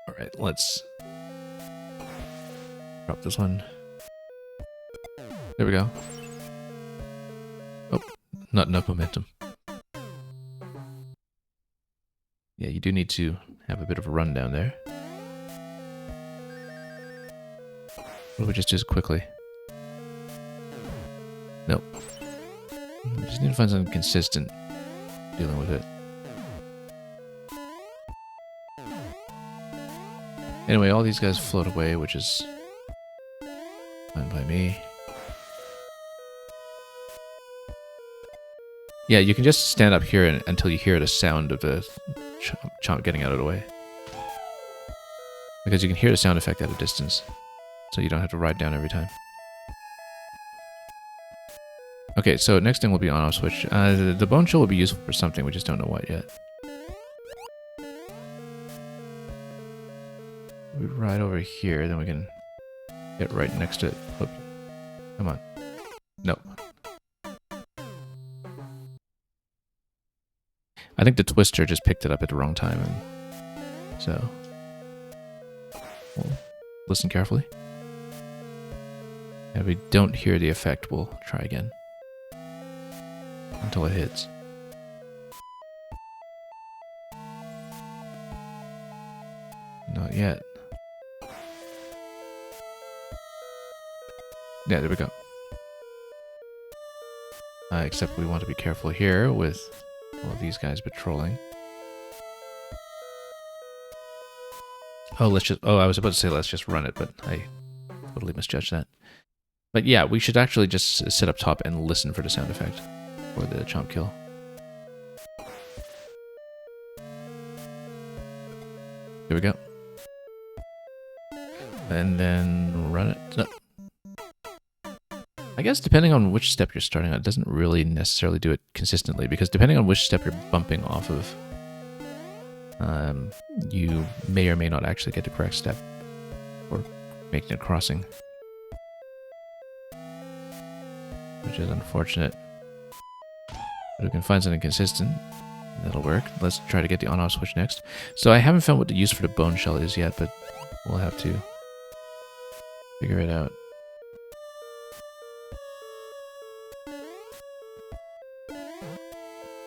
All right, let's drop this one. There we go. Oh, not enough momentum. Yeah, you do need to have a bit of a run down there. What if we just do this quickly? Nope. We just need to find something consistent dealing with it. Anyway, all these guys float away, which is fine by me. Yeah, you can just stand up here until you hear the sound of the Chomp getting out of the way. Because you can hear the sound effect at a distance, so you don't have to ride down every time. Okay, so next thing will be on-off switch. The Bone Shell will be useful for something, we just don't know what yet. We ride over here, then we can get right next to it. Whoop. Come on. Nope. I think the Twister just picked it up at the wrong time, and so we'll listen carefully. If we don't hear the effect, we'll try again until it hits. Not yet. Yeah, there we go. Except we want to be careful here with all of these guys patrolling. Oh, I was about to say let's just run it, but I totally misjudged that. But yeah, we should actually just sit up top and listen for the sound effect for the Chomp kill. Here we go. And then run it. No. I guess depending on which step you're starting on, it doesn't really necessarily do it consistently, because depending on which step you're bumping off of, you may or may not actually get the correct step for making a crossing. Which is unfortunate. But we can find something consistent. That'll work. Let's try to get the on-off switch next. So I haven't found what the use for the Bone Shell is yet, but we'll have to figure it out.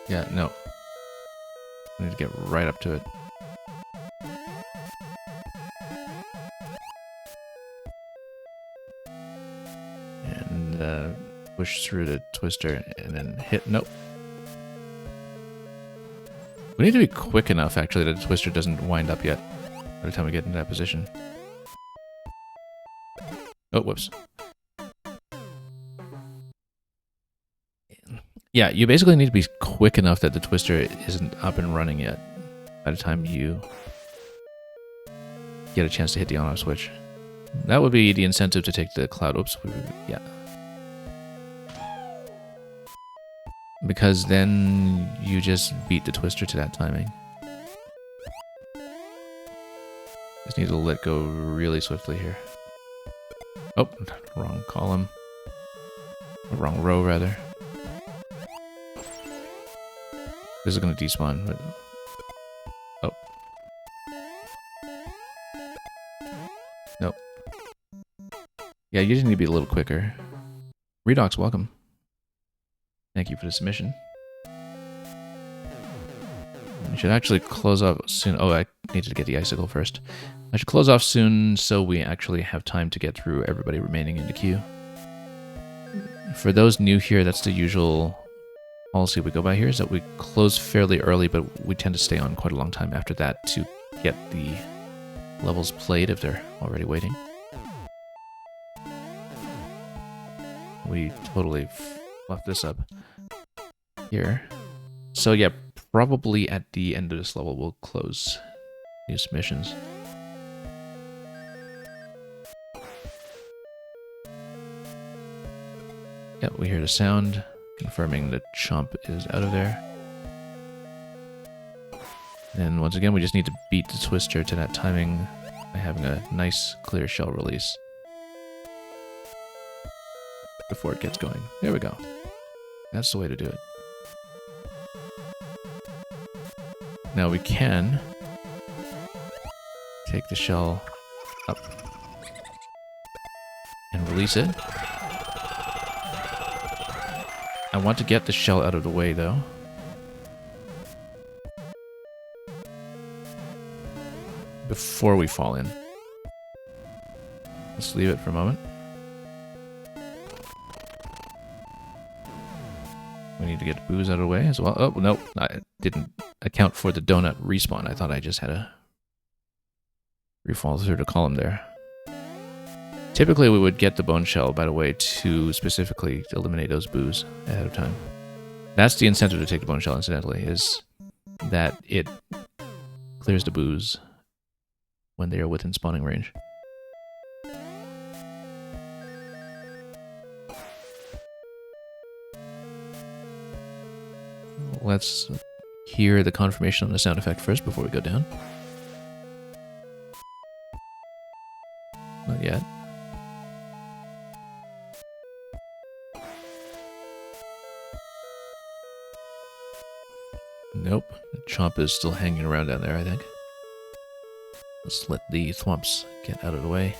Yeah, no. I need to get right up to it. And push through the Twister and then hit. Nope. We need to be quick enough, actually, that the Twister doesn't wind up yet by the time we get into that position. Oh, whoops. Yeah, you basically need to be quick enough that the Twister isn't up and running yet by the time you get a chance to hit the on-off switch. That would be the incentive to take the Cloud. Oops. Yeah. Because then you just beat the Twister to that timing. Just need to let go really swiftly here. Oh, wrong column. Or wrong row, rather. This is going to despawn, but... Oh. Nope. Yeah, you just need to be a little quicker. Redox, welcome. Thank you for the submission. I should actually close off soon. Oh, I needed to get the icicle first. I should close off soon so we actually have time to get through everybody remaining in the queue. For those new here, that's the usual policy we go by here, is that we close fairly early, but we tend to stay on quite a long time after that to get the levels played if they're already waiting. We totally left this up here. So yeah, probably at the end of this level we'll close these missions. Yeah, we hear the sound, confirming the chomp is out of there. And once again, we just need to beat the twister to that timing by having a nice, clear shell release before it gets going. There we go. That's the way to do it. Now we can take the shell up and release it. I want to get the shell out of the way, though. Before we fall in. Let's leave it for a moment. We need to get the booze out of the way as well. Oh, nope. I didn't account for the donut respawn. I thought I just had a refall through the column there. Typically, we would get the bone shell, by the way, to specifically eliminate those boos ahead of time. That's the incentive to take the bone shell, incidentally, is that it clears the boos when they are within spawning range. Let's hear the confirmation on the sound effect first before we go down. Not yet. Nope. The chomp is still hanging around down there, I think. Let's let the thwomps get out of the way.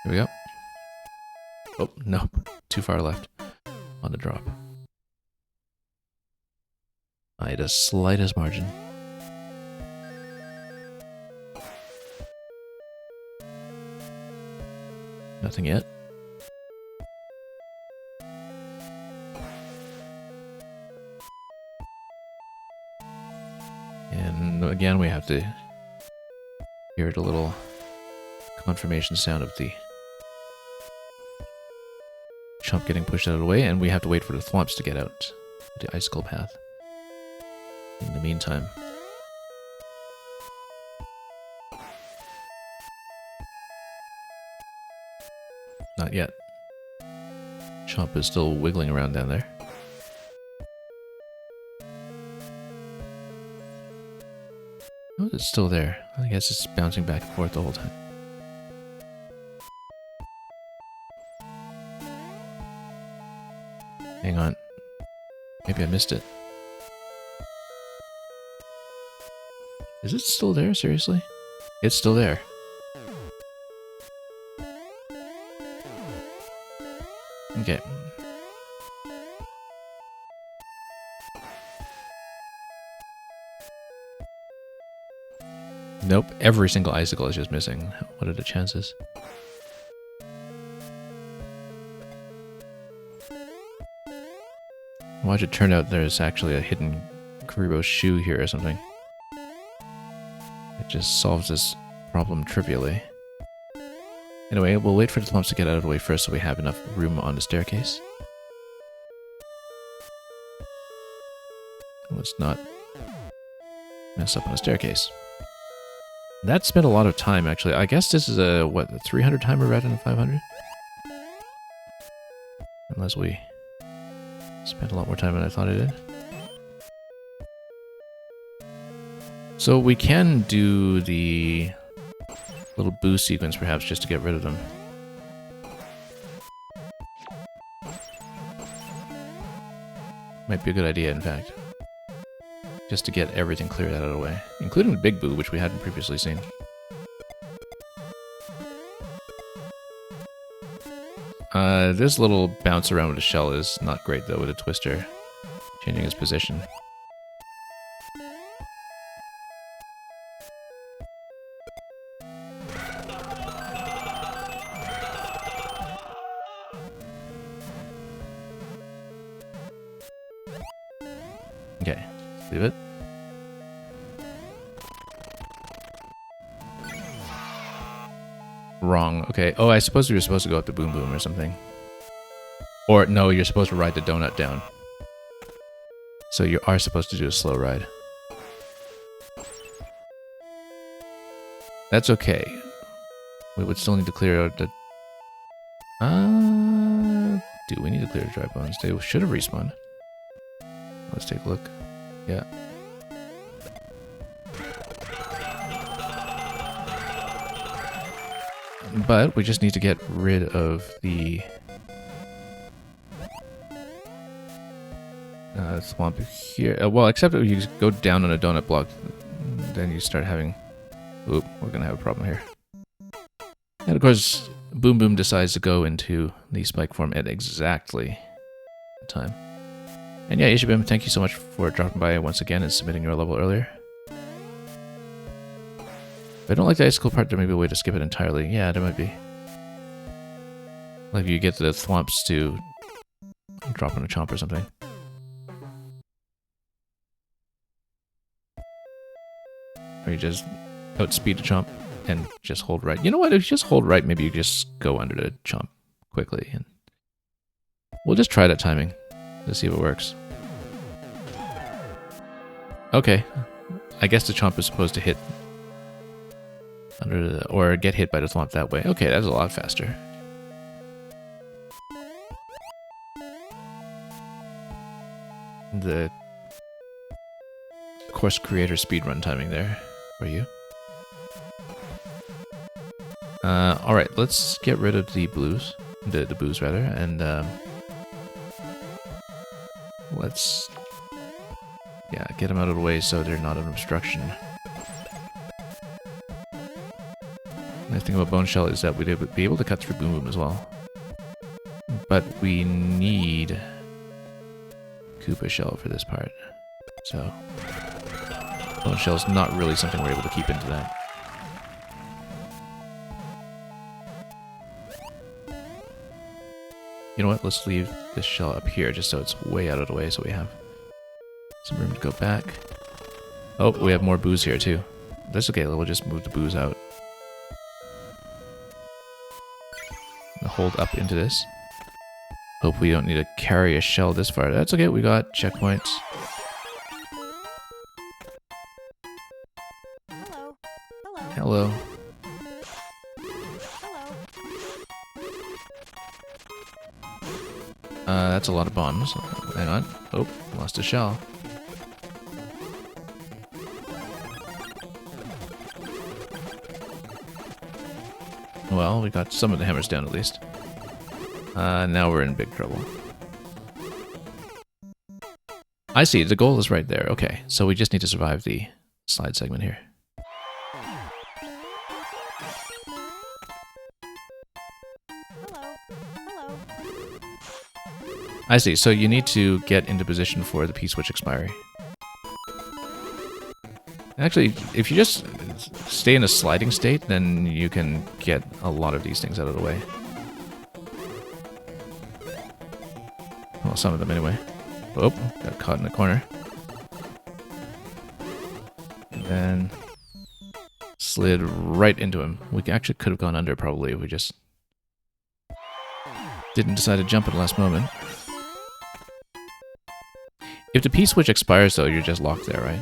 Here we go. Oh, nope. Too far left on the drop. By the slightest margin. Nothing yet. And again, we have to hear the little confirmation sound of the chomp getting pushed out of the way, and we have to wait for the thwomps to get out the icicle path. In the meantime, not yet. Chomp is still wiggling around down there. Oh, it's still there. I guess it's bouncing back and forth the whole time. Hang on. Maybe I missed it. Is it still there? Seriously? It's still there. Okay. Nope, every single icicle is just missing. What are the chances? Watch it turn out there's actually a hidden Kuriboh shoe here or something. It just solves this problem trivially. Anyway, we'll wait for the thwomps to get out of the way first so we have enough room on the staircase. Let's not mess up on the staircase. That spent a lot of time, actually. I guess this is a, what, a 300 timer rather than 500? Unless we spent a lot more time than I thought I did. So we can do the little boost sequence, perhaps, just to get rid of them. Might be a good idea, in fact. Just to get everything cleared out of the way. Including the big boo, which we hadn't previously seen. This little bounce around with the shell is not great, though, with a twister changing its position. Okay, leave it. Wrong. Okay. Oh, I suppose you're supposed to go up to Boom Boom or something. Or, no, you're supposed to ride the donut down. So you are supposed to do a slow ride. That's okay. We would still need to clear out the... do we need to clear the dry bones? They should have respawned. Let's take a look. Yeah. But we just need to get rid of the swamp here. Well, except if you go down on a donut block, then you start having... Oop, we're going to have a problem here. And of course, Boom Boom decides to go into the spike form at exactly the time. And yeah, Ishibim, thank you so much for dropping by once again and submitting your level earlier. If I don't like the icicle part, there may be a way to skip it entirely. Yeah, there might be. Like you get the thwomps to drop on a chomp or something. Or you just outspeed a chomp and just hold right. You know what? If you just hold right, maybe you just go under the chomp quickly. And we'll just try that timing to see if it works. Okay. I guess the chomp is supposed to hit under the, or get hit by the thwomp that way. Okay, that's a lot faster. The course creator speedrun timing there for you. Alright, let's get rid of the blues. The boos rather, and let's get them out of the way so they're not an obstruction. Nice thing about Bone Shell is that we'd be able to cut through Boom Boom as well. But we need Koopa Shell for this part. So Bone Shell's not really something we're able to keep into that. You know what? Let's leave this shell up here just so it's way out of the way so we have some room to go back. Oh, we have more boos here too. That's okay, we'll just move the boos out. Hold up into this. Hope we don't need to carry a shell this far. That's okay, we got checkpoints. Hello. Hello. Hello. That's a lot of bombs. Hang on. Oh, lost a shell. Well, we got some of the hammers down at least. Now we're in big trouble. I see, the goal is right there. Okay, so we just need to survive the slide segment here. Hello. Hello. I see, so you need to get into position for the P-switch expiry. Actually, if you just stay in a sliding state, then you can get a lot of these things out of the way. Well, some of them anyway. Oh, got caught in the corner. And then slid right into him. We actually could have gone under probably if we just didn't decide to jump at the last moment. If the P-switch expires though, you're just locked there, right?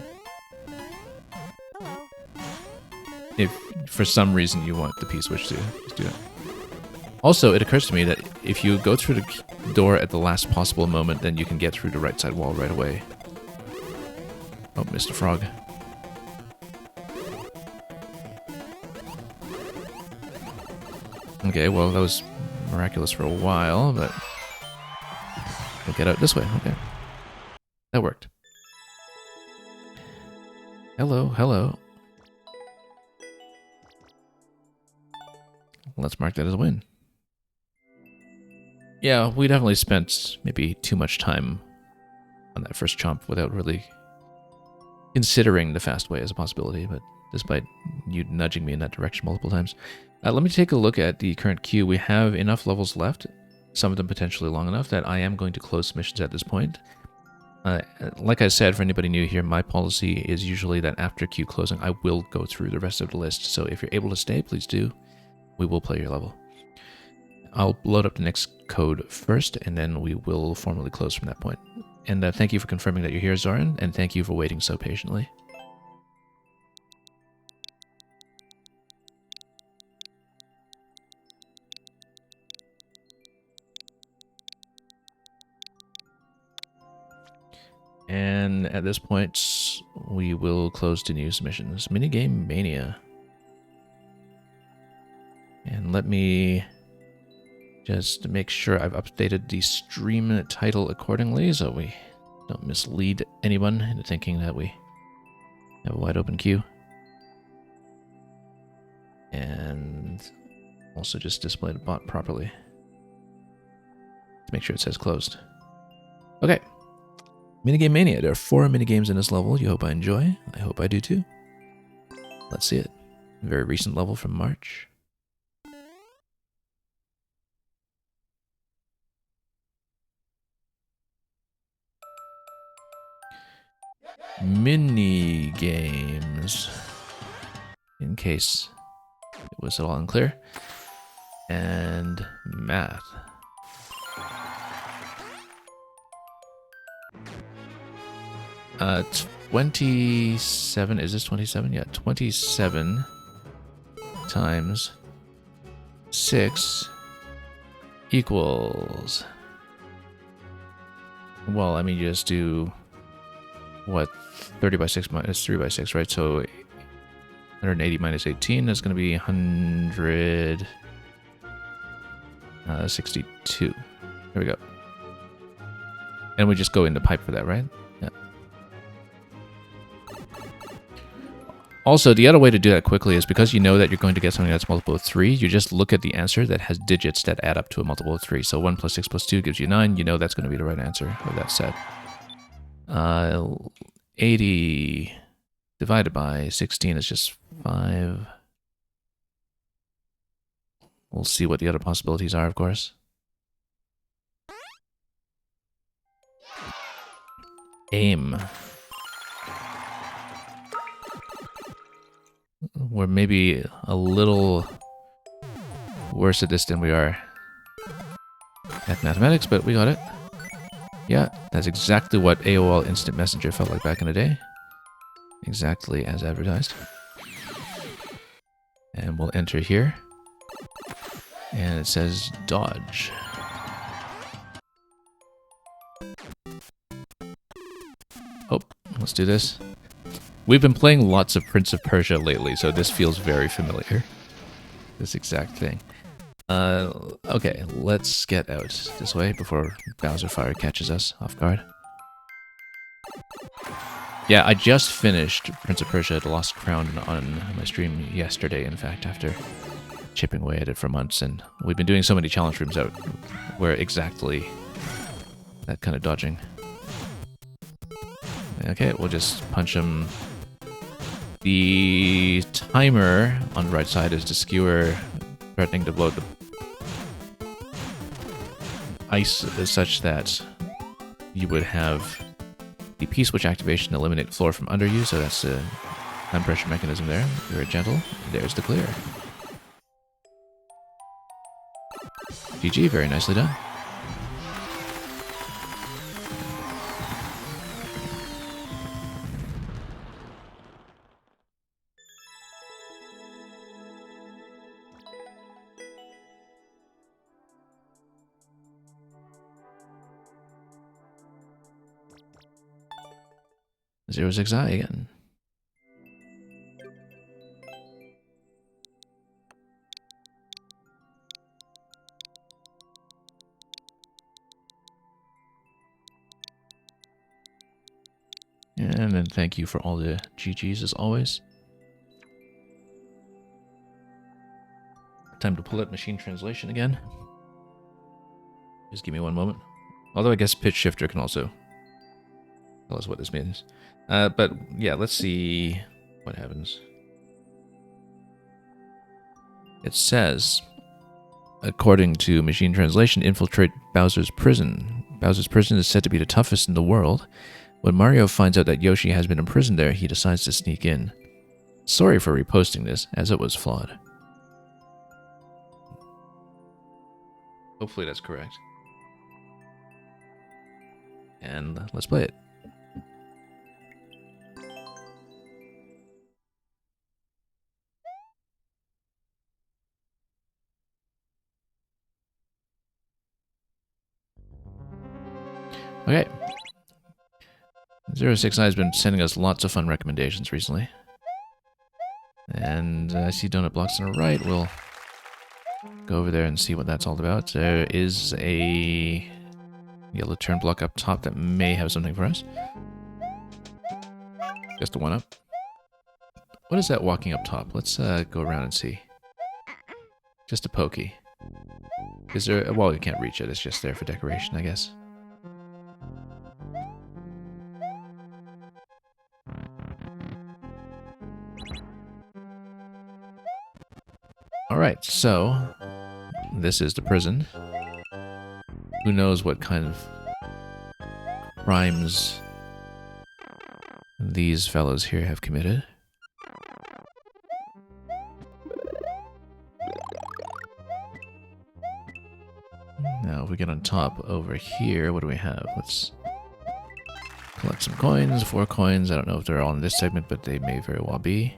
If for some reason you want the P-switch to just do it. Also, it occurs to me that if you go through the door at the last possible moment, then you can get through the right side wall right away. Oh, Mr. Frog. Okay, well, that was miraculous for a while, but we'll get out this way. Okay. That worked. Hello, hello. Let's mark that as a win. Yeah, we definitely spent maybe too much time on that first chomp without really considering the fast way as a possibility, but despite you nudging me in that direction multiple times. Let me take a look at the current queue. We have enough levels left, some of them potentially long enough, that I am going to close submissions at this point. Like I said, for anybody new here, my policy is usually that after queue closing, I will go through the rest of the list. So if you're able to stay, please do. we will play your level. I'll load up the next code first, and then we will formally close from that point. And thank you for confirming that you're here, Zoran, and thank you for waiting so patiently. And at this point, we will close to new submissions. Minigame Mania. And let me just make sure I've updated the stream title accordingly so we don't mislead anyone into thinking that we have a wide open queue. And also just display the bot properly to make sure it says closed. Okay. Minigame Mania. There are 4 minigames in this level. You hope I enjoy. I hope I do too. Let's see it. Very recent level from March. Mini games, in case it was at all unclear, and math. Uh, 27, is this 27? Yeah, 27 times 6 equals, well, I mean, you just do, what, 30 by 6 minus 3 by 6, right? So 180 minus 18 is going to be 162. There we go. And we just go into pipe for that, right? Yeah. Also, the other way to do that quickly is because you know that you're going to get something that's multiple of 3, you just look at the answer that has digits that add up to a multiple of 3. So 1 plus 6 plus 2 gives you 9. You know that's going to be the right answer of that set. 80 divided by 16 is just 5. We'll see what the other possibilities are, of course. Aim. We're maybe a little worse at this than we are at mathematics, but we got it. Yeah, that's exactly what AOL Instant Messenger felt like back in the day. Exactly as advertised. And we'll enter here. And it says dodge. Oh, let's do this. We've been playing lots of Prince of Persia lately, so this feels very familiar. This exact thing. Okay, let's get out this way before Bowser Fire catches us off guard. Yeah, I just finished Prince of Persia: The Lost Crown on my stream yesterday, in fact, after chipping away at it for months, and we've been doing so many challenge rooms out where exactly that kind of dodging. Okay, we'll just punch him. The timer on the right side is the skewer threatening to blow the ice is such that you would have the P-switch activation eliminate the floor from under you, so that's the time pressure mechanism there. Very gentle. There's the clear. GG, very nicely done. Zero 6I again. And then thank you for all the GGs as always. Time to pull up machine translation again. Just give me one moment. Although I guess pitch shifter can also tell us what this means. But yeah, let's see what happens. It says, according to machine translation, infiltrate Bowser's prison. Bowser's prison is said to be the toughest in the world. When Mario finds out that Yoshi has been imprisoned there, he decides to sneak in. Sorry for reposting this, as it was flawed. Hopefully that's correct. And let's play it. Okay. 069 has been sending us lots of fun recommendations recently. And I see donut blocks on the right. We'll go over there and see what that's all about. There is a yellow turn block up top that may have something for us. Just a one up. What is that walking up top? Let's go around and see. Just a pokey. Is there... Well, you can't reach it. It's just there for decoration, I guess. Alright, so... This is the prison. Who knows what kind of crimes these fellows here have committed. Now, if we get on top over here, what do we have? Let's collect some coins, 4 coins. I don't know if they're all in this segment, but they may very well be.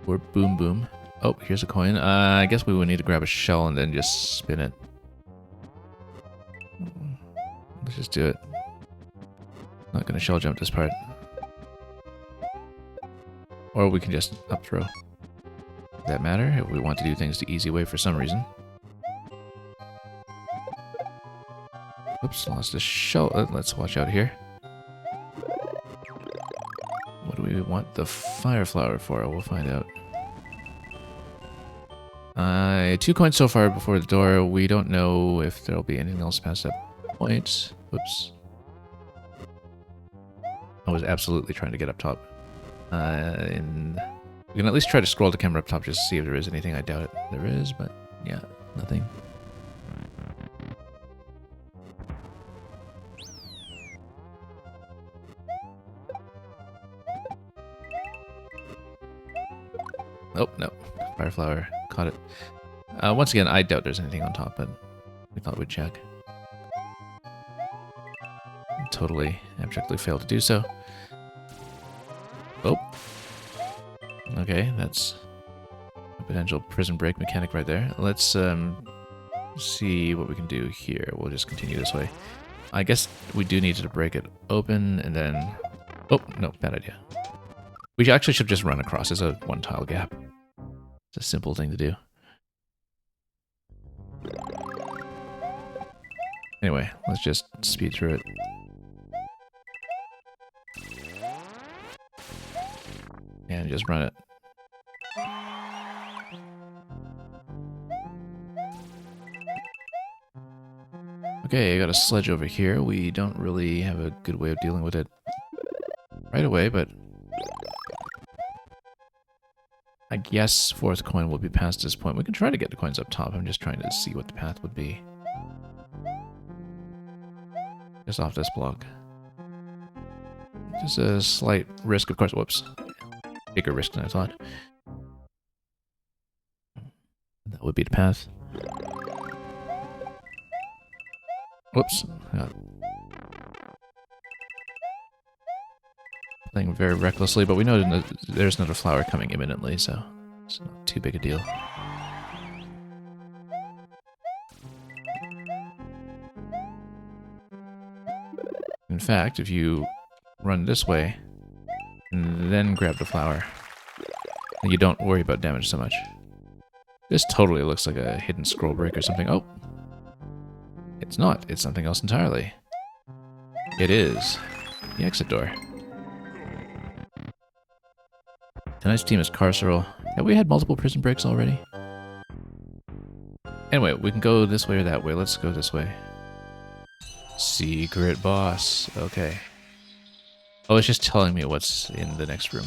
Or boom boom. Oh, here's a coin. I guess we would need to grab a shell and then just spin it. Let's just do it. Not gonna shell jump this part. Or we can just up throw. Does that matter if we want to do things the easy way for some reason? Oops, lost a shell. Let's watch out here. What do we want the fire flower for? We'll find out. 2 coins so far before the door. We don't know if there'll be anything else past that point. Oops. I was absolutely trying to get up top. And we can at least try to scroll the camera up top just to see if there is anything. I doubt it. There is, but yeah, nothing. Oh, no. Fireflower caught it. Once again, I doubt there's anything on top, but we thought we'd check. Totally abjectly failed to do so. Oh. Okay, that's a potential prison break mechanic right there. Let's see what we can do here. We'll just continue this way. I guess we do need to break it open and then... Oh, no, bad idea. We actually should just run across. It's a 1 tile gap. It's a simple thing to do. Anyway, let's just speed through it. And just run it. Okay, I got a sledge over here. We don't really have a good way of dealing with it right away, but I guess 4th coin will be past this point. We can try to get the coins up top. I'm just trying to see what the path would be. Just off this block. Just a slight risk, of course. Whoops. Bigger risk than I thought. That would be the path. Whoops. Playing very recklessly, but we know there's another flower coming imminently, so it's not too big a deal. In fact, if you run this way, and then grab the flower, then you don't worry about damage so much. This totally looks like a hidden scroll break or something. Oh! It's not. It's something else entirely. It is the exit door. Tonight's team is carceral. Have we had multiple prison breaks already? Anyway, we can go this way or that way. Let's go this way. Secret boss. Okay. Oh, it's just telling me what's in the next room.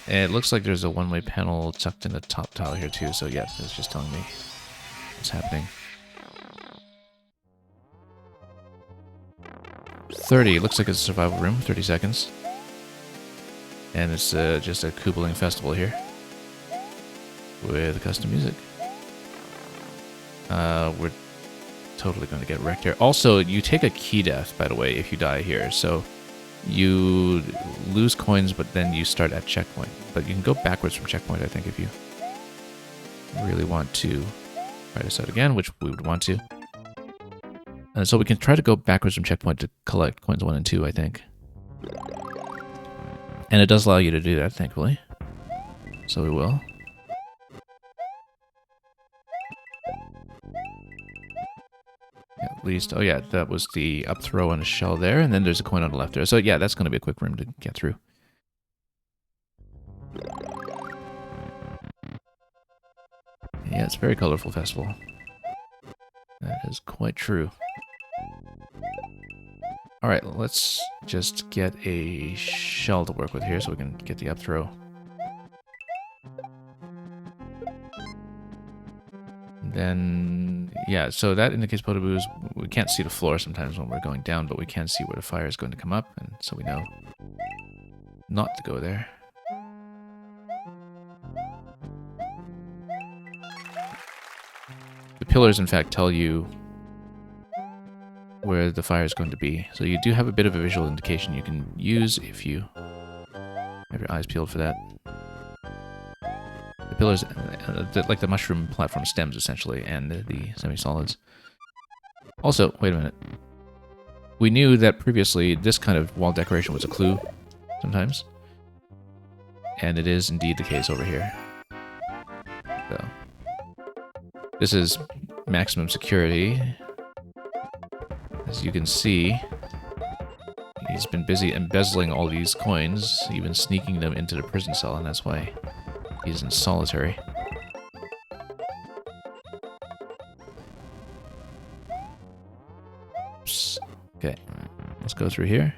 And it looks like there's a one-way panel tucked in the top tile here too, so yeah, it's just telling me what's happening. 30. Looks like it's a survival room. 30 seconds. And it's just a Koopaling festival here. with custom music. We're totally going to get wrecked here. Also, you take a key death, by the way, if you die here. So you lose coins, but then you start at checkpoint. But you can go backwards from checkpoint, I think, if you really want to try this out again, which we would want to. So we can try to go backwards from checkpoint to collect coins 1 and 2, I think. And it does allow you to do that, thankfully. So we will. At least, oh yeah, that was the up throw on a shell there, and then there's a coin on the left there. So yeah, that's going to be a quick room to get through. Yeah, it's a very colorful festival. That is quite true. Alright, let's just get a shell to work with here so we can get the up throw. Then, yeah, so that indicates Potaboos. We can't see the floor sometimes when we're going down, but we can see where the fire is going to come up, and so we know not to go there. The pillars, in fact, tell you where the fire is going to be. So you do have a bit of a visual indication you can use if you have your eyes peeled for that. The pillars, like the mushroom platform stems, essentially, and the semi-solids. Also, wait a minute. We knew that previously this kind of wall decoration was a clue sometimes. And it is indeed the case over here. So, this is maximum security. As you can see, he's been busy embezzling all these coins, even sneaking them into the prison cell, and that's why he's in solitary. Oops. Okay, let's go through here.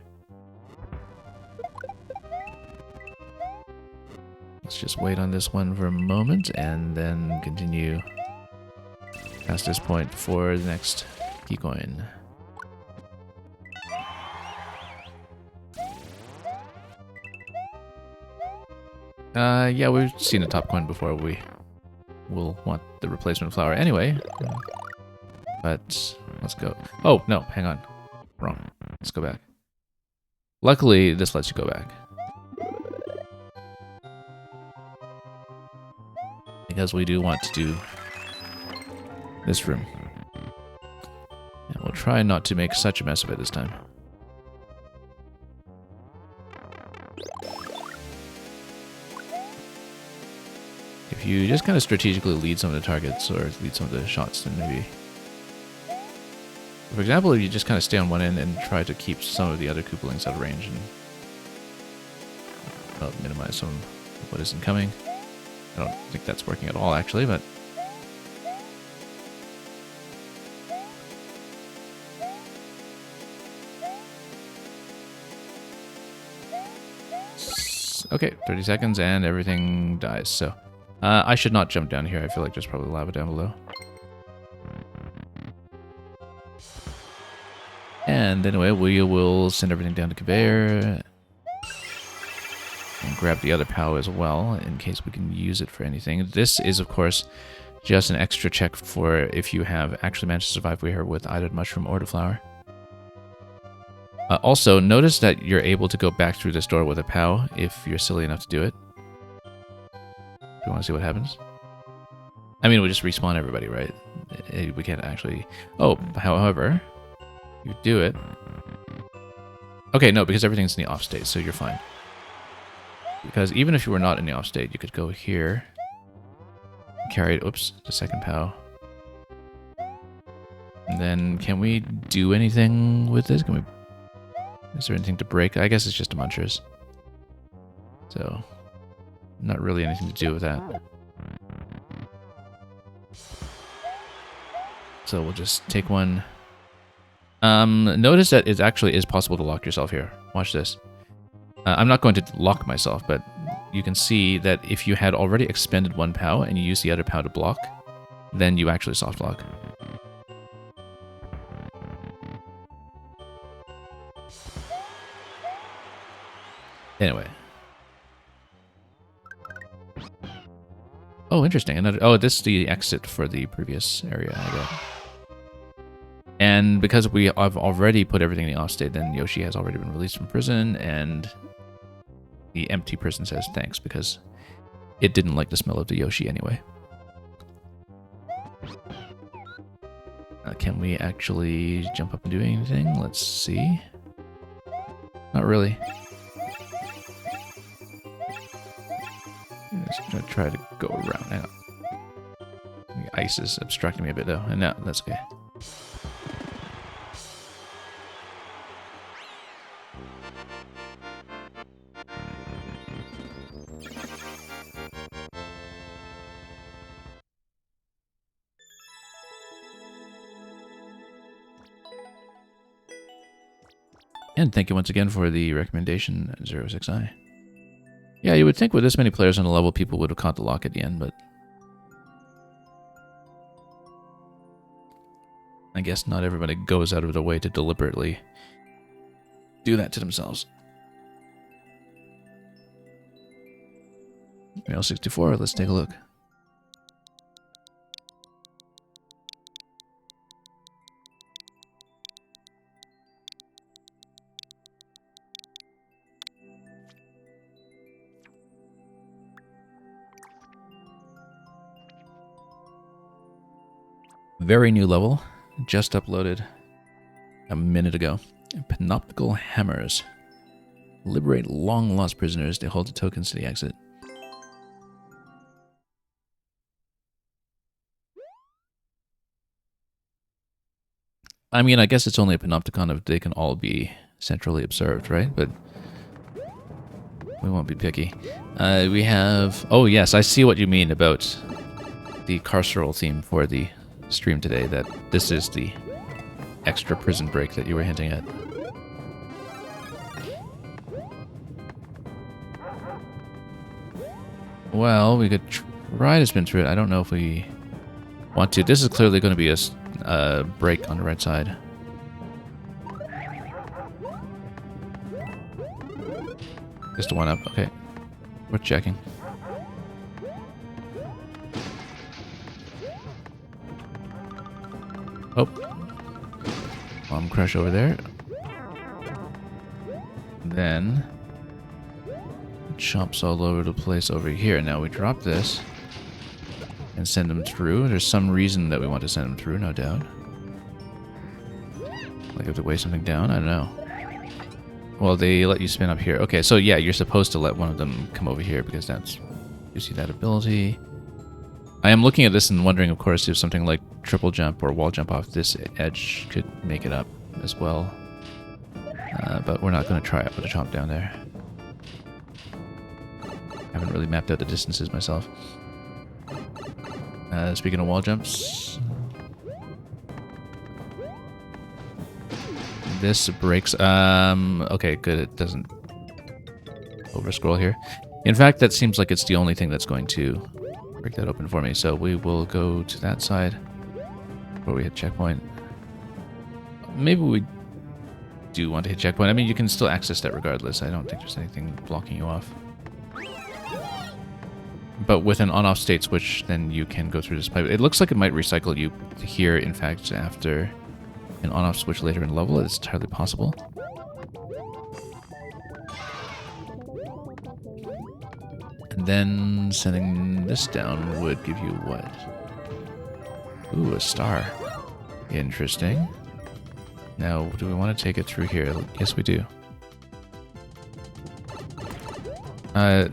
Let's just wait on this one for a moment, and then continue past this point for the next key coin. Yeah, we've seen the top coin before. We will want the replacement flower anyway. But let's go. Oh, no, hang on. Wrong. Let's go back. Luckily, this lets you go back. Because we do want to do this room. And we'll try not to make such a mess of it this time. If you just kind of strategically lead some of the targets or lead some of the shots, then maybe... For example, if you just kind of stay on one end and try to keep some of the other Koopalings out of range and minimize some of what isn't coming. I don't think that's working at all, actually, but... Okay, 30 seconds and everything dies, so... I should not jump down here. I feel like there's probably lava down below. And anyway, we will send everything down to conveyor. And grab the other POW as well, in case we can use it for anything. This is, of course, just an extra check for if you have actually managed to survive here with either the mushroom or the flower. Also, notice that you're able to go back through this door with a POW if you're silly enough to do it. You want to see what happens? I mean, we just respawn everybody, right? We can't actually... Oh, however, you do it. Okay, no, because everything's in the off state, so you're fine. Because even if you were not in the off state, you could go here, carry, oops, the second POW. And then, can we do anything with this? Can we... Is there anything to break? I guess it's just the munchers. So... Not really anything to do with that. So we'll just take one. Notice that it actually is possible to lock yourself here. Watch this. I'm not going to lock myself, but you can see that if you had already expended one POW and you use the other POW to block, then you actually soft lock. Anyway. Oh, interesting. Oh, this is the exit for the previous area, I bet. And because I've already put everything in the off state, then Yoshi has already been released from prison, and the empty prison says thanks because it didn't like the smell of the Yoshi anyway. Can we actually jump up and do anything? Let's see. Not really. Just gonna try to go around. Hang on. The ice is obstructing me a bit though, and no, that's okay. And thank you once again for the recommendation, 06i. Yeah, you would think with this many players on the level, people would have caught the lock at the end, but I guess not everybody goes out of their way to deliberately do that to themselves. Mail 64, let's take a look. Very new level, just uploaded a minute ago. Panoptical Hammers. Liberate long-lost prisoners. They hold the tokens to the exit. I mean, I guess it's only a Panopticon if they can all be centrally observed, right? But we won't be picky. We have... Oh, yes, I see what you mean about the carceral theme for the stream today, that this is the extra prison break that you were hinting at. Well, we could try to spin through it. I don't know if we want to. This is clearly going to be a break on the right side. Just a one up. Okay. We're checking. Oh. Bomb crush over there. Then chomps all over the place over here. Now we drop this and send them through. There's some reason that we want to send them through, no doubt. Like if to weigh something down? I don't know. Well, they let you spin up here. Okay, so yeah, you're supposed to let one of them come over here because that's... You see that ability. I am looking at this and wondering, of course, if something like triple jump or wall jump off this edge could make it up as well. But we're not going to try it with a chomp down there. I haven't really mapped out the distances myself. Speaking of wall jumps... This breaks... okay, good, it doesn't over-scroll here. In fact, that seems like it's the only thing that's going to break that open for me. So we will go to that side where we hit checkpoint. Maybe we do want to hit checkpoint. I mean, you can still access that regardless. I don't think there's anything blocking you off. But with an on-off state switch, then you can go through this pipe. It looks like it might recycle you here, in fact, after an on-off switch later in the level. It's entirely possible. And then sending this down would give you what? Ooh, a star. Interesting. Now, do we want to take it through here? Yes, we do.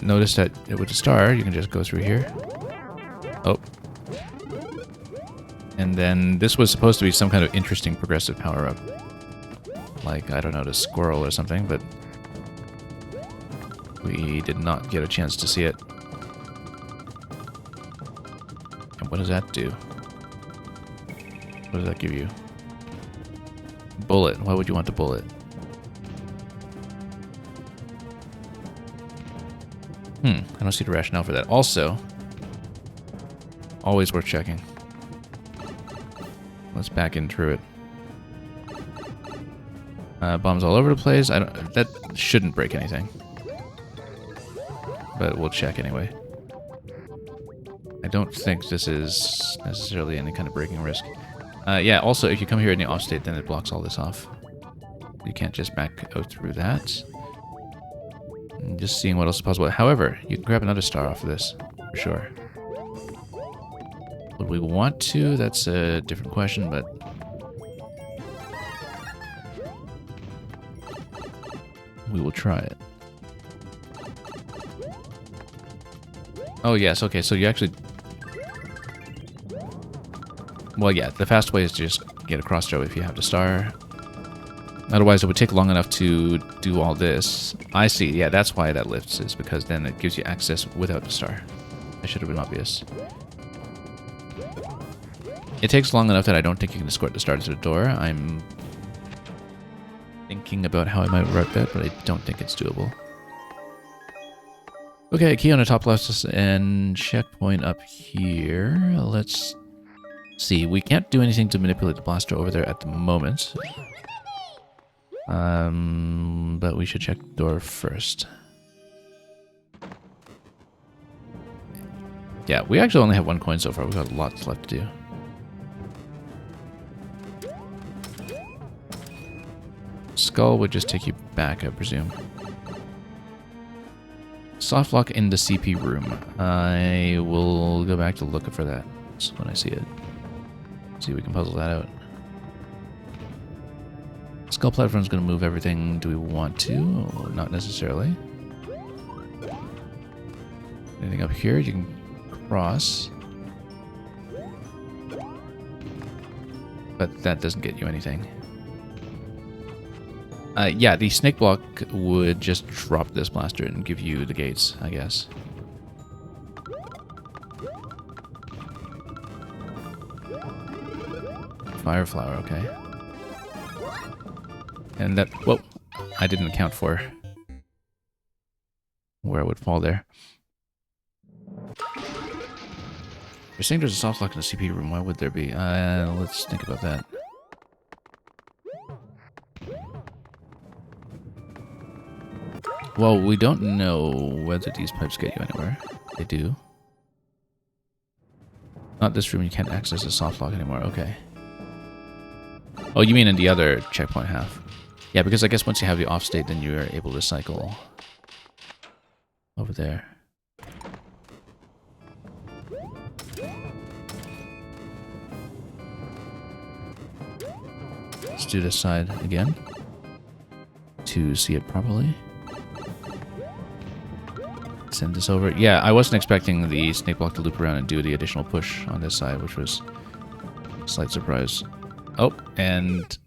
Notice that with the star, you can just go through here. Oh. And then this was supposed to be some kind of interesting progressive power-up. Like, I don't know, the squirrel or something, but we did not get a chance to see it. And what does that do? What does that give you? Bullet. Why would you want the bullet? I don't see the rationale for that. Also, always worth checking. Let's back in through it. Bombs all over the place. That shouldn't break anything. But we'll check anyway. I don't think this is necessarily any kind of breaking risk. Yeah, also, if you come here in the off state, then it blocks all this off. You can't just back out through that. And just seeing what else is possible. However, you can grab another star off of this, for sure. Would we want to? That's a different question, but... we will try it. Oh, yes, okay, so you actually... well, yeah, the fast way is to just get across Joe if you have the star. Otherwise, it would take long enough to do all this. I see, yeah, that's why that lifts, is because then it gives you access without the star. That should have been obvious. It takes long enough that I don't think you can escort the star to the door. I'm thinking about how I might route that, but I don't think it's doable. Okay, key on the top left and checkpoint up here. Let's see. We can't do anything to manipulate the blaster over there at the moment. But we should check the door first. Yeah, we actually only have 1 coin so far. We've got lots left to do. Skull would just take you back, I presume. Soft lock in the CP room. I will go back to look for that when I see it. See if we can puzzle that out. Skull platform's going to move everything. Do we want to? Oh, not necessarily. Anything up here? You can cross. But that doesn't get you anything. Yeah, the snake block would just drop this blaster and give you the gates, I guess. Fire flower, okay. And that, whoa, I didn't account for where it would fall there. You're saying there's a soft lock in the CP room, why would there be? Let's think about that. Well, we don't know whether these pipes get you anywhere. They do. Not this room, you can't access the soft lock anymore, okay. Oh, you mean in the other checkpoint half? Yeah, because I guess once you have the off state, then you are able to cycle over there. Let's do this side again to see it properly. Send this over. Yeah, I wasn't expecting the snake block to loop around and do the additional push on this side, which was a slight surprise. Oh, and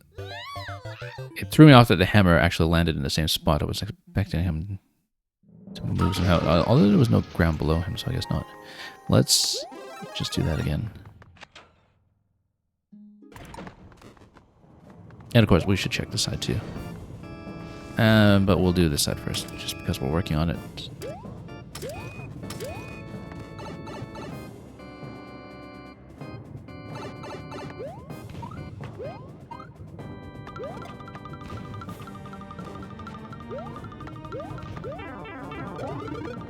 it threw me off that the hammer actually landed in the same spot. I was expecting him to move somehow, although there was no ground below him, so I guess not. Let's just do that again. And of course, we should check this side too. But we'll do this side first, just because we're working on it.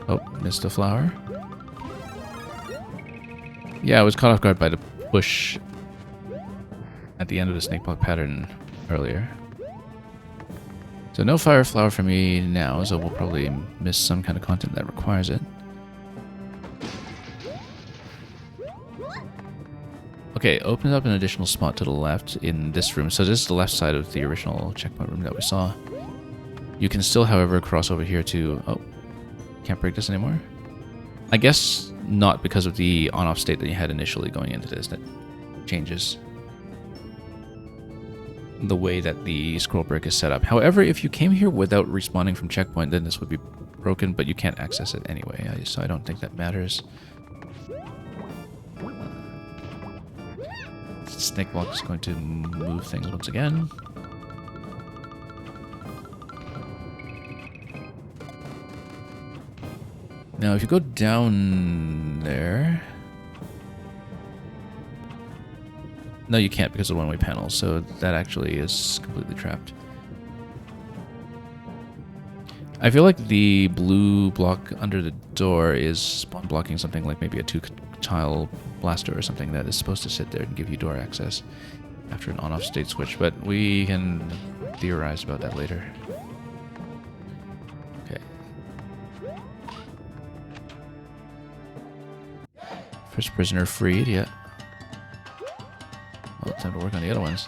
Oh, missed a flower. Yeah, I was caught off guard by the push at the end of the snake block pattern earlier. So no fire flower for me now, so we'll probably miss some kind of content that requires it. Okay, open up an additional spot to the left in this room. So this is the left side of the original checkpoint room that we saw. You can still, however, cross over here to... oh, can't break this anymore? I guess not because of the on-off state that you had initially going into this. That changes the way that the scroll break is set up. However, if you came here without respawning from checkpoint, then this would be broken, but you can't access it anyway, so I don't think that matters. Snake block is going to move things once again. Now, if you go down there... no, you can't because of the one-way panel, so that actually is completely trapped. I feel like the blue block under the door is spawn blocking something like maybe a projectile blaster or something that is supposed to sit there and give you door access after an on-off state switch, but we can theorize about that later. Okay. First prisoner freed, yeah. Well, time to work on the other ones.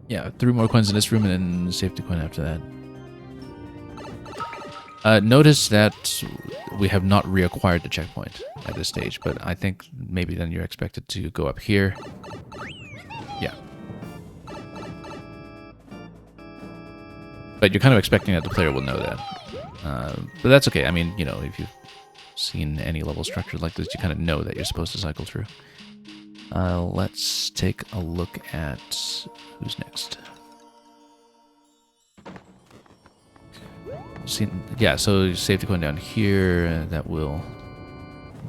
Yeah, 3 more coins in this room and then safety coin after that. Notice that we have not reacquired the checkpoint at this stage, but I think maybe then you're expected to go up here. Yeah. But you're kind of expecting that the player will know that. But that's okay. I mean, you know, if you've seen any level structure like this, you kind of know that you're supposed to cycle through. Let's take a look at who's next. See, yeah, so safety coin down here that we'll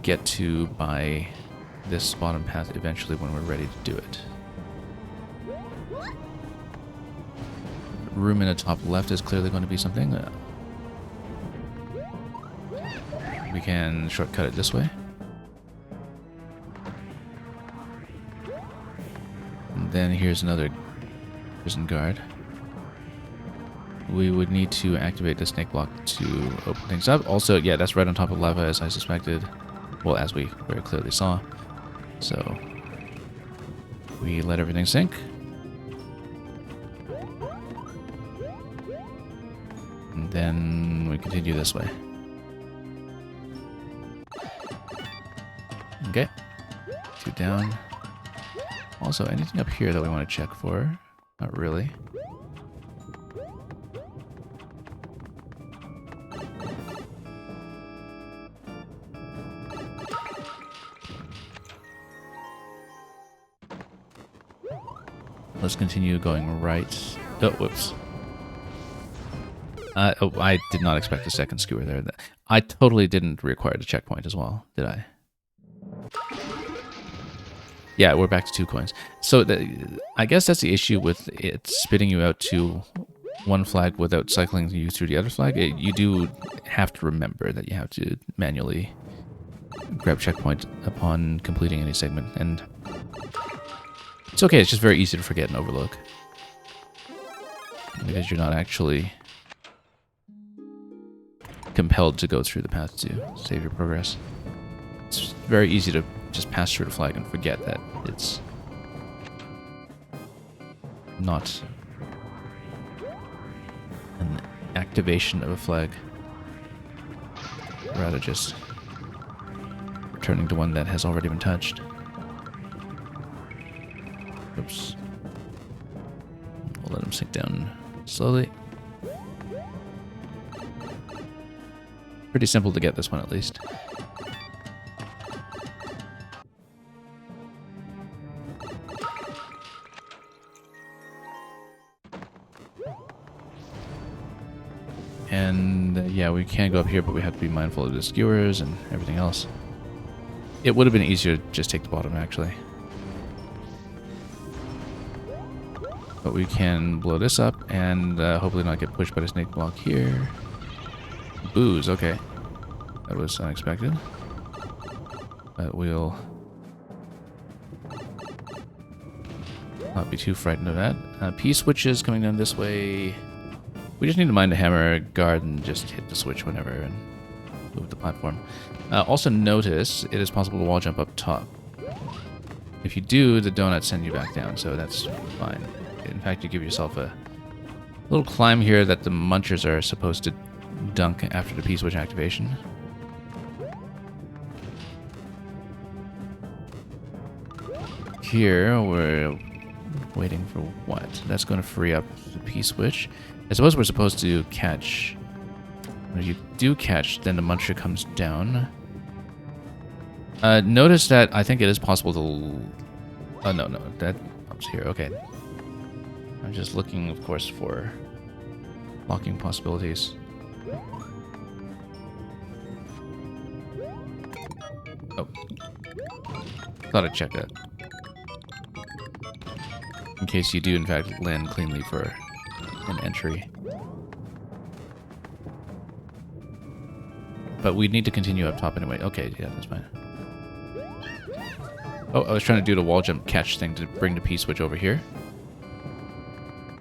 get to by this bottom path eventually when we're ready to do it. Room in the top left is clearly going to be something. We can shortcut it this way. And then here's another prison guard. We would need to activate the snake block to open things up. Also, yeah, that's right on top of lava, as I suspected. Well, as we very clearly saw. So, we let everything sink. And then we continue this way. Okay. 2 down. Also, anything up here that we want to check for? Not really. Let's continue going right. Oh, whoops. Oh, I did not expect a second skewer there. I totally didn't require the checkpoint as well, did I? Yeah, we're back to 2 coins. So I guess that's the issue with it spitting you out to one flag without cycling you through the other flag. You do have to remember that you have to manually grab checkpoint upon completing any segment, and it's okay, it's just very easy to forget and overlook. Because you're not actually compelled to go through the path to save your progress. It's very easy to just pass through the flag and forget that it's not an activation of a flag. Rather just returning to one that has already been touched. Oops. We'll let him sink down slowly. Pretty simple to get this one at least. And yeah, we can go up here, but we have to be mindful of the skewers and everything else. It would have been easier to just take the bottom actually. But we can blow this up and hopefully not get pushed by the snake block here. Booze, okay. That was unexpected. But we'll not be too frightened of that. P-switches coming down this way. We just need to mind the hammer guard and just hit the switch whenever and move the platform. Also notice it is possible to wall jump up top. If you do, the donuts send you back down, so that's fine. In fact, you give yourself a little climb here that the munchers are supposed to dunk after the P-switch activation. Here, we're waiting for what? That's going to free up the P-switch. I suppose we're supposed to catch... When you do catch, then the muncher comes down. Notice that I think it is possible to... Oh, no, that pops here. Okay. I'm just looking, of course, for locking possibilities. Oh. Thought I'd check that. In case you do, in fact, land cleanly for an entry. But we need to continue up top anyway. Okay, yeah, that's fine. Oh, I was trying to do the wall jump catch thing to bring the P-switch over here.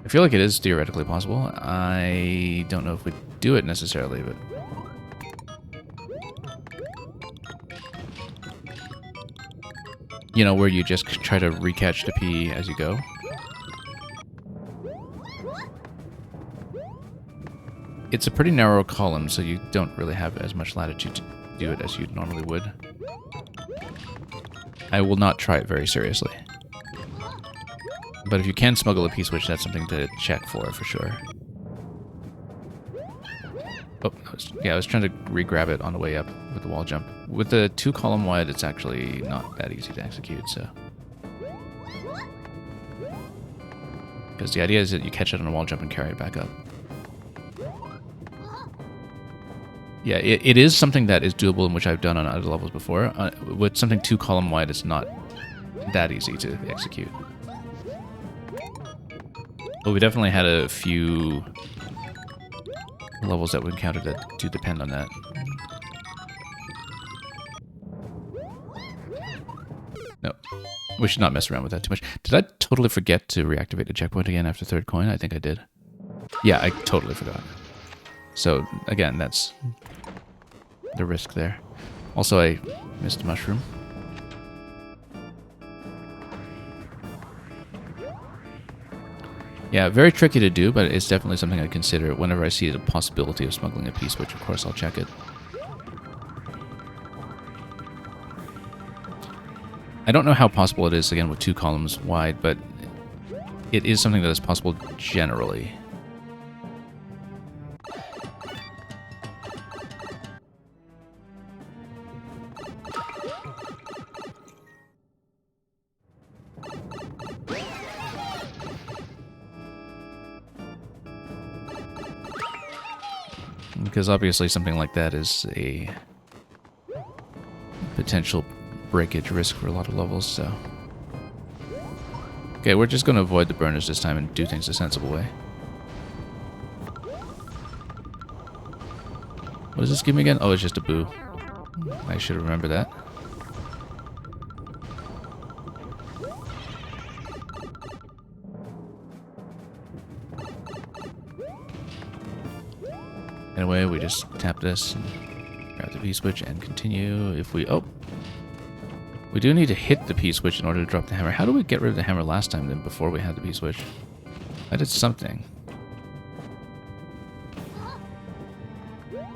I feel like it is theoretically possible. I don't know if we do it necessarily, but... You know, where you just try to recatch the P as you go. It's a pretty narrow column, so you don't really have as much latitude to do it as you normally would. I will not try it very seriously. But if you can smuggle a P-switch, that's something to check for sure. Oh, I was trying to re-grab it on the way up with the wall jump. With the 2 column wide, it's actually not that easy to execute, so... Because the idea is that you catch it on a wall jump and carry it back up. Yeah, it is something that is doable and which I've done on other levels before. With something 2 column wide, it's not that easy to execute. But we definitely had a few levels that we encountered that do depend on that. No, we should not mess around with that too much. Did I totally forget to reactivate the checkpoint again after 3rd coin? I think I did. Yeah, I totally forgot. So, again, that's the risk there. Also, I missed a mushroom. Yeah, very tricky to do, but it's definitely something I consider whenever I see the possibility of smuggling a P-switch. Of course, I'll check it. I don't know how possible it is, again, with 2 columns wide, but it is something that is possible generally. Because obviously something like that is a potential breakage risk for a lot of levels, so... Okay, we're just going to avoid the burners this time and do things a sensible way. What does this give me again? Oh, it's just a boo. I should remember that. Anyway, we just tap this and grab the P-switch and continue. If we... Oh! We do need to hit the P-switch in order to drop the hammer. How do we get rid of the hammer last time then, before we had the P-switch? I did something. I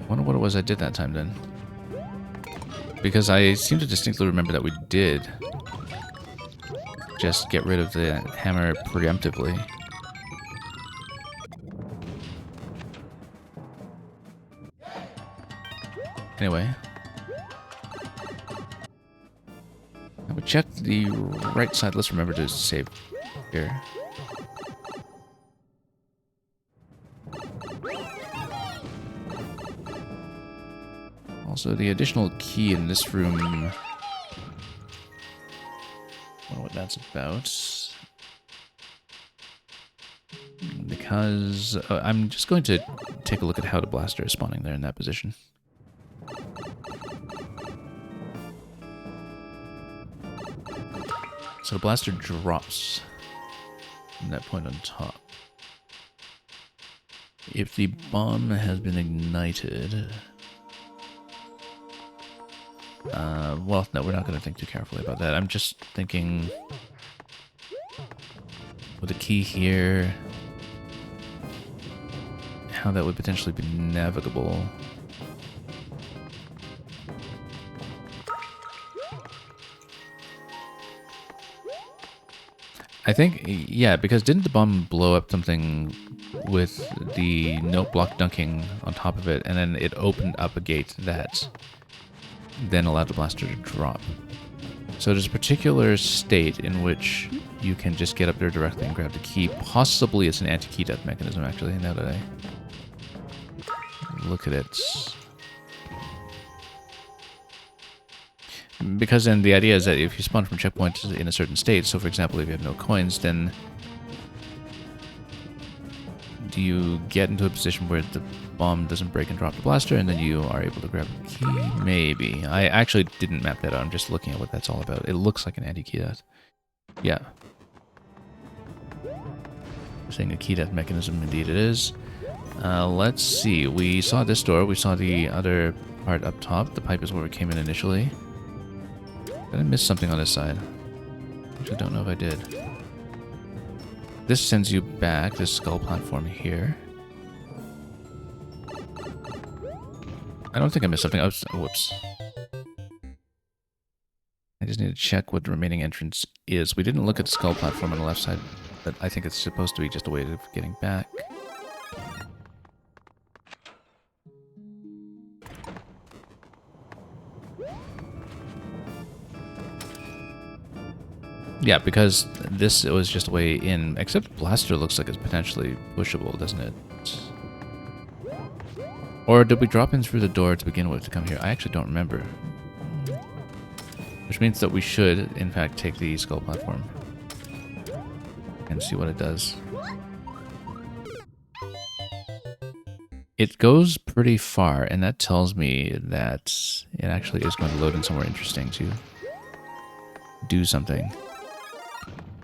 wonder what it was I did that time then. Because I seem to distinctly remember that we did just get rid of the hammer preemptively. Anyway. I would check the right side. Let's remember to save here. Also, the additional key in this room... I don't know what that's about. Because I'm just going to take a look at how the blaster is spawning there in that position. So the blaster drops from that point on top. If the bomb has been ignited... well, no, we're not going to think too carefully about that. I'm just thinking... with the key here... how that would potentially be navigable. I think, yeah, because didn't the bomb blow up something with the note block dunking on top of it, and then it opened up a gate that then allowed the blaster to drop. So there's a particular state in which you can just get up there directly and grab the key. Possibly it's an anti-key death mechanism, actually, now that I look at it. Because then the idea is that if you spawn from checkpoints in a certain state, so for example if you have no coins, then and you get into a position where the bomb doesn't break and drop the blaster, and then you are able to grab the key. Maybe. I actually didn't map that out. I'm just looking at what that's all about. It looks like an anti-key death. Yeah. Saying a key death mechanism, indeed it is. Let's see. We saw this door. We saw the other part up top. The pipe is where we came in initially. Did I miss something on this side? Actually, don't know if I did. This sends you back, this skull platform here. I don't think I missed something. Oh, whoops. I just need to check what the remaining entrance is. We didn't look at the skull platform on the left side, but I think it's supposed to be just a way of getting back. Yeah, because this was just a way in, except Blaster looks like it's potentially pushable, doesn't it? Or did we drop in through the door to begin with to come here? I actually don't remember. Which means that we should, in fact, take the skull platform and see what it does. It goes pretty far, and that tells me that it actually is going to load in somewhere interesting to do something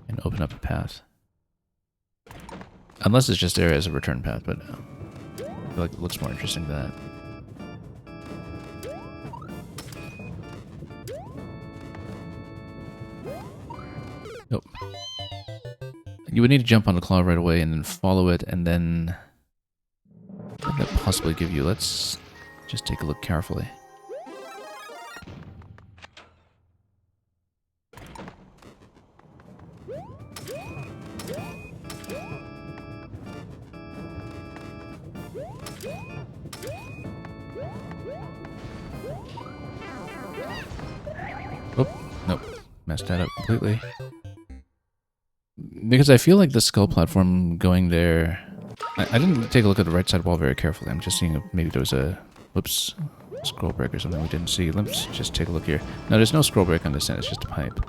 and open up a path. Unless it's just there as a return path, but I feel like it looks more interesting than that. Nope. You would need to jump on the claw right away and then follow it, and then what could that possibly give you? Let's just take a look carefully. Oh, nope. Messed that up completely. Because I feel like the skull platform going there... I didn't take a look at the right side wall very carefully. I'm just seeing if maybe there was a... Whoops. Scroll break or something we didn't see. Let's just take a look here. No, there's no scroll break on this end. It's just a pipe.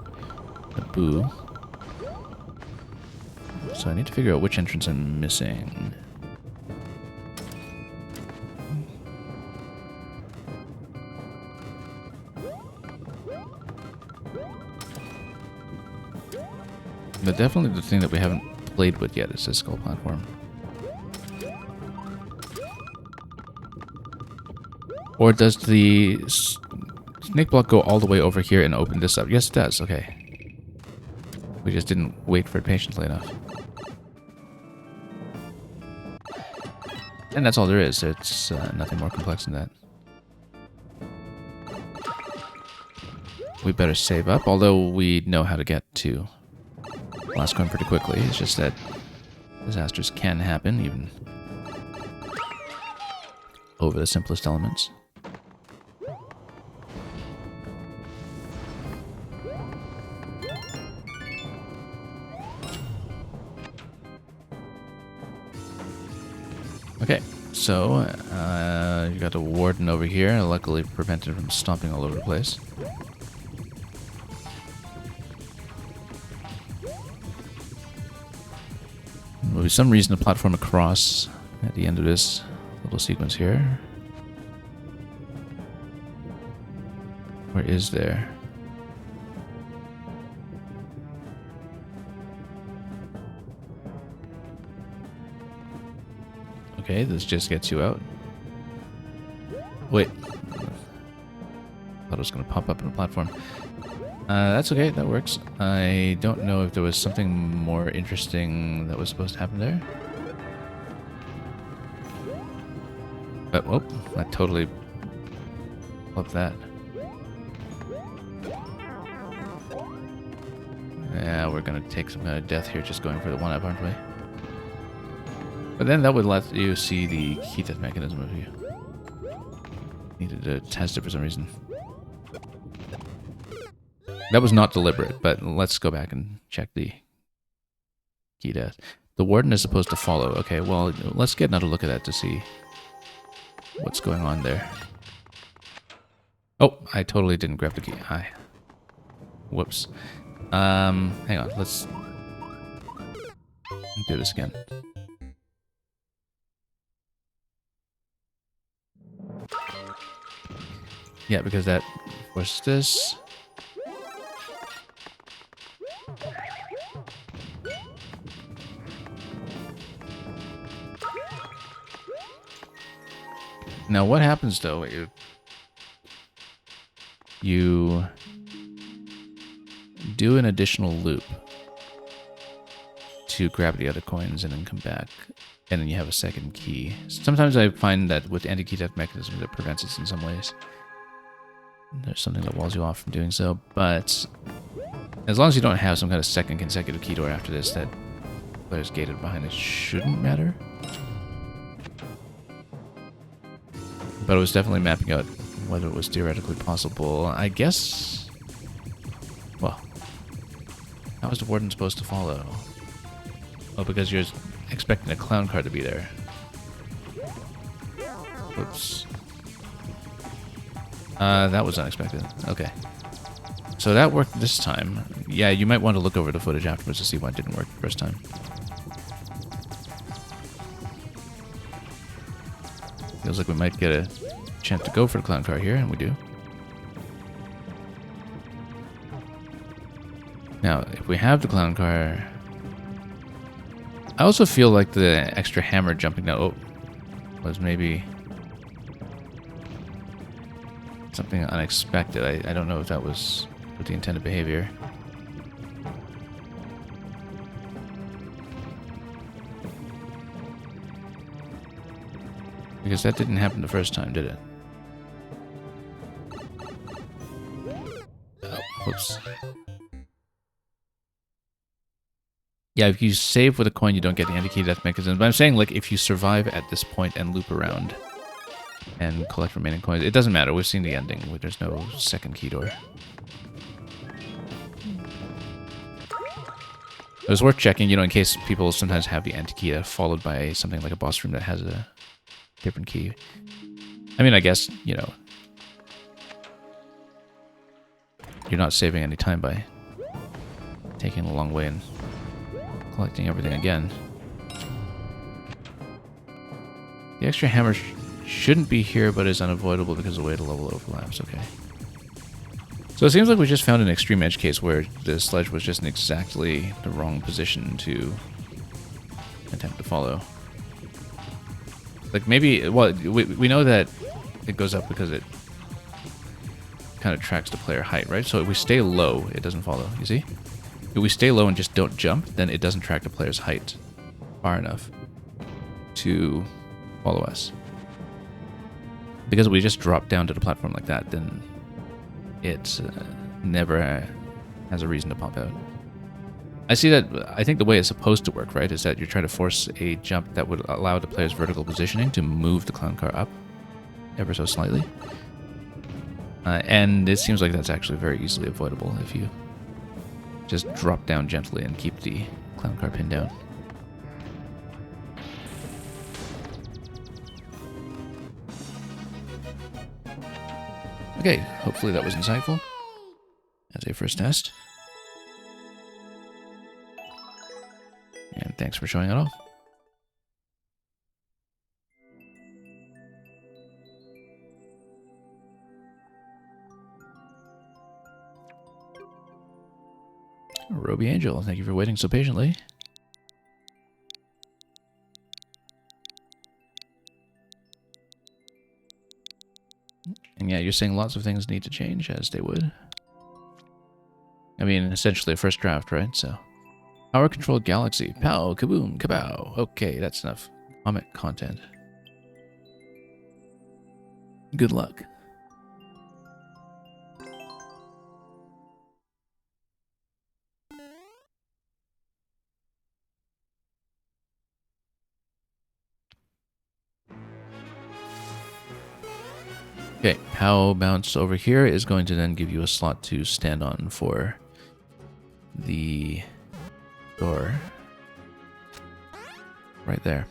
A boo. So I need to figure out which entrance I'm missing. But definitely the thing that we haven't played with yet is this skull platform. Or does the snake block go all the way over here and open this up? Yes, it does. Okay. We just didn't wait for it patiently enough. And that's all there is. It's nothing more complex than that. We better save up, although we know how to get to last coin pretty quickly. It's just that disasters can happen, even over the simplest elements. Okay, so you got the warden over here, luckily prevented from stomping all over the place. There'll be some reason to platform across at the end of this little sequence here. Where is there? Okay, this just gets you out. Wait. Thought it was going to pop up on the platform. That's okay, that works. I don't know if there was something more interesting that was supposed to happen there. But, whoop, I totally flipped that. Yeah, we're going to take some kind of death here just going for the one-up, aren't we? But then that would let you see the key death mechanism if you needed to test it for some reason. That was not deliberate, but let's go back and check the key death. The warden is supposed to follow. Okay, well, let's get another look at that to see what's going on there. Oh, I totally didn't grab the key. Hi. Whoops. Hang on, let's do this again. Yeah, because that was this. Now, what happens though if you do an additional loop to grab the other coins and then come back, and then you have a second key? Sometimes I find that with anti-key death mechanisms, it prevents it in some ways. There's something that walls you off from doing so, but as long as you don't have some kind of second consecutive key door after this that player's gated behind, it shouldn't matter. But it was definitely mapping out whether it was theoretically possible. I guess... Well, how is the warden supposed to follow? Oh, because you're expecting a clown car to be there. Oops. That was unexpected. Okay. So that worked this time. Yeah, you might want to look over the footage afterwards to see why it didn't work the first time. Feels like we might get a chance to go for the clown car here, and we do. Now, if we have the clown car... I also feel like the extra hammer jumping down was maybe something unexpected. I don't know if that was with the intended behavior. Because that didn't happen the first time, did it? Oh, whoops. Yeah, if you save with a coin, you don't get the anti-key death mechanism. But I'm saying, like, if you survive at this point and loop around and collect remaining coins, it doesn't matter. We've seen the ending. There's no second key door. It was worth checking, you know, in case people sometimes have the anti-key followed by something like a boss room that has a different key. I mean, I guess, you know, you're not saving any time by taking a long way and collecting everything again. The extra hammer shouldn't be here, but is unavoidable because of the way the level overlaps. Okay. So it seems like we just found an extreme edge case where the sledge was just in exactly the wrong position to attempt to follow. Like maybe, well, we know that it goes up because it kind of tracks the player height, right? So if we stay low, it doesn't follow, you see? If we stay low and just don't jump, then it doesn't track the player's height far enough to follow us. Because we just drop down to the platform like that, then it never has a reason to pop out. I see that, I think the way it's supposed to work, right, is that you're trying to force a jump that would allow the player's vertical positioning to move the clown car up ever so slightly. And it seems like that's actually very easily avoidable if you just drop down gently and keep the clown car pinned down. Okay, hopefully that was insightful as a first test. And thanks for showing it off. Roby Angel, thank you for waiting so patiently. And yeah, you're saying lots of things need to change, as they would. I mean, essentially a first draft, right? So, power-controlled galaxy. Pow, kaboom, kabow. Okay, that's enough comic content. Good luck. Okay, POW bounce over here is going to then give you a slot to stand on for the door. Right there.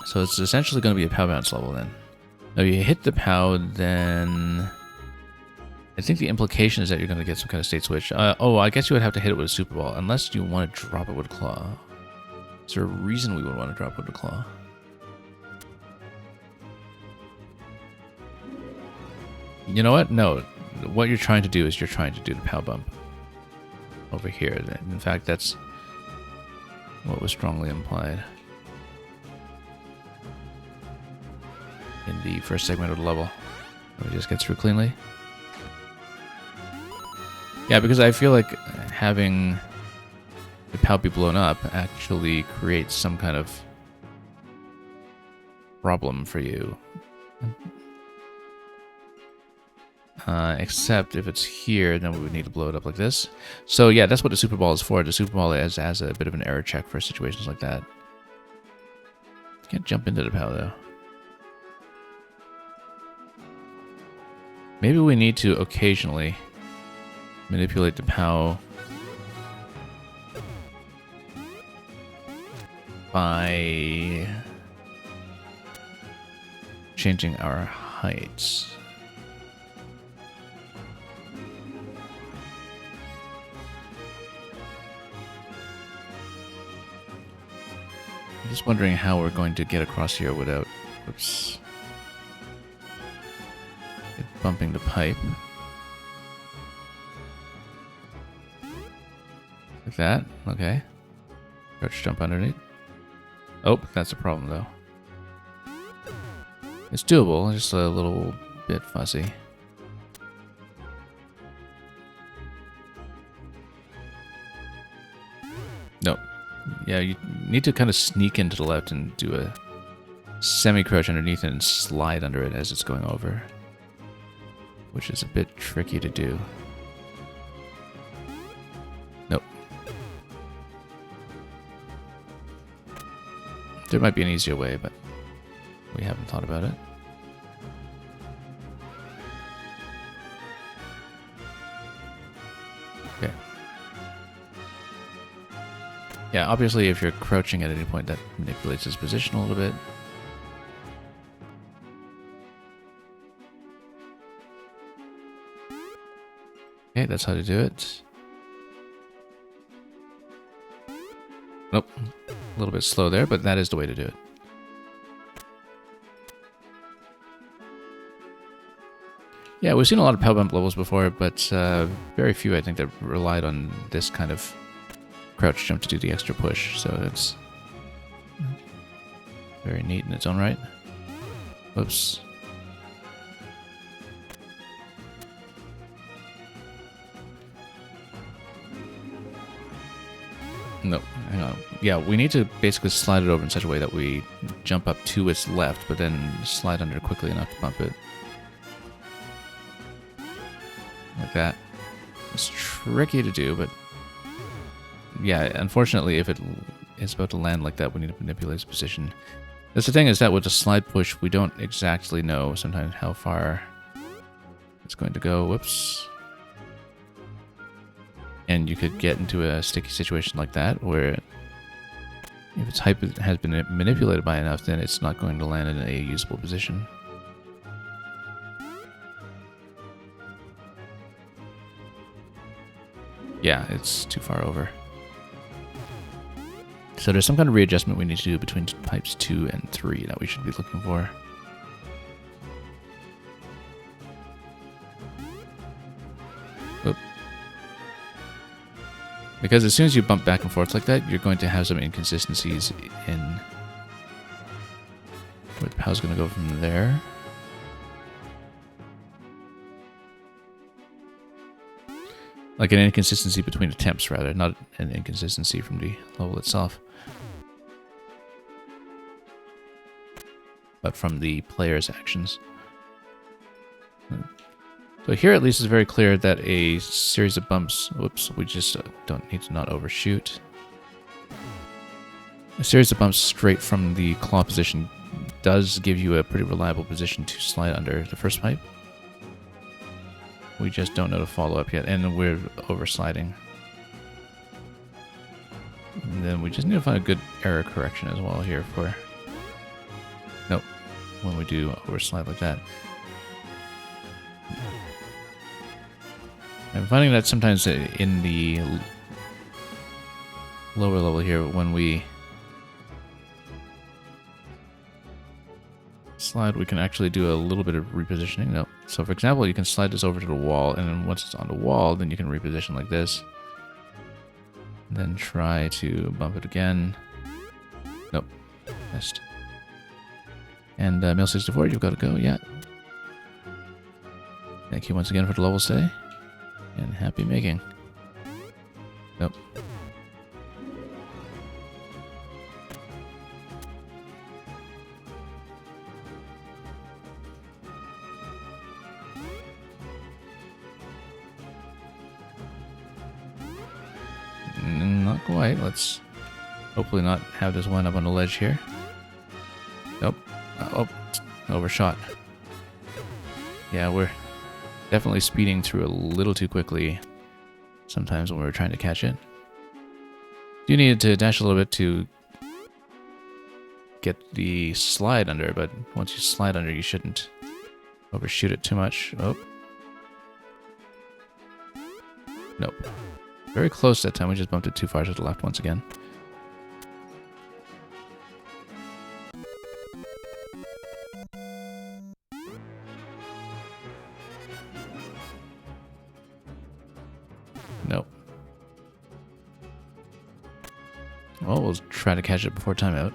So it's essentially going to be a POW bounce level then. Now you hit the POW, then I think the implication is that you're going to get some kind of state switch. Oh, I guess you would have to hit it with a Super Ball, unless you want to drop it with a claw. Is there a reason we would want to drop it with a claw? You know what? No. What you're trying to do is you're trying to do the POW bump over here. In fact, that's what was strongly implied in the first segment of the level. Let me just get through cleanly. Yeah, because I feel like having the POW be blown up actually creates some kind of problem for you. Except if it's here, then we would need to blow it up like this. So yeah, that's what the Super Ball is for. The Super Ball has a bit of an error check for situations like that. Can't jump into the POW though. Maybe we need to occasionally manipulate the POW by changing our heights. I'm just wondering how we're going to get across here without, oops, bumping the pipe. Like that, okay. Crouch jump underneath. Oh, that's a problem though. It's doable, just a little bit fuzzy. Nope. Yeah, you need to kind of sneak into the left and do a semi-crouch underneath it and slide under it as it's going over, which is a bit tricky to do. Nope. There might be an easier way, but we haven't thought about it. Okay. Yeah, obviously if you're crouching at any point, that manipulates his position a little bit. Okay, that's how to do it. Nope. A little bit slow there, but that is the way to do it. Yeah, we've seen a lot of POW bump levels before, but very few, I think, that relied on this kind of crouch jump to do the extra push, so it's very neat in its own right. Whoops. No, hang on. Yeah, we need to basically slide it over in such a way that we jump up to its left, but then slide under quickly enough to bump it. Like that. It's tricky to do, but yeah, unfortunately, if it is about to land like that, we need to manipulate its position. That's the thing, is that with the slide push, we don't exactly know sometimes how far it's going to go. Whoops. And you could get into a sticky situation like that, where if its height has been manipulated by enough, then it's not going to land in a usable position. Yeah, it's too far over. So there's some kind of readjustment we need to do between pipes 2 and 3 that we should be looking for. Oop. Because as soon as you bump back and forth like that, you're going to have some inconsistencies in where the POW's going to go from there. Like an inconsistency between attempts, rather, not an inconsistency from the level itself. But from the player's actions. So here at least it's very clear that a series of bumps, whoops, we just don't need to not overshoot. A series of bumps straight from the claw position does give you a pretty reliable position to slide under the first pipe. We just don't know to follow up yet, and we're oversliding. And then we just need to find a good error correction as well here for... Nope, when we do overslide like that. I'm finding that sometimes in the lower level here, when we slide, we can actually do a little bit of repositioning. No. So for example, you can slide this over to the wall, and then once it's on the wall, then you can reposition like this. Then try to bump it again. Nope. Missed. And Mill64, you've got to go. Yeah. Thank you once again for the level stay. And happy making. Nope. Not quite. Let's hopefully not have this one up on the ledge here. Nope. Oh, overshot. Yeah, we're definitely speeding through a little too quickly sometimes when we're trying to catch it. You need to dash a little bit to get the slide under, but once you slide under, you shouldn't overshoot it too much. Oh. Nope. Very close that time. We just bumped it too far to the left once again. Nope. Well, we'll try to catch it before timeout.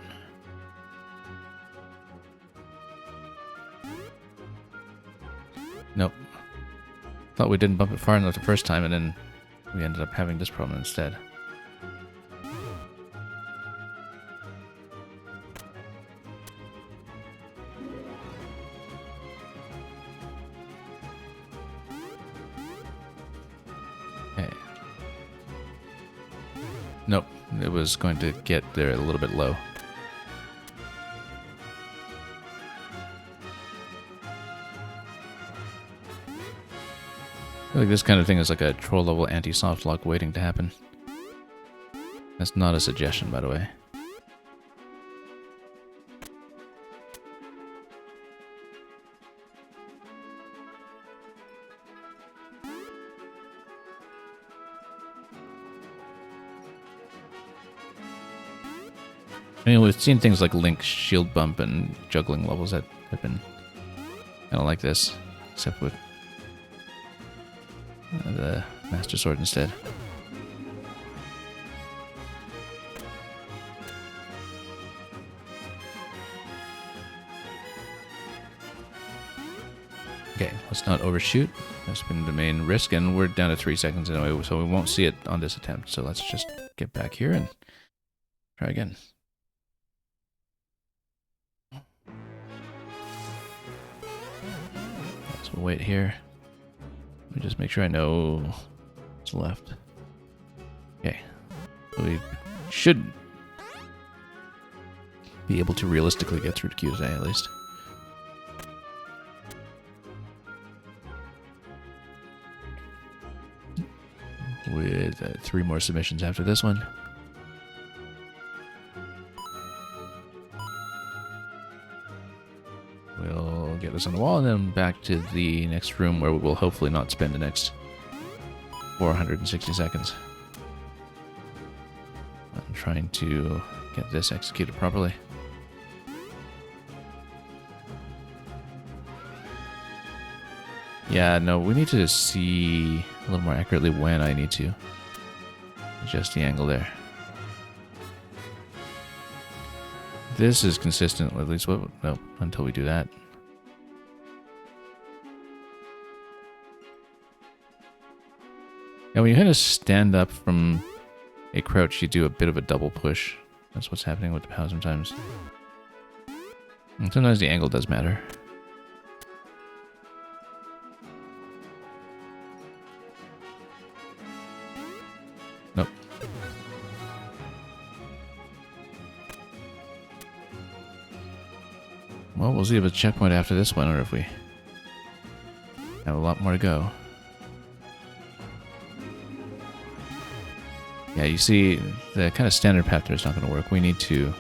Nope. Thought we didn't bump it far enough the first time, and then we ended up having this problem instead. Okay. Nope, it was going to get there a little bit low. I feel like this kind of thing is like a troll level anti-soft lock waiting to happen. That's not a suggestion, by the way. I mean, we've seen things like Link's shield bump and juggling levels that have been kind of like this, except with the Master Sword instead. Okay, let's not overshoot. That's been the main risk, and we're down to 3 seconds anyway, so we won't see it on this attempt. So let's just get back here and try again. So we'll wait here. Let me just make sure I know what's left. Okay. So we should be able to realistically get through to QSA at least. With 3 more submissions after this one. We'll get this on the wall and then back to the next room where we will hopefully not spend the next 460 seconds. I'm trying to get this executed properly. Yeah, no, we need to see a little more accurately when I need to adjust the angle there. This is consistent, at least. No, until we do that. And when you kind of stand up from a crouch, you do a bit of a double push. That's what's happening with the POW sometimes. And sometimes the angle does matter. Nope. Well, we'll see if it's a checkpoint after this one, or if we have a lot more to go. Yeah, you see, the kind of standard path there is not going to work. We need to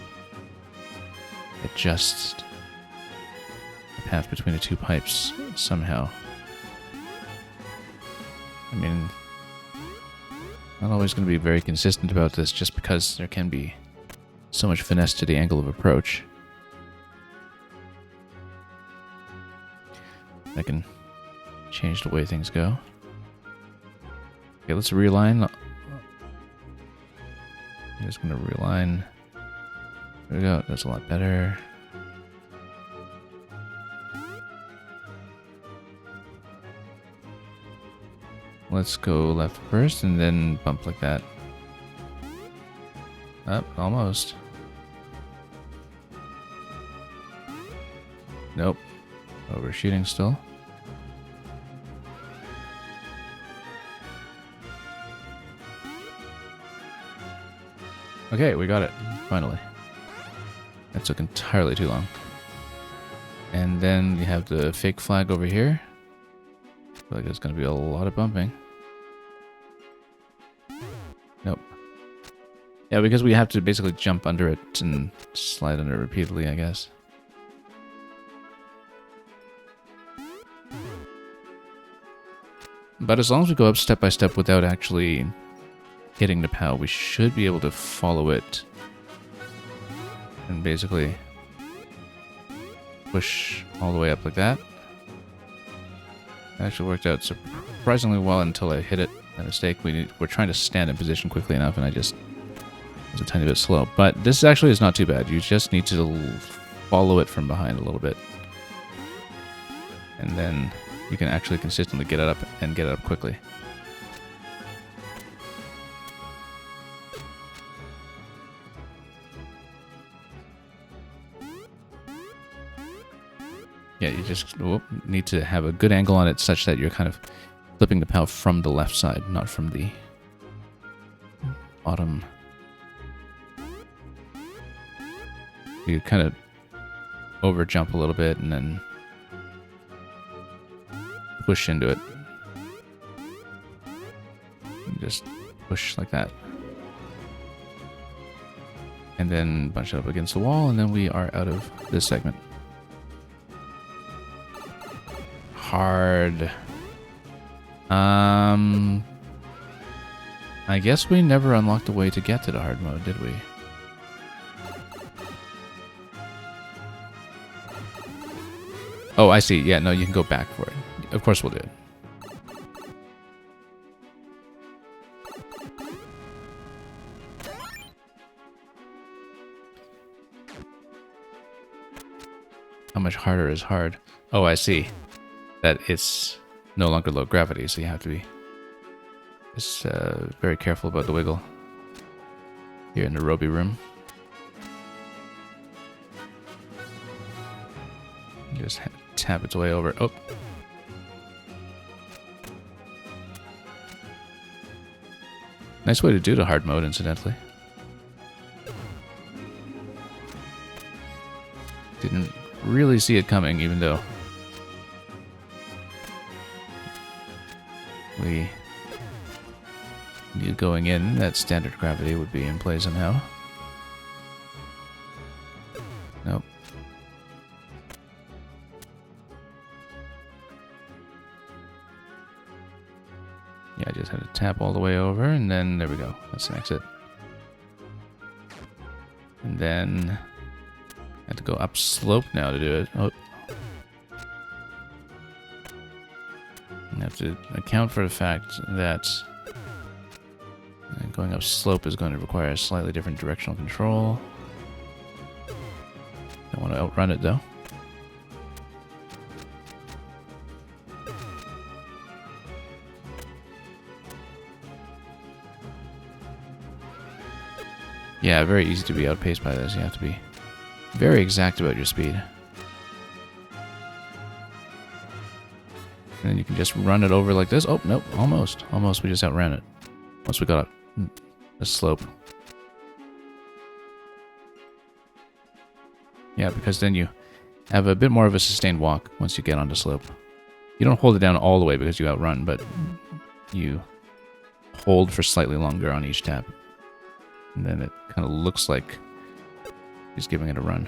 adjust the path between the 2 pipes somehow. I mean, not always going to be very consistent about this just because there can be so much finesse to the angle of approach. I can change the way things go. Okay, let's realign. I'm just gonna realign. There we go, that's a lot better. Let's go left first and then bump like that. Up, almost. Nope. Overshooting still. Okay, we got it. Finally. That took entirely too long. And then you have the fake flag over here. I feel like there's going to be a lot of bumping. Nope. Yeah, because we have to basically jump under it and slide under it repeatedly, I guess. But as long as we go up step by step without actually hitting the POW, we should be able to follow it and basically push all the way up like that. It actually worked out surprisingly well until I hit it by mistake. We're trying to stand in position quickly enough and I just was a tiny bit slow. But this actually is not too bad. You just need to follow it from behind a little bit. And then you can actually consistently get it up and get it up quickly. Yeah, you just need to have a good angle on it such that you're kind of flipping the POW from the left side, not from the bottom. You kind of over jump a little bit and then push into it. And just push like that. And then bunch it up against the wall, and then we are out of this segment. Hard. I guess we never unlocked a way to get to the hard mode, did we? Oh, I see. Yeah, no, you can go back for it. Of course we'll do it. How much harder is hard? Oh, I see. That it's no longer low gravity, so you have to be just very careful about the wiggle here in the Roby room. Just tap its way over. Oh. Nice way to do the hard mode, incidentally. Didn't really see it coming, even though we knew going in that standard gravity would be in play somehow. Nope. Yeah, I just had to tap all the way over, and then there we go. That's an exit. And then I have to go up slope now to do it. Oh. I have to account for the fact that going up slope is going to require a slightly different directional control. Don't want to outrun it though. Yeah, very easy to be outpaced by this. You have to be very exact about your speed. And then you can just run it over like this. Oh, nope, almost. Almost, we just outran it. Once we got up the slope. Yeah, because then you have a bit more of a sustained walk once you get onto slope. You don't hold it down all the way because you outrun, but you hold for slightly longer on each tap. And then it kind of looks like he's giving it a run.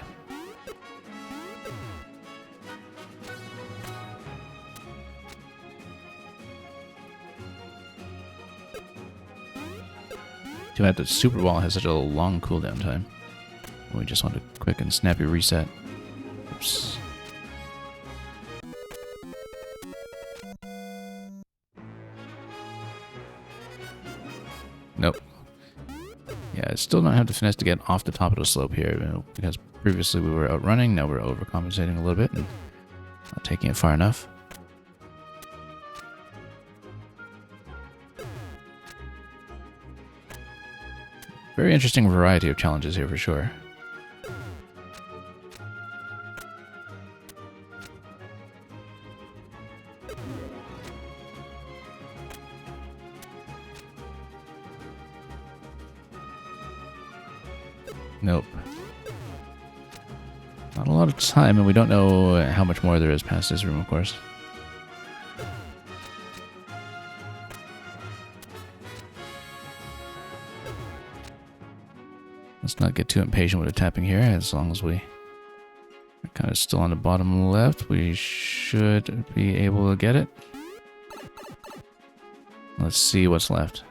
Too bad the Super Ball has such a long cooldown time. We just want a quick and snappy reset. Oops. Nope. Yeah, I still don't have the finesse to get off the top of the slope here, because previously we were outrunning, now we're overcompensating a little bit and not taking it far enough. Very interesting variety of challenges here for sure. Nope. Not a lot of time, and we don't know how much more there is past this room, of course. Let's not get too impatient with the tapping here, as long as we are kind of still on the bottom left, we should be able to get it. Let's see what's left.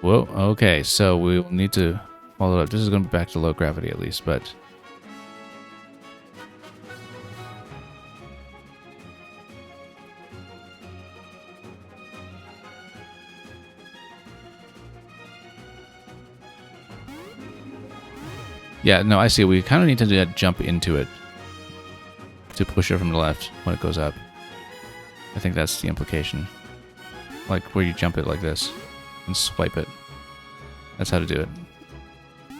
Whoa, okay, so we'll need to follow it up. This is going to be back to low gravity at least, but... yeah, no, I see. We kind of need to jump into it to push it from the left when it goes up. I think that's the implication. Like where you jump it like this and swipe it. That's how to do it.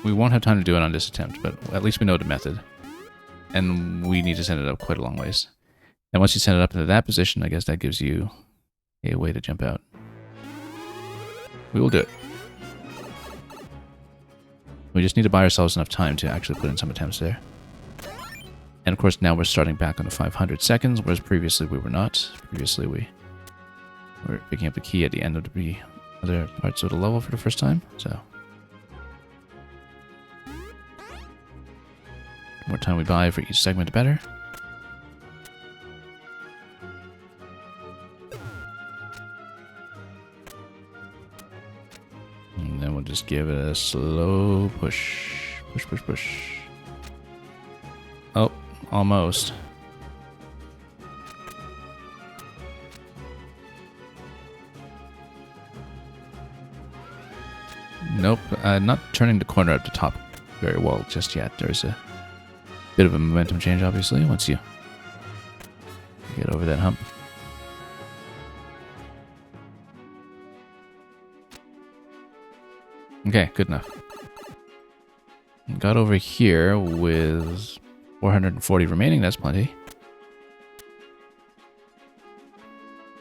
We won't have time to do it on this attempt, but at least we know the method. And we need to send it up quite a long ways. And once you send it up into that position, I guess that gives you a way to jump out. We will do it. We just need to buy ourselves enough time to actually put in some attempts there. And of course now we're starting back on the 500 seconds, whereas previously we were not. Previously we were picking up the key at the end of the other parts of the level for the first time, so... the more time we buy for each segment, the better. And then we'll just give it a slow push. Push, push, push. Oh, almost. Nope, not turning the corner at the top very well just yet. There's a bit of a momentum change, obviously, once you get over that hump. Okay, good enough. Got over here with 440 remaining, that's plenty.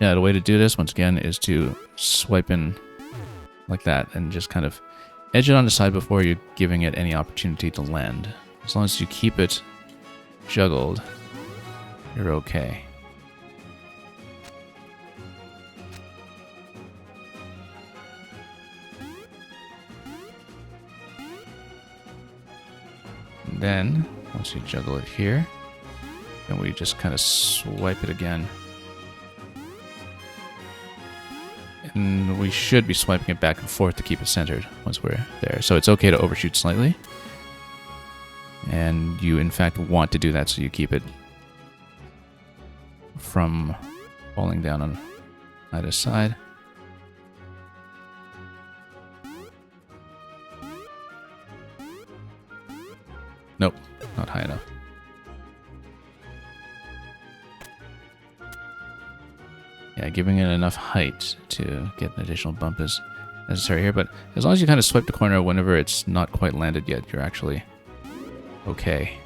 Yeah, the way to do this, once again, is to swipe in like that and just kind of edge it on the side before you're giving it any opportunity to land. As long as you keep it juggled, you're okay. And then, once you juggle it here, then we just kind of swipe it again. And we should be swiping it back and forth to keep it centered once we're there. So it's okay to overshoot slightly. And you, in fact, want to do that so you keep it from falling down on either side. Nope, not high enough. Yeah, giving it enough height to get an additional bump is necessary here, but as long as you kind of swipe the corner whenever it's not quite landed yet, you're actually okay.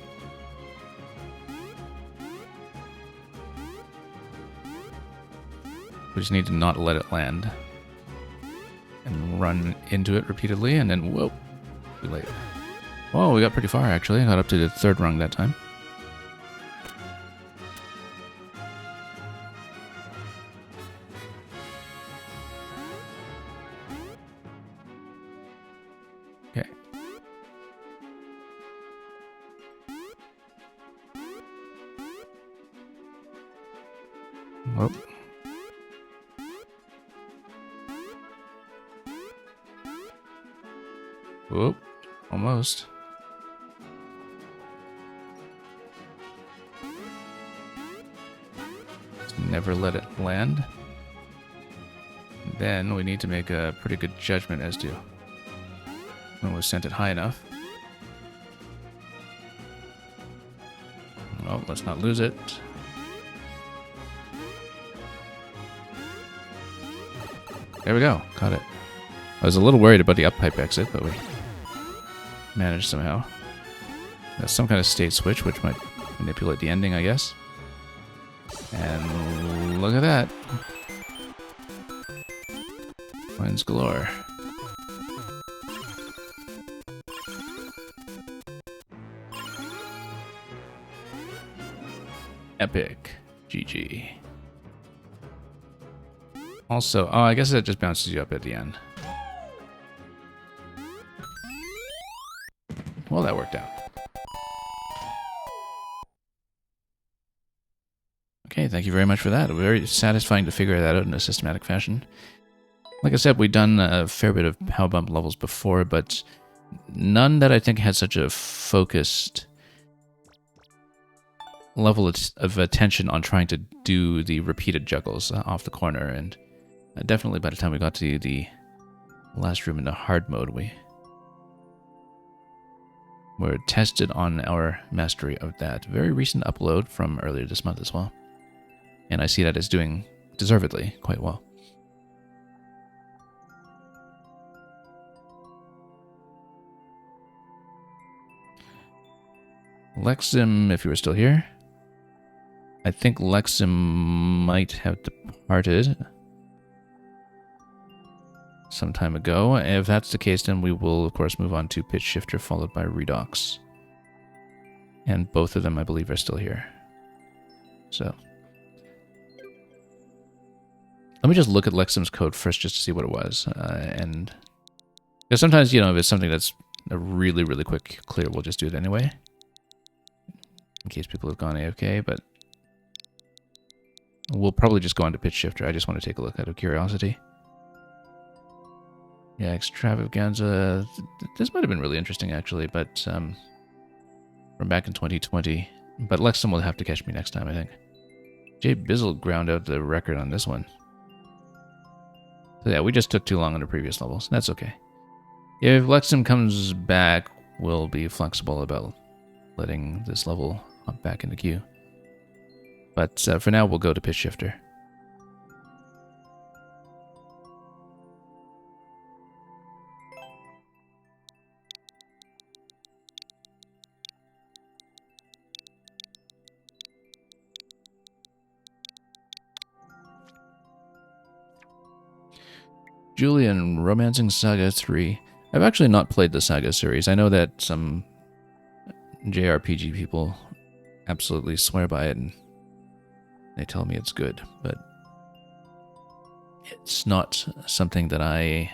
We just need to not let it land and run into it repeatedly, and then whoa, too late. Whoa, we got pretty far actually. I got up to the third rung that time. Okay. Whoop. Whoop. Almost. Just never let it land. then we need to make a pretty good judgment as to when we sent it high enough. Oh, let's not lose it. There we go. Caught it. I was a little worried about the up pipe exit, but we managed somehow. That's some kind of state switch, which might manipulate the ending, I guess. And look at that. Coins galore. Epic. GG. Also, oh, I guess that just bounces you up at the end. Well, that worked out. Okay, thank you very much for that. Very satisfying to figure that out in a systematic fashion. Like I said, we've done a fair bit of power bump levels before, but none that I think had such a focused level of attention on trying to do the repeated juggles off the corner. And definitely by the time we got to the last room in the hard mode, we were tested on our mastery of that. Very recent upload from earlier this month as well. And I see that as doing deservedly quite well. Lexim, if you were still here. I think Lexim might have departed some time ago. If that's the case, then we will, of course, move on to Pitch Shifter, followed by Redox. And both of them, I believe, are still here. So let me just look at Lexim's code first just to see what it was. And because sometimes, you know, if it's something that's a really, really quick clear, we'll just do it anyway. In case people have gone AFK, but we'll probably just go on to Pitch Shifter. I just want to take a look out of curiosity. Yeah, Extravaganza. This might have been really interesting, actually, but from back in 2020. But Lexim will have to catch me next time, I think. Jay Bizzle ground out the record on this one. So yeah, we just took too long on the previous levels. That's okay. If Lexim comes back, we'll be flexible about letting this level hop back in the queue. But for now, we'll go to Pitch Shifter. Julian, Romancing Saga 3. I've actually not played the Saga series. I know that some JRPG people absolutely swear by it and they tell me it's good, but it's not something that I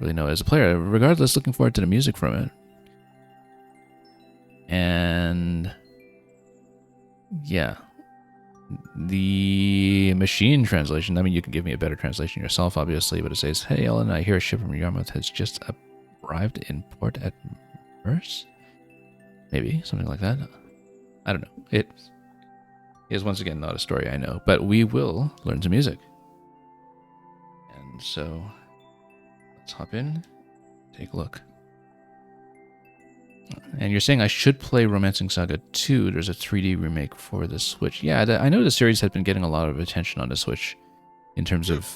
really know as a player. Regardless, looking forward to the music from it. And yeah, the machine translation, I mean, you can give me a better translation yourself, obviously, but it says, "Hey, Ellen, I hear a ship from Yarmouth has just arrived in port at Merce?" Maybe, something like that. I don't know. It is, once again, not a story I know, but we will learn some music. And so, let's hop in, take a look. And you're saying I should play Romancing Saga 2. There's a 3D remake for the Switch. Yeah, I know the series has been getting a lot of attention on the Switch in terms of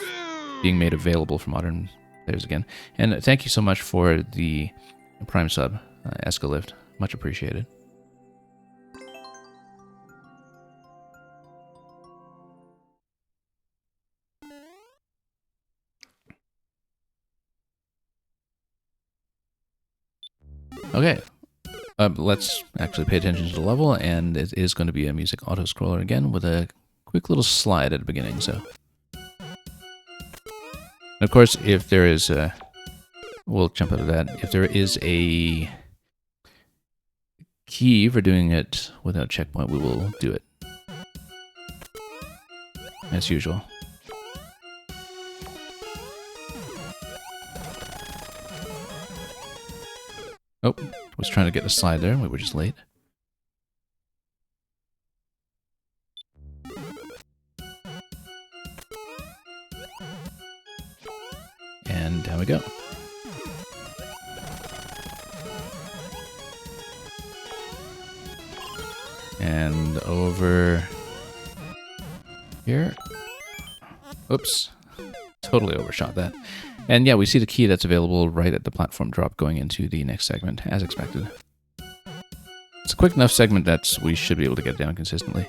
being made available for modern players again. And thank you so much for the Prime sub, Escalift. Much appreciated. Okay. Let's actually pay attention to the level, and it is going to be a music auto-scroller again with a quick little slide at the beginning, so. And of course, if there is a... We'll jump out of that. If there is a key for doing it without checkpoint, we will do it. As usual. Oh, was trying to get a slide there. We were just late. And down we go. And over here. Oops. Totally overshot that. And yeah, we see the key that's available right at the platform drop going into the next segment, as expected. It's a quick enough segment that we should be able to get down consistently.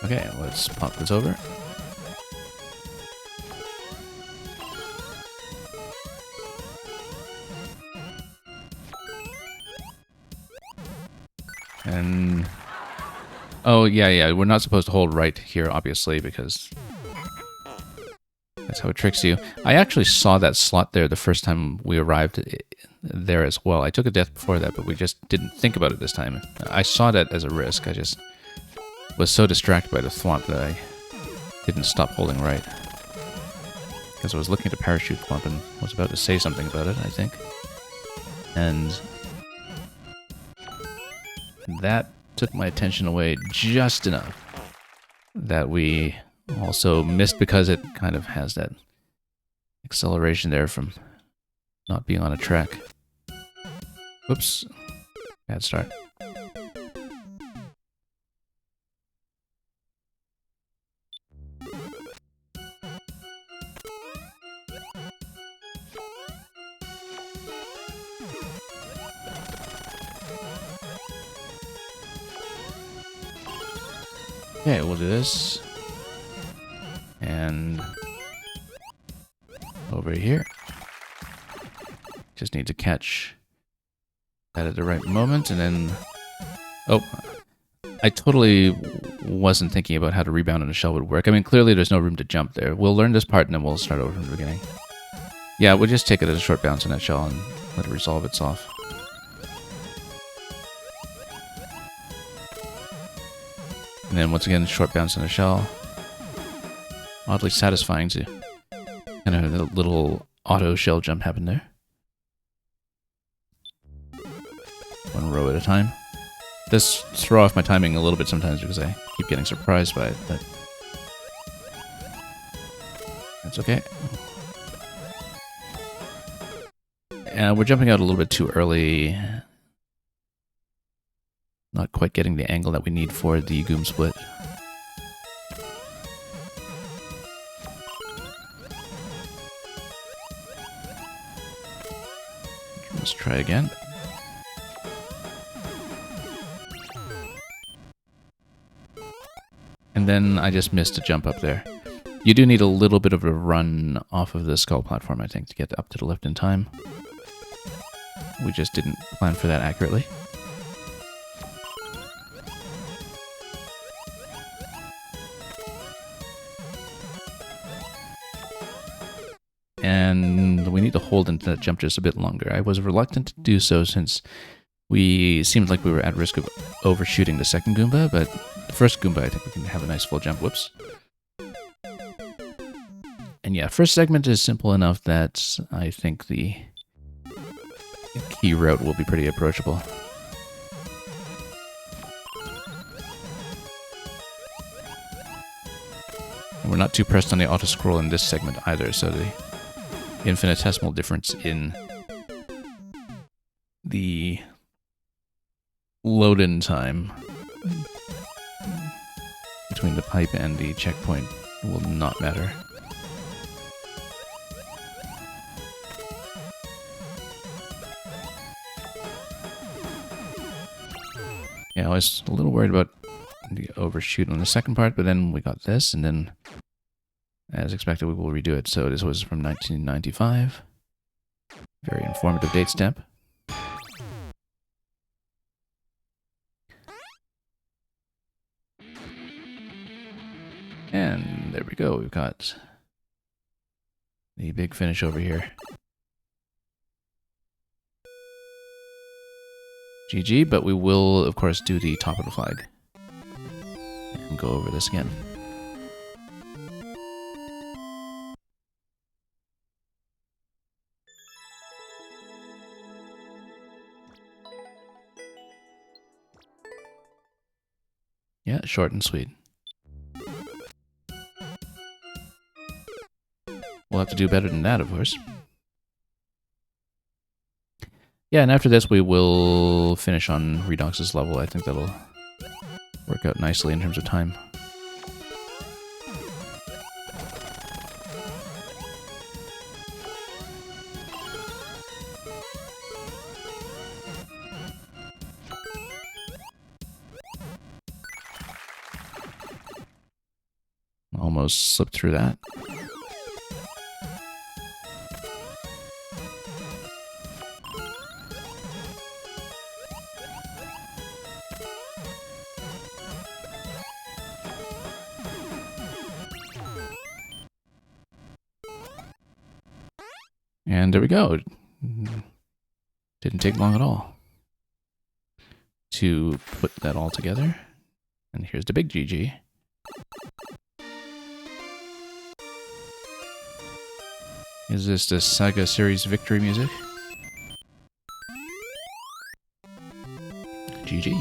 Okay, let's pop this over. And... oh, yeah, we're not supposed to hold right here, obviously, because that's how it tricks you. I actually saw that slot there the first time we arrived there as well. I took a death before that, but we just didn't think about it this time. I saw that as a risk. I just was so distracted by the thwomp that I didn't stop holding right. Because I was looking at the parachute thwomp and was about to say something about it, I think. And that took my attention away just enough that we also missed because it kind of has that acceleration there from not being on a track. Whoops. Bad start. Okay, we'll do this. And over here. Just need to catch that at the right moment, and then... oh, I totally wasn't thinking about how to rebound on a shell would work. I mean, clearly there's no room to jump there. We'll learn this part, and then we'll start over from the beginning. Yeah, we'll just take it as a short bounce on that shell and let it resolve itself. And then once again, short bounce on the shell. Oddly satisfying to kind of have a little auto shell jump happen there. One row at a time. This throw off my timing a little bit sometimes because I keep getting surprised by it, but that's okay. We're jumping out a little bit too early. Not quite getting the angle that we need for the Goom split. Let's try again. And then I just missed a jump up there. You do need a little bit of a run off of the skull platform, I think, to get up to the lift in time. We just didn't plan for that accurately. And we need to hold into that jump just a bit longer. I was reluctant to do so since we seemed like we were at risk of overshooting the second Goomba, but the first Goomba I think we can have a nice full jump. Whoops. And yeah, first segment is simple enough that I think the key route will be pretty approachable. And we're not too pressed on the auto-scroll in this segment either, so the infinitesimal difference in the load-in time between the pipe and the checkpoint will not matter. Yeah, I was a little worried about the overshoot on the second part, but then we got this, and then, as expected, we will redo it. So this was from 1995. Very informative date stamp. And there we go. We've got the big finish over here. GG, but we will, of course, do the top of the flag. And go over this again. Yeah, short and sweet. We'll have to do better than that, of course. Yeah, and after this we will finish on Redox's level. I think that'll work out nicely in terms of time. Almost slipped through that. And there we go. Didn't take long at all to put that all together. And here's the big GG. Is this the Saga series victory music? GG.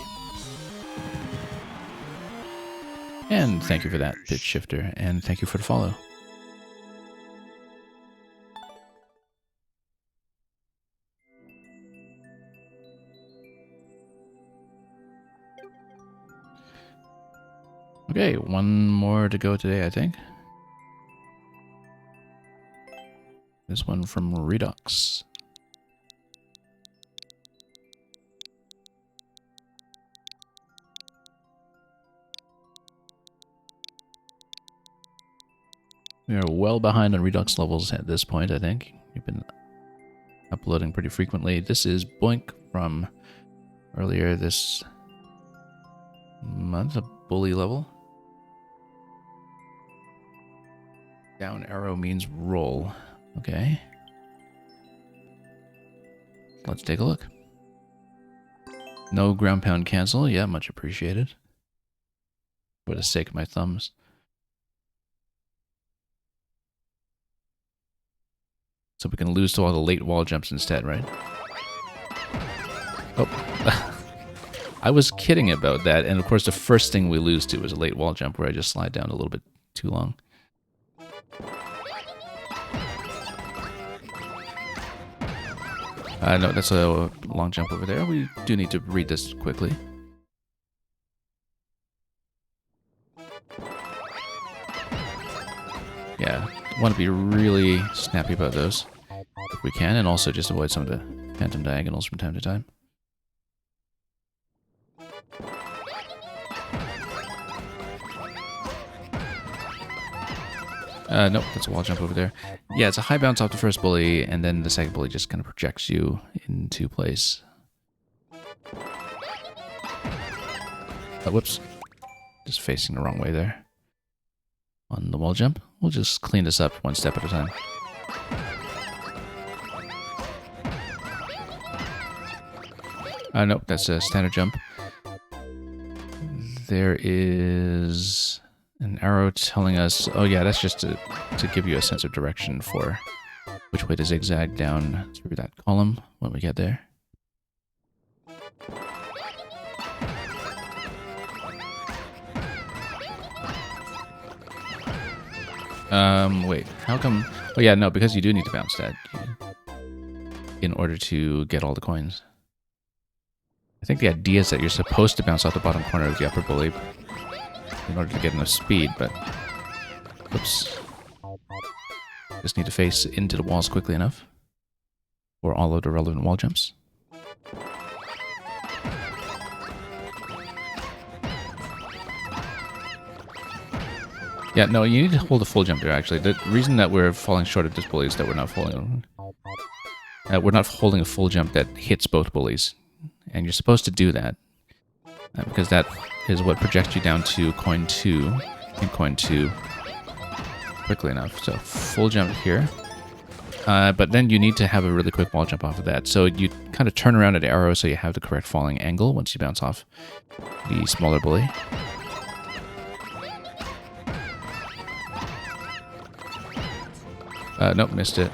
And thank you for that, Pitch Shifter, and thank you for the follow. Okay, one more to go today, I think. This one from Redox. We are well behind on Redox levels at this point, I think. We've been uploading pretty frequently. This is Boink from earlier this month, a bully level. Down arrow means roll. Okay. Let's take a look. No ground pound cancel. Yeah, much appreciated. For the sake of my thumbs. So we can lose to all the late wall jumps instead, right? Oh. I was kidding about that, and of course the first thing we lose to is a late wall jump where I just slide down a little bit too long. No, that's a long jump over there. We do need to read this quickly. Yeah, want to be really snappy about those if we can, and also just avoid some of the phantom diagonals from time to time. Nope, that's a wall jump over there. Yeah, it's a high bounce off the first bully, and then the second bully just kind of projects you into place. Whoops. Just facing the wrong way there. On the wall jump. We'll just clean this up one step at a time. Nope, that's a standard jump. There is an arrow telling us, oh yeah, that's just to give you a sense of direction for which way to zigzag down through that column when we get there. Wait, how come? Oh yeah, no, because you do need to bounce that in order to get all the coins. I think the idea is that you're supposed to bounce off the bottom corner of the upper bully in order to get enough speed, but oops. Just need to face into the walls quickly enough for all of the relevant wall jumps. Yeah, no, you need to hold a full jump there, actually. The reason that we're falling short of this bully is that we're not holding a full jump that hits both bullies. And you're supposed to do that, because that is what projects you down to coin 2 and coin 2 quickly enough. So full jump here. But then you need to have a really quick wall jump off of that. So you kind of turn around at arrow so you have the correct falling angle once you bounce off the smaller bully. Nope, missed it.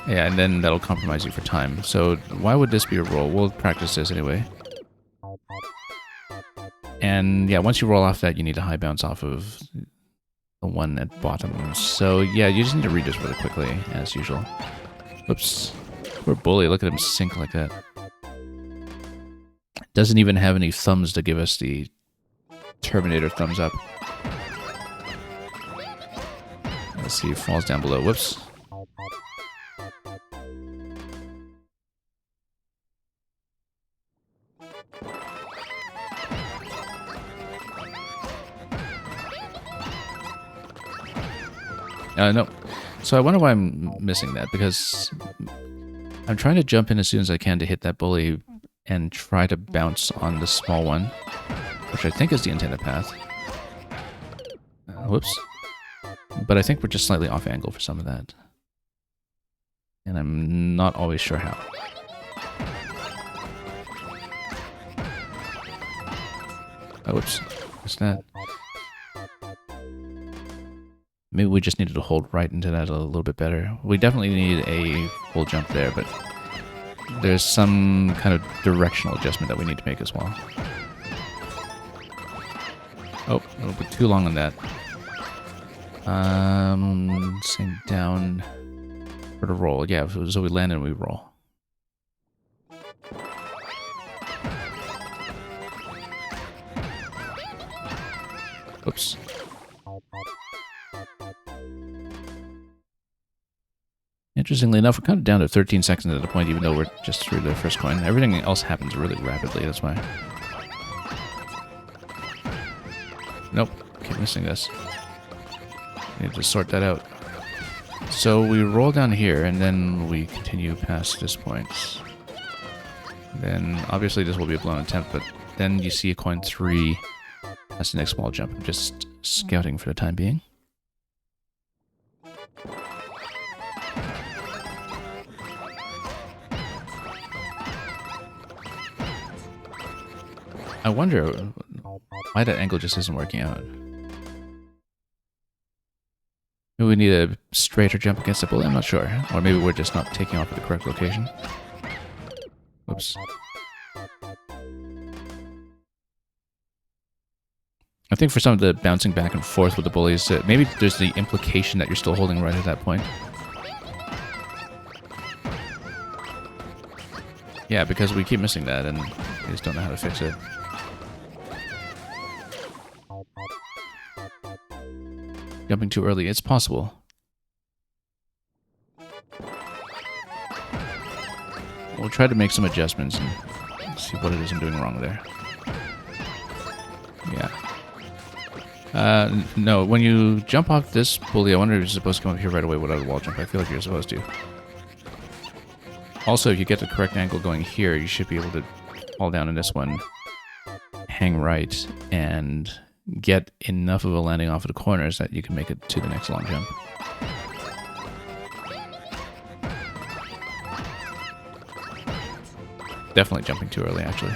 Yeah, and then that'll compromise you for time. So why would this be a roll? We'll practice this anyway. And yeah, once you roll off that, you need to high bounce off of the one at bottom. So yeah, you just need to read this really quickly, as usual. Whoops. Poor bully, look at him sink like that. Doesn't even have any thumbs to give us the Terminator thumbs up. Let's see, falls down below. Whoops. No. So I wonder why I'm missing that, because I'm trying to jump in as soon as I can to hit that bully and try to bounce on the small one, which I think is the intended path. Whoops. But I think we're just slightly off angle for some of that. And I'm not always sure how. Oh, whoops. What's that? Maybe we just needed to hold right into that a little bit better. We definitely need a full jump there, but there's some kind of directional adjustment that we need to make as well. Oh, a little bit too long on that. Same down for the roll. Yeah, so we land and we roll. Oops. Interestingly enough, we're kind of down to 13 seconds at the point, even though we're just through the first coin. Everything else happens really rapidly, that's why. Nope, keep missing this. Need to sort that out. So we roll down here, and then we continue past this point. Then, obviously this will be a blown attempt, but then you see a coin 3. That's the next small jump. I'm just scouting for the time being. I wonder why that angle just isn't working out. Maybe we need a straighter jump against the bully, I'm not sure. Or maybe we're just not taking off at the correct location. Oops. I think for some of the bouncing back and forth with the bullies, maybe there's the implication that you're still holding right at that point. Yeah, because we keep missing that and we just don't know how to fix it. Jumping too early, it's possible. We'll try to make some adjustments and see what it is I'm doing wrong there. Yeah. No, when you jump off this bully, I wonder if you're supposed to come up here right away without a wall jump. I feel like you're supposed to. Also, if you get the correct angle going here, you should be able to fall down in this one, hang right, and get enough of a landing off of the corners that you can make it to the next long jump. Definitely jumping too early, actually.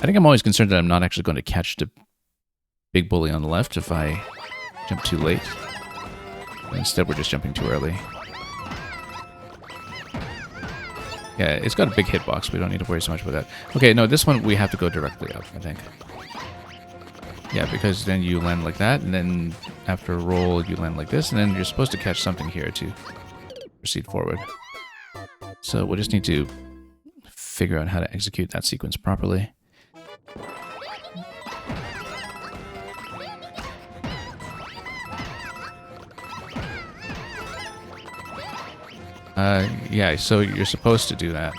I think I'm always concerned that I'm not actually going to catch the big bully on the left if I jump too late. Instead, we're just jumping too early. Yeah, it's got a big hitbox. We don't need to worry so much about that. Okay, no, this one we have to go directly up, I think. Yeah, because then you land like that, and then after a roll, you land like this, and then you're supposed to catch something here to proceed forward. So we'll just need to figure out how to execute that sequence properly. Yeah, so you're supposed to do that.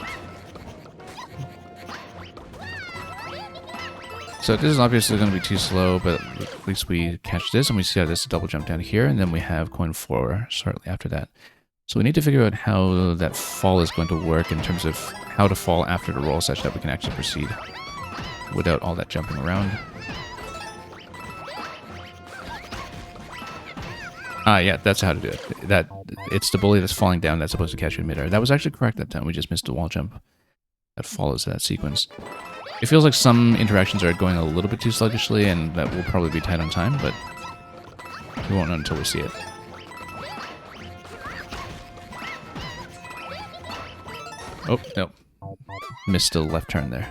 So this is obviously going to be too slow, but at least we catch this, and we see how this double jump down here, and then we have coin 4 shortly after that. So we need to figure out how that fall is going to work in terms of how to fall after the roll such that we can actually proceed without all that jumping around. Ah, yeah, that's how to do it. It's the bully that's falling down that's supposed to catch you in midair. That was actually correct that time. We just missed the wall jump that follows that sequence. It feels like some interactions are going a little bit too sluggishly, and that will probably be tight on time, but we won't know until we see it. Oh, no. Missed a left turn there.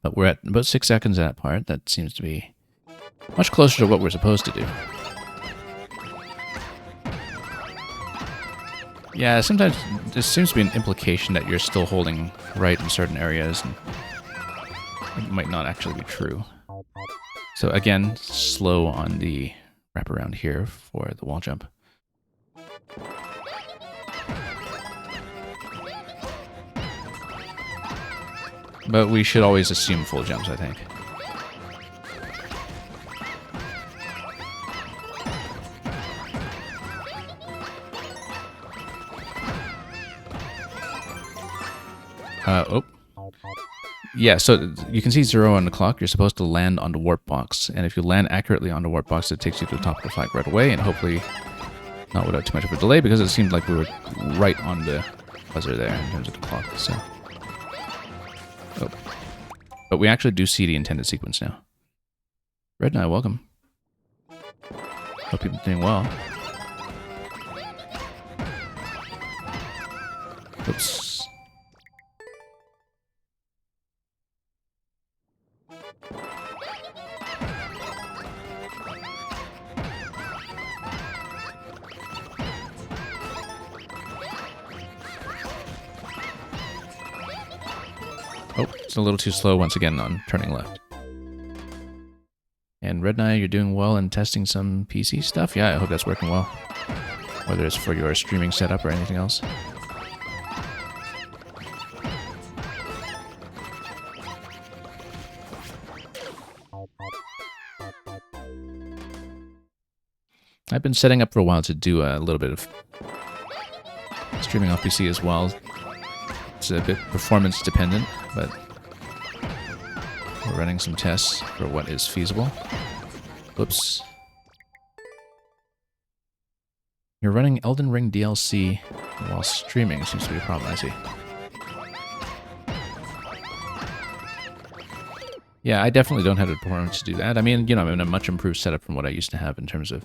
But we're at about 6 seconds of that part. That seems to be much closer to what we're supposed to do. Yeah, sometimes there seems to be an implication that you're still holding right in certain areas, and it might not actually be true. So again, slow on the wraparound here for the wall jump. But we should always assume full jumps, I think. Oh. Yeah, so you can see 0 on the clock. You're supposed to land on the warp box. And if you land accurately on the warp box, it takes you to the top of the flag right away. And hopefully not without too much of a delay, because it seemed like we were right on the buzzer there in terms of the clock. So, oh. But we actually do see the intended sequence now. Red Knight, welcome. Hope you've been doing well. Oops. Oh, it's a little too slow once again on turning left. And Red Knight, you're doing well in testing some PC stuff? Yeah, I hope that's working well. Whether it's for your streaming setup or anything else. I've been setting up for a while to do a little bit of streaming off PC as well. It's a bit performance dependent, but we're running some tests for what is feasible. Whoops. You're running Elden Ring DLC while streaming. Seems to be a problem, I see. Yeah, I definitely don't have the performance to do that. I mean, you know, I'm in a much improved setup from what I used to have in terms of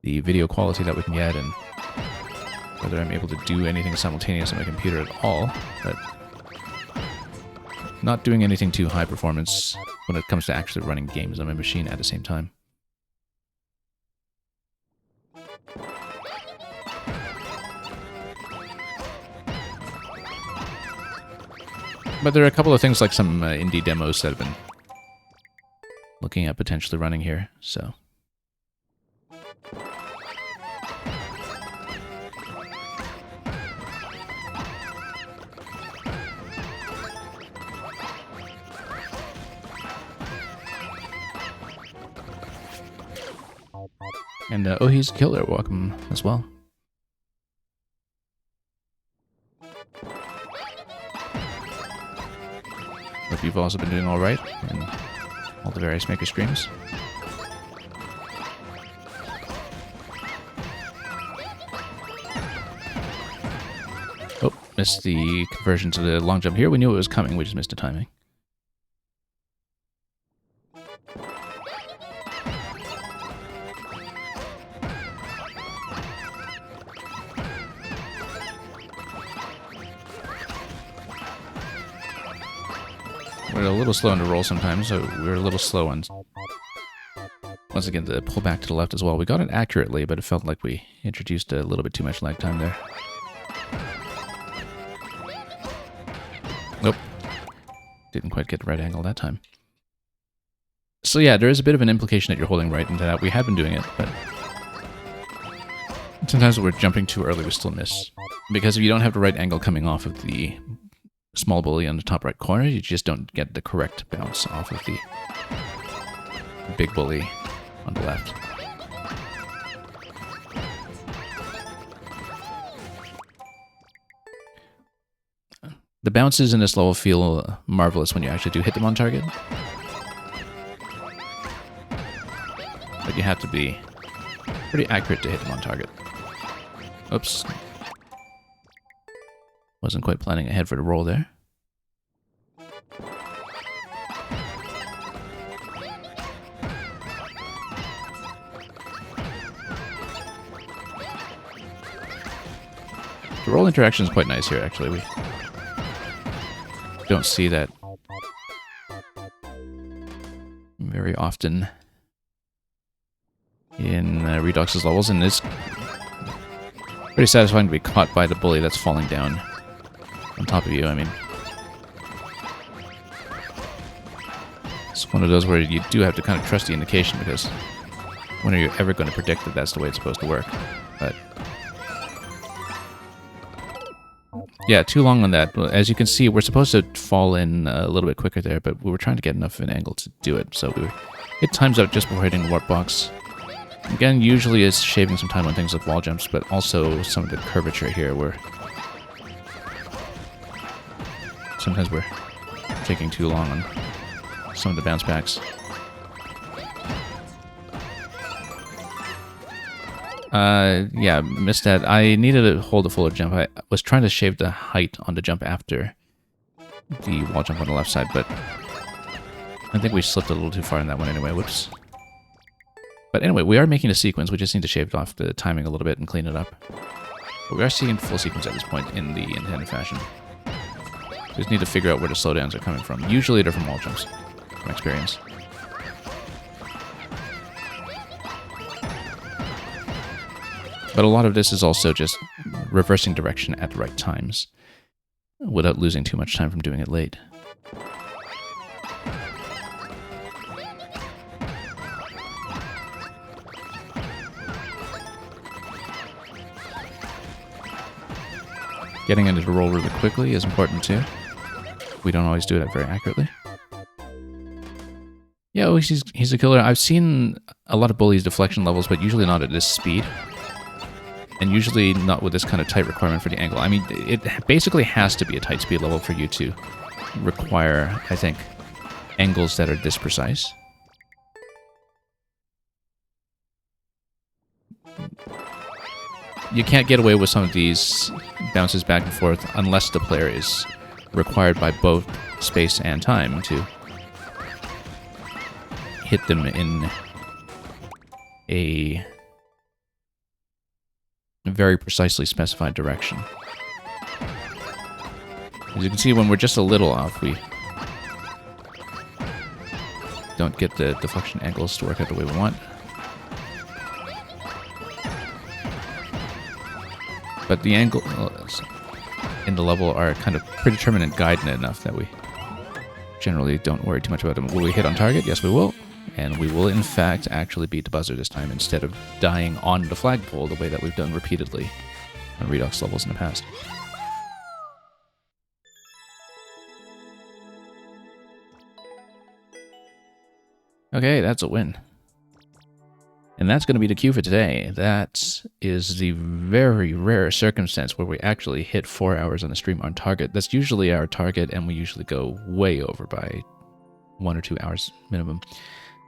the video quality that we can get and whether I'm able to do anything simultaneous on my computer at all, but not doing anything too high performance when it comes to actually running games on my machine at the same time. But there are a couple of things like some indie demos that I've been looking at potentially running here, so... And, oh, he's Killer, welcome as well. Hope you've also been doing alright in all the various maker streams. Oh, missed the conversion to the long jump here. We knew it was coming, we just missed the timing. We're a little slow on the roll sometimes, so we're a little slow on, once again, the pull back to the left as well. We got it accurately, but it felt like we introduced a little bit too much lag time there. Nope. Didn't quite get the right angle that time. So yeah, there is a bit of an implication that you're holding right into that. We have been doing it, but sometimes when we're jumping too early, we still miss. Because if you don't have the right angle coming off of the small bully on the top right corner, you just don't get the correct bounce off of the big bully on the left. The bounces in this level feel marvelous when you actually do hit them on target. But you have to be pretty accurate to hit them on target. Oops. Wasn't quite planning ahead for the roll there. The roll interaction is quite nice here, actually. We don't see that very often in Redox's levels, and it's pretty satisfying to be caught by the bully that's falling down on top of you. I mean, it's one of those where you do have to kind of trust the indication, because when are you ever going to predict that that's the way it's supposed to work? But yeah, too long on that. As you can see, we're supposed to fall in a little bit quicker there, but we were trying to get enough of an angle to do it. So it times out just before hitting the warp box. Again, usually is shaving some time on things like wall jumps, but also some of the curvature here where sometimes we're taking too long on some of the bounce backs. Yeah, missed that. I needed to hold a fuller jump. I was trying to shave the height on the jump after the wall jump on the left side, but I think we slipped a little too far in that one anyway. Whoops. But anyway, we are making a sequence. We just need to shave off the timing a little bit and clean it up. But we are seeing full sequence at this point in the intended fashion. We just need to figure out where the slowdowns are coming from. Usually they're from wall jumps, from experience. But a lot of this is also just reversing direction at the right times without losing too much time from doing it late. Getting into the roll really quickly is important too. We don't always do that very accurately. Yeah, well, he's a killer. I've seen a lot of bullies' deflection levels, but usually not at this speed. And usually not with this kind of tight requirement for the angle. I mean, it basically has to be a tight speed level for you to require, I think, angles that are this precise. You can't get away with some of these bounces back and forth unless the player is required by both space and time to hit them in a very precisely specified direction. As you can see, when we're just a little off, we don't get the deflection angles to work out the way we want. But the angles in the level are kind of predetermined and guided enough that we generally don't worry too much about them. Will we hit on target? Yes, we will. And we will, in fact, actually beat the buzzer this time instead of dying on the flagpole the way that we've done repeatedly on Redox levels in the past. Okay, that's a win. And that's going to be the cue for today. That is the very rare circumstance where we actually hit 4 hours on the stream on target. That's usually our target, and we usually go way over by 1 or 2 hours minimum.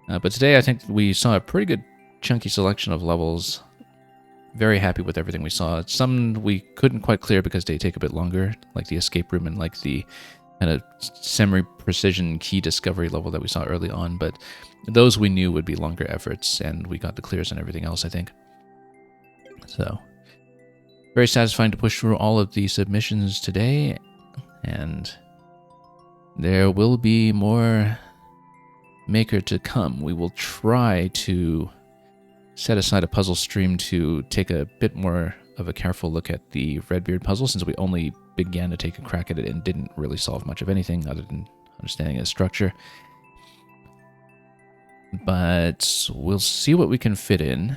But today I think we saw a pretty good chunky selection of levels. Very happy with everything we saw. Some we couldn't quite clear because they take a bit longer, like the escape room and like the kind of semi-precision key discovery level that we saw early on, but those we knew would be longer efforts, and we got the clears and everything else, I think. So, very satisfying to push through all of the submissions today, and there will be more Maker to come. We will try to set aside a puzzle stream to take a bit more of a careful look at the Redbeard puzzle, since we only began to take a crack at it and didn't really solve much of anything other than understanding its structure. But we'll see what we can fit in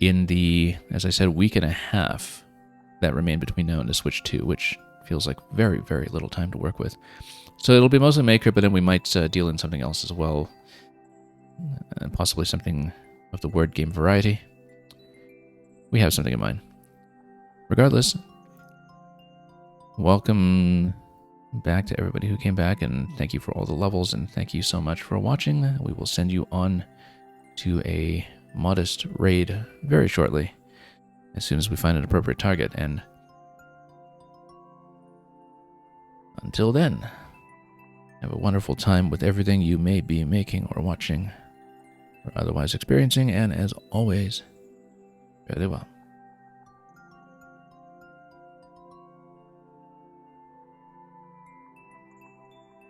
the, as I said, week and a half that remain between now and the Switch 2, which feels like very, very little time to work with. So it'll be mostly Maker, but then we might deal in something else as well, and possibly something of the word game variety. We have something in mind. Regardless, welcome back to everybody who came back, and thank you for all the levels, and thank you so much for watching. We will send you on to a modest raid very shortly, as soon as we find an appropriate target, and until then, have a wonderful time with everything you may be making or watching or otherwise experiencing, and as always, fare thee well.